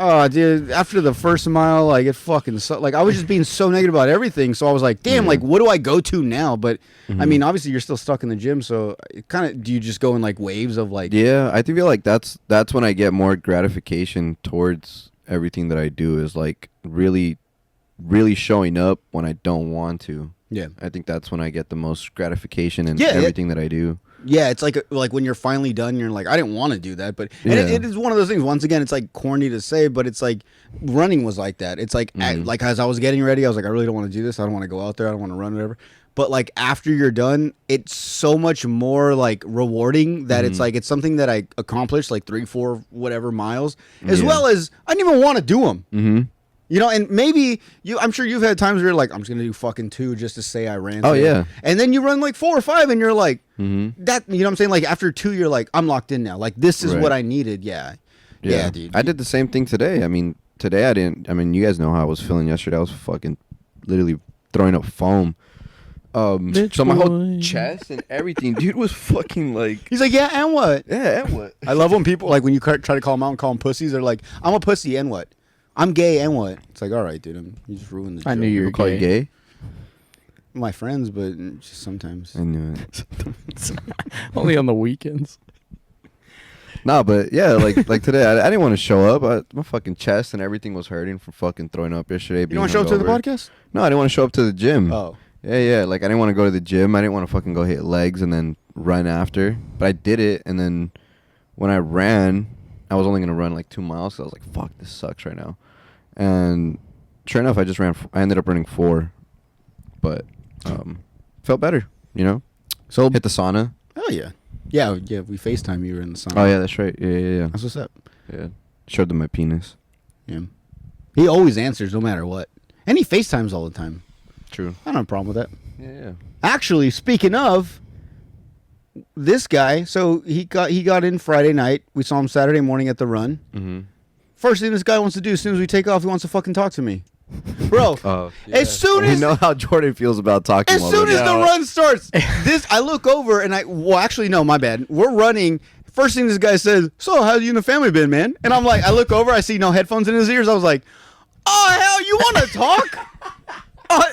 Oh, dude, after the first mile, like, it fucking like, I was just being so negative about everything, so I was like, damn, like, what do I go to now? But, I mean, obviously, you're still stuck in the gym, so kind of, do you just go in, like, waves of, like... Yeah, I feel like that's when I get more gratification towards everything that I do, is, like, really, really showing up when I don't want to. Yeah. I think that's when I get the most gratification in everything that I do. Yeah, it's like when you're finally done, you're like, I didn't want to do that, but it is one of those things. Once again, it's like corny to say, but it's like running was like that. It's like like as I was getting ready, I was like, I really don't want to do this. I don't want to go out there. I don't want to run, whatever. But like after you're done, it's so much more like rewarding that it's like it's something that I accomplished like 3-4 whatever miles, as well as I didn't even want to do them. Mm-hmm. And maybe I'm sure you've had times where you're like, I'm just gonna do fucking 2 just to say I ran. Oh yeah. And then you run like 4 or 5, and you're like, that. You know what I'm saying? Like after 2, you're like, I'm locked in now. Like this is what I needed. Yeah, dude. I did the same thing today. I mean, today I didn't. I mean, you guys know how I was feeling yesterday. I was fucking literally throwing up foam. So my whole chest and everything, dude, was fucking like. He's like, yeah, and what? Yeah, and what? I love when people like when you try to call them out and call them pussies. They're like, I'm a pussy, and what? I'm gay, and what? It's like, all right, dude, you just ruined the joke. I knew you were Call you gay? My friends, but just sometimes. I knew it. Only on the weekends. Nah, but yeah, like today, I didn't want to show up. My fucking chest and everything was hurting from fucking throwing up yesterday. You don't want to show up to the podcast? No, I didn't want to show up to the gym. Oh. Yeah. Like, I didn't want to go to the gym. I didn't want to fucking go hit legs and then run after. But I did it, and then when I ran, I was only going to run like 2 miles. So I was like, fuck, this sucks right now. And sure enough, I ended up running 4. But felt better, So hit the sauna. Oh, yeah. Yeah, we FaceTime you were in the sauna. Oh, yeah, that's right. Yeah. That's what's up. Yeah. Showed them my penis. Yeah. He always answers no matter what. And he FaceTimes all the time. True. I don't have a problem with that. Yeah. Actually, speaking of this guy, so he got in Friday night. We saw him Saturday morning at the run. Mm-hmm. First thing this guy wants to do as soon as we take off, he wants to fucking talk to me. Bro, as soon as... We know how Jordan feels about talking. As soon as the run starts, I look over and actually, no, my bad. We're running. First thing this guy says, so how you and the family been, man? And I'm like, I look over, I see no headphones in his ears. I was like, oh, hell, you want to talk?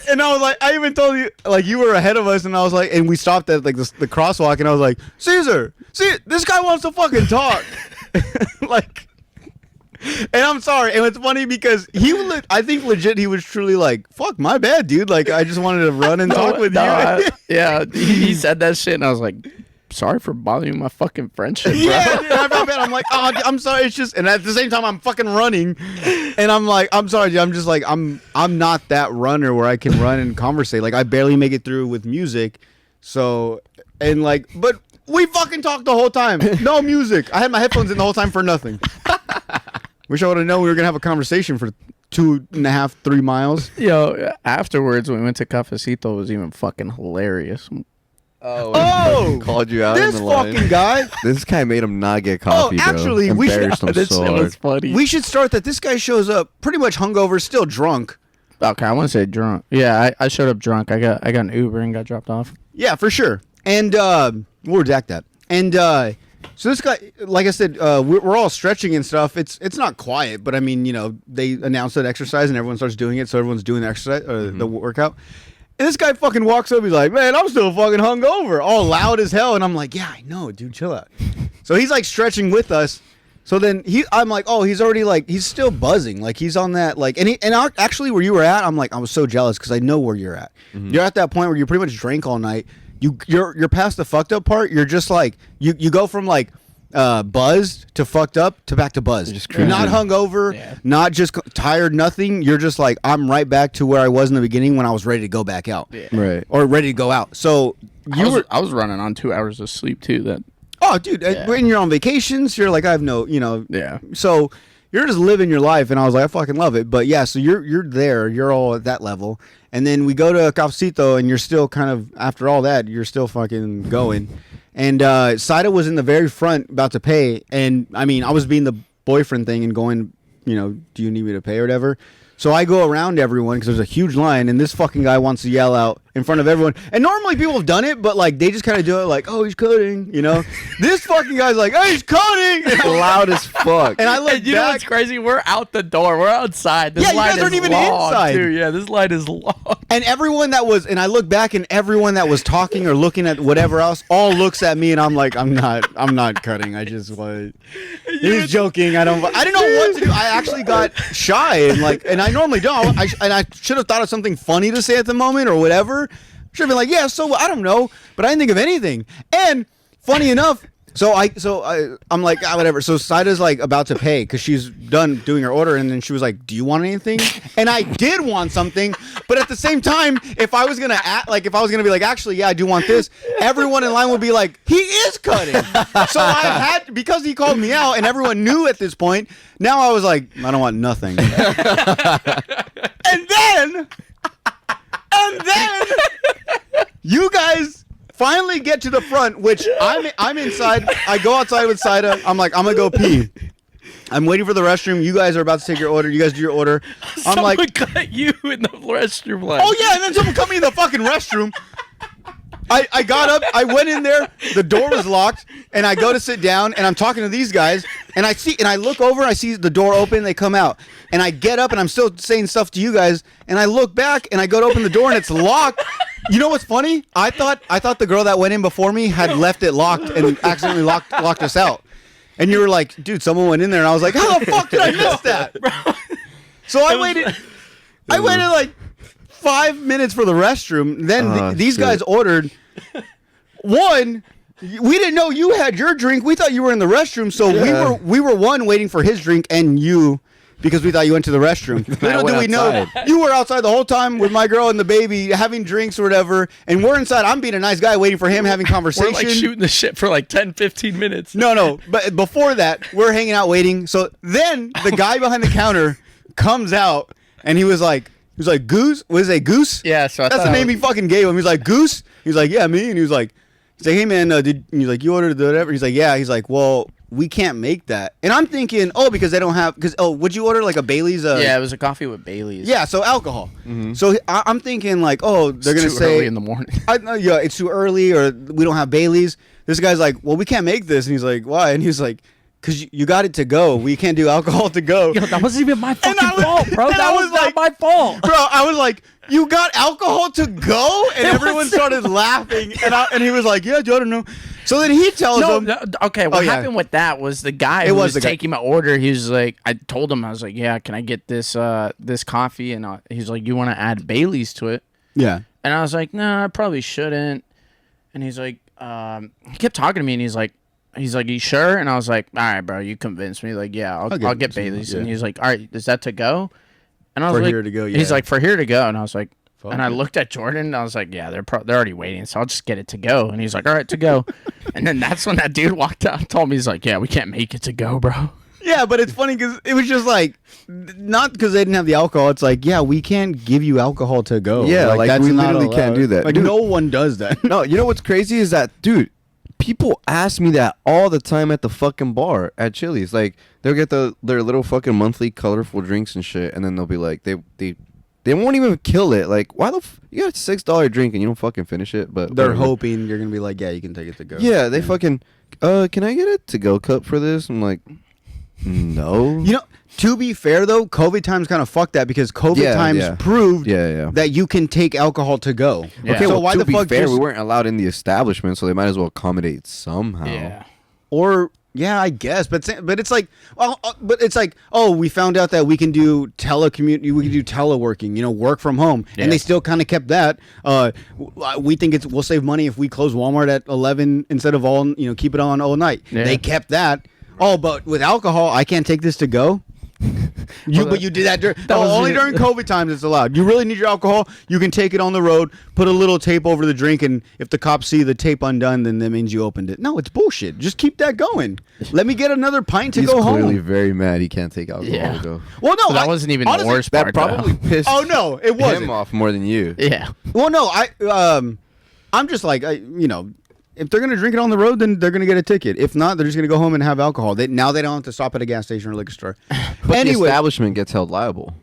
And I was like, I even told you, like, you were ahead of us, and I was like, and we stopped at, like, the crosswalk, and I was like, Cesar, see, this guy wants to fucking talk. Like... And I'm sorry. And it's funny because I think legit he was truly like, fuck, my bad, dude. Like, I just wanted to run and talk with you. Yeah, he said that shit, and I was like, sorry for bothering my fucking friendship, bro. Yeah, dude, I felt bad. I'm like, oh, I'm sorry. It's just, and at the same time, I'm fucking running, and I'm like, I'm sorry, dude. I'm just like, I'm not that runner where I can run and conversate. Like, I barely make it through with music. So, and like, but we fucking talked the whole time. No music. I had my headphones in the whole time for nothing. Wish I would have known we were gonna have a conversation for 2.5, 3 miles. Yo, afterwards when we went to Cafecito, it was even fucking hilarious. Oh! Called you out This in the line. fucking guy. This guy made him not get coffee, bro. actually, we should- Embarrassed him This so shit hard. was funny. We should start that. This guy shows up pretty much hungover, still drunk. Okay, I want to say drunk. Yeah, I showed up drunk. I got an Uber and got dropped off. Yeah, for sure. And we'll redact that. And so this guy, like I said, we're all stretching and stuff. It's not quiet, but I mean, you know, they announce that exercise and everyone starts doing it, so everyone's doing the exercise or the workout. And this guy fucking walks up. He's like, "Man, I'm still fucking hungover," all loud as hell. And I'm like, "Yeah, I know, dude. Chill out." So he's like stretching with us. So then I'm like, "Oh, he's already like, he's still buzzing. Like he's on that like." And actually, where you were at, I'm like, I was so jealous because I know where you're at. Mm-hmm. You're at that point where you pretty much drank all night. You're past the fucked up part. You're just like you go from like buzzed to fucked up to back to buzzed. You're not hungover, not just tired, nothing. You're just like, I'm right back to where I was in the beginning when I was ready to go back out, Right, or ready to go out. So I was running on 2 hours of sleep too. Dude, when you're on vacations, you're like, I have no, Yeah. So you're just living your life, and I was like, I fucking love it. But yeah, so you're there, you're all at that level, and then we go to Cafecito, and you're still kind of after all that, you're still fucking going. And Saida was in the very front about to pay. And, I mean, I was being the boyfriend thing and going, do you need me to pay or whatever? So I go around everyone because there's a huge line. And this fucking guy wants to yell out in front of everyone. And normally people have done it, but, like, they just kind of do it like, oh, he's cutting, This fucking guy's like, hey, he's cutting. loud as fuck. And I look You know what's crazy? We're out the door. We're outside. This Yeah, you line guys aren't is even long, inside. Dude. Yeah, this line is long. And I look back and everyone that was talking or looking at whatever else all looks at me and I'm like, I'm not cutting. I just want. He's joking. I didn't know what to do. I actually got shy and I normally don't. I should have thought of something funny to say at the moment or whatever. Should have been like, yeah, so I don't know, but I didn't think of anything. And funny enough, I'm like, whatever. So Saida's like about to pay because she's done doing her order, and then she was like, "Do you want anything?" And I did want something, but at the same time, if I was gonna be like, actually, yeah, I do want this, everyone in line would be like, he is cutting. So I had, because he called me out, and everyone knew at this point. Now I was like, I don't want nothing. And then you guys finally get to the front, which I'm inside. I go outside with Saida. I'm like, I'm gonna go pee. I'm waiting for the restroom. You guys are about to take your order. You guys do your order. I'm Someone like, cut you in the restroom line. oh yeah, and then someone cut me in the fucking restroom. I got up, I went in there, the door was locked, and I go to sit down, and I'm talking to these guys, and I look over, I see the door open, they come out, and I get up, and I'm still saying stuff to you guys, and I look back, and I go to open the door, and it's locked. You know what's funny? I thought the girl that went in before me had left it locked and accidentally locked us out. And you were like, dude, someone went in there, and I was like, how the fuck did I miss that? So I waited like 5 minutes for the restroom. Then these guys ordered one. We didn't know you had your drink. We thought you were in the restroom. So we were one waiting for his drink and you, because we thought you went to the restroom. Little do we know you were outside the whole time with my girl and the baby having drinks or whatever. And we're inside. I'm being a nice guy waiting for him, having conversation. We're like shooting the shit for like 10, 15 minutes. No. But before that, we're hanging out waiting. So then the guy behind the counter comes out and he was like, Goose? Was it Goose? Yeah, so that's the name he fucking gave him. He's like, Goose? He's like, yeah, me. And he was like, hey man, he's like, you ordered the whatever? He's like, yeah. He's like, well, we can't make that. And I'm thinking, because they don't have, would you order like a Bailey's? Yeah, it was a coffee with Bailey's. Yeah, so alcohol. Mm-hmm. So I'm thinking like, they're going to say. Early in the morning. Yeah, it's too early, or we don't have Bailey's. This guy's like, well, we can't make this. And he's like, why? And he's like, because you got it to go. We can't do alcohol to go. Yo, that wasn't even my fucking fault, bro. That was not my fault. Bro, I was like, you got alcohol to go? And everyone started laughing. And he was like, yeah, I don't know. So then he tells him. Okay, what Oh, yeah. happened with that was the guy It who was was the guy. taking my order. He was like, I told him, I was like, yeah, can I get this this coffee? And he's like, you want to add Bailey's to it? Yeah. And I was like, no, I probably shouldn't. And he's like, he kept talking to me, and he's like, you sure? And I was like, all right, bro, you convinced me. Like, yeah, I'll get Bailey's. yeah. And he's like, all right, is that to go? And I was For like, here to go, He's yeah. like, for here to go. And I was like, Fuck and I yeah. looked at Jordan, and I was like, yeah, they're already waiting, so I'll just get it to go. And he's like, all right, to go. And then that's when that dude walked out and told me, he's like, yeah, we can't make it to go, bro. Yeah, but it's funny because it was just like, not because they didn't have the alcohol. It's like, yeah, we can't give you alcohol to go. Yeah, like, that's we not literally can't allowed. do that. Like Dude. no one does that. No, you know what's crazy is that, dude, people ask me that all the time at the fucking bar at Chili's. Like, they'll get their little fucking monthly colorful drinks and shit, and then they'll be like, they won't even kill it. Like, why you got a $6 drink and you don't fucking finish it? But They're whatever. hoping you're gonna be like, yeah, you can take it to go. Yeah, they fucking. Can I get a to-go cup for this? I'm like, no. You know, to be fair though, COVID times kind of fucked that because COVID times proved Yeah. that you can take alcohol to go. Yeah. Okay, So well, why to the be fuck fair, just, we weren't allowed in the establishment, so they might as well accommodate somehow. Yeah. or yeah, I guess, but it's like, well, but it's like, oh, we found out that we can do teleworking, you know, work from home, and they Yes. still kind of kept that. We think we'll save money if we close Walmart at 11 instead of keep it on all night. Yeah. They kept that. Oh, but with alcohol, I can't take this to go. But you did that only during COVID times it's allowed. You really need your alcohol, you can take it on the road, put a little tape over the drink, and if the cops see the tape undone, then that means you opened it. No, it's bullshit. Just keep that going. Let me get another pint to He's go clearly home. very mad he can't take alcohol Yeah. to go. Well, no, So that wasn't even honestly, the worst That part. probably though. pissed Oh no, it him wasn't. off more than you. Yeah. Well, no, I'm just like, if they're gonna drink it on the road, then they're gonna get a ticket. If not, they're just gonna go home and have alcohol. Now they don't have to stop at a gas station or liquor store. But the Anyway, establishment gets held liable.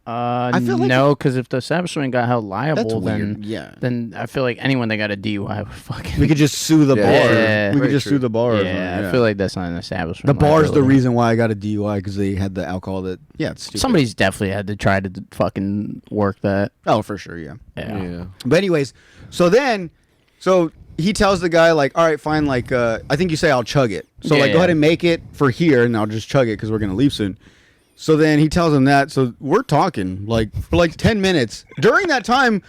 I feel like No, because if the establishment got held that's liable, weird. then Yeah, then I feel like anyone that got a DUI would fucking. we could just sue the Yeah. bar. Yeah. We could Very just true. sue the bar. or Yeah, something, I feel like that's not an establishment. the bar's the liability. reason why I got a DUI because they had the alcohol. It's stupid. Somebody's definitely had to try to fucking work that. Oh, for sure, yeah. Yeah. But anyways, so he tells the guy like, all right, fine, like I think you say I'll chug it. So like, go Yeah. ahead and make it for here, and I'll just chug it because we're gonna leave soon. So then he tells him that. So we're talking like for like 10 minutes. During that time,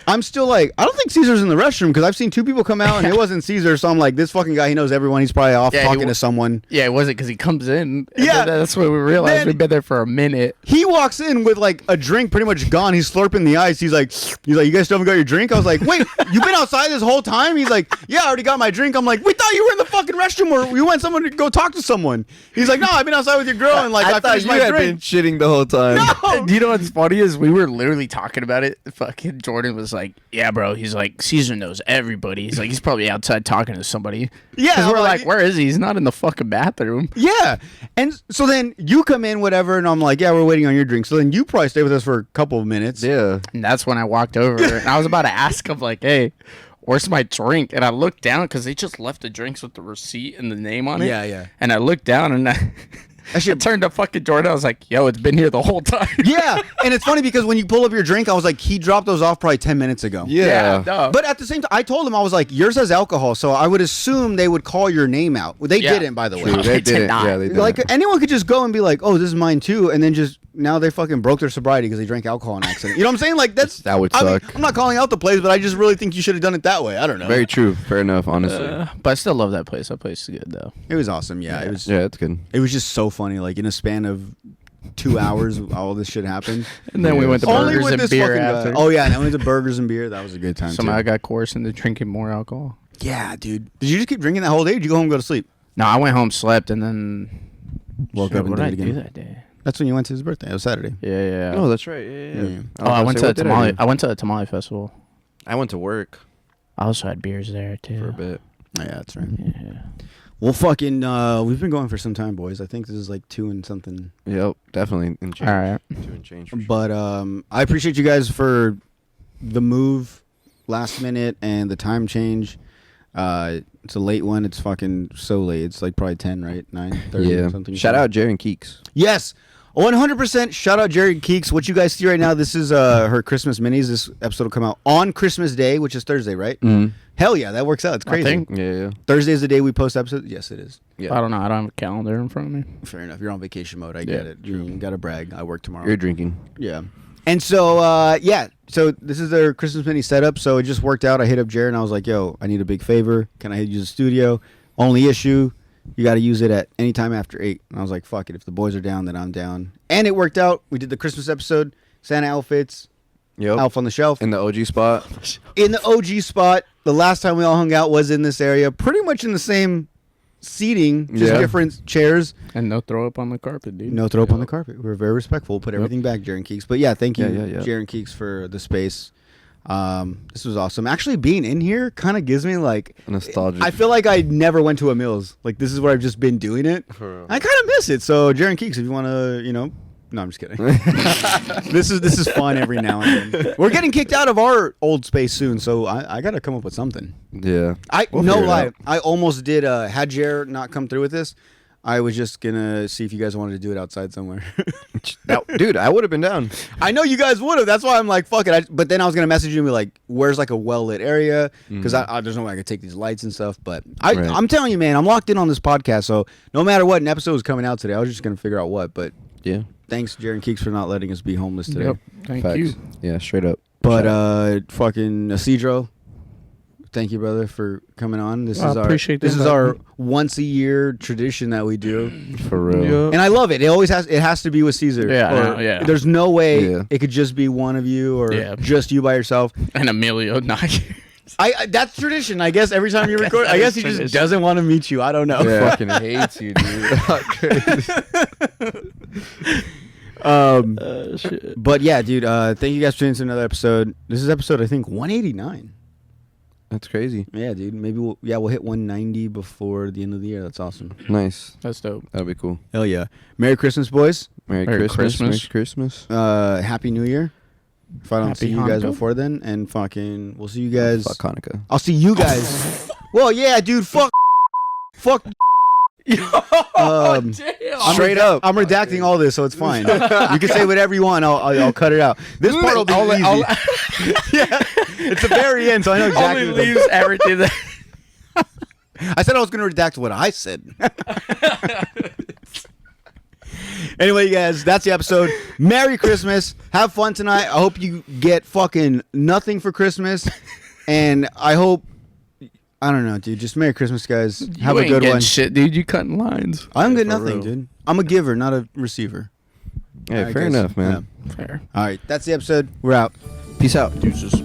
I'm still like, I don't think Cesar's in the restroom because I've seen two people come out and it wasn't Cesar. So I'm like, this fucking guy, he knows everyone. He's probably off Yeah, he talking wa- to someone. Yeah, it wasn't because he comes in. and Yeah. then that's when we realized Then- we've been there for a minute. He walks in with like a drink pretty much gone. He's slurping the ice. He's like, you guys still haven't got your drink? I was like, wait, you've been outside this whole time? He's like, yeah, I already got my drink. I'm like, we thought you were in the fucking restroom or you want someone to go talk to someone. He's like, no, I've been outside with your girl and like I thought finished you my had drink. been shitting the whole time. No! You know what's funny is we were literally talking about it. Fucking Jordan was like, "Yeah, bro." He's like, "Caesar knows everybody." He's like, "He's probably outside talking to somebody." Yeah, because we're I'm like, "Where is he? He's not in the fucking bathroom." Yeah. And so then you come in, whatever, and I'm like, yeah, we're waiting on your drink. So then you probably stay with us for a couple of minutes. Yeah. And that's when I walked over and I was about to ask him like, "Hey, where's my drink?" And I looked down because they just left the drinks with the receipt and the name on it. Yeah, yeah. And I looked down and I turned to fucking Jordan. I was like, "Yo, it's been here the whole time." Yeah. And it's funny because when you pull up your drink, I was like, he dropped those off probably 10 minutes ago. Yeah. no. But at the same time, I told him, I was like, yours has alcohol, so I would assume they would call your name out. Well, they Yeah. didn't, by the True, way. they They did didn't. not. Yeah, they did. Like, anyone could just go and be like, oh, this is mine too, and then just, now they fucking broke their sobriety because they drank alcohol on accident. You know what I'm saying? Like, That would I mean, suck. I'm not calling out the place, but I just really think you should have done it that way. I don't know. Very true. Fair enough, honestly. But I still love that place. That place is good though. It was awesome, yeah. Yeah, it's good. It was just so funny. Like, in a span of 2 hours, all this shit happened. And then we went to Only burgers with and this beer fucking after. guy. Oh yeah, and then we went to burgers and beer. That was a good time Somehow I too. got coerced into drinking more alcohol. Yeah, dude. Did you just keep drinking that whole day? Or did you go home and go to sleep? No, I went home, slept, and then Woke Shit, up and what did did I it again. do that day? That's when you went to his birthday. It was Saturday. Yeah. Oh, that's right. Yeah. Yeah. Oh, I went to a what did I tamale. do? I went to a tamale festival. I went to work I also had beers there too. for a bit. Oh, yeah, that's right. Yeah. Well, fucking, we've been going for some time, boys. I think this is like 2 and something. Yep, definitely in change. All right. 2 and change. For sure. But I appreciate you guys for the move last minute and the time change. It's a late one. It's fucking so late. It's like probably 10, right? 9:30 Yeah. something. Shout out Jerry and Keeks. Yes. 100% shout out Jerry Keeks. What you guys see right now, this is her Christmas minis. This episode will come out on Christmas Day, which is Thursday, right? Mm-hmm. Hell yeah, that works out. It's crazy. think. Yeah. Thursday is the day we post episodes. Yes, it is. Yeah. I don't know. I don't have a calendar in front of me. Fair enough. You're on vacation mode. I get it. You gotta brag. I work tomorrow. You're drinking. Yeah. And so, so this is their Christmas mini setup. So it just worked out. I hit up Jared and I was like, yo, I need a big favor. Can I use the studio? Only issue, you got to use it at any time after 8. And I was like, fuck it. If the boys are down, then I'm down. And it worked out. We did the Christmas episode, Santa outfits, Yep. Elf on the Shelf. In the OG spot. In the OG spot, the last time we all hung out was in this area, pretty much in the same seating, just different chairs. And no throw up on the carpet, dude. No throw up on the carpet. We were very respectful. Put everything back, Jaron Keeks. But yeah, thank you, Yeah. Jaron Keeks, for the space. This was awesome. Actually, being in here kind of gives me like Nostalgic. I feel like I never went to a Mills. Like this is where I've just been doing it. For real. I kind of miss it. So Jaron Keeks, if you want to, no, I'm just kidding. This is fun every now and then. We're getting kicked out of our old space soon, so I got to come up with something. Yeah. No figure it lie, out. I almost did. Had Jer not come through with this, I was just gonna see if you guys wanted to do it outside somewhere. Dude, I would have been down. I know you guys would have. That's why I'm like, fuck it. But then I was gonna message you and be like, "Where's like a well lit area?" Because there's no way I could take these lights and stuff. But I'm telling you, man, I'm locked in on this podcast. So no matter what, an episode was coming out today. I was just gonna figure out what. But Yeah. thanks, Jaron Keeks, for not letting us be homeless today. Yep. Thank Facts. you. Yeah, straight up. But fucking Isidro, thank you, brother, for coming on. This I is appreciate the this is invite, our man. once a year tradition that we do. For real. Yeah. And I love it. It has to be with Cesar. Yeah, I Or know, yeah. There's no way Yeah. it could just be one of you or Yeah. just you by yourself. And Emilio not here. I that's tradition. I guess every time you record, I guess he just tradition. doesn't want to meet you. I don't know. Yeah. Fucking hates you, dude. Shit. But yeah, dude. Thank you guys for tuning in to another episode. This is episode I think 189. That's crazy. Yeah, dude. Maybe we'll hit 190 before the end of the year. That's awesome. Nice. That's dope. That'd be cool. Hell yeah. Merry Christmas, boys. Merry Merry Christmas. Merry Christmas. Christmas. Happy New Year. If I don't Happy see you guys Hanukkah. before then, and fucking, we'll see you guys. Fuck Hanukkah. I'll see you guys. Well, yeah, dude. Fuck. I'm Straight up. I'm redacting all this, so it's fine. You can say whatever you want. I'll cut it out. This part will be easy. Yeah, it's the very end, so I know exactly. Only leaves everything there. I said I was going to redact what I said. Anyway, you guys, that's the episode. Merry Christmas. Have fun tonight. I hope you get fucking nothing for Christmas, and I hope. I don't know, dude. Just Merry Christmas, guys. Have a good one. Shit, dude. You cutting lines. I'm getting For nothing, real. dude. I'm a giver, not a receiver. Hey, All right, fair guys. enough, man. Yeah. Fair. All right, that's the episode. We're out. Peace out. Deuces.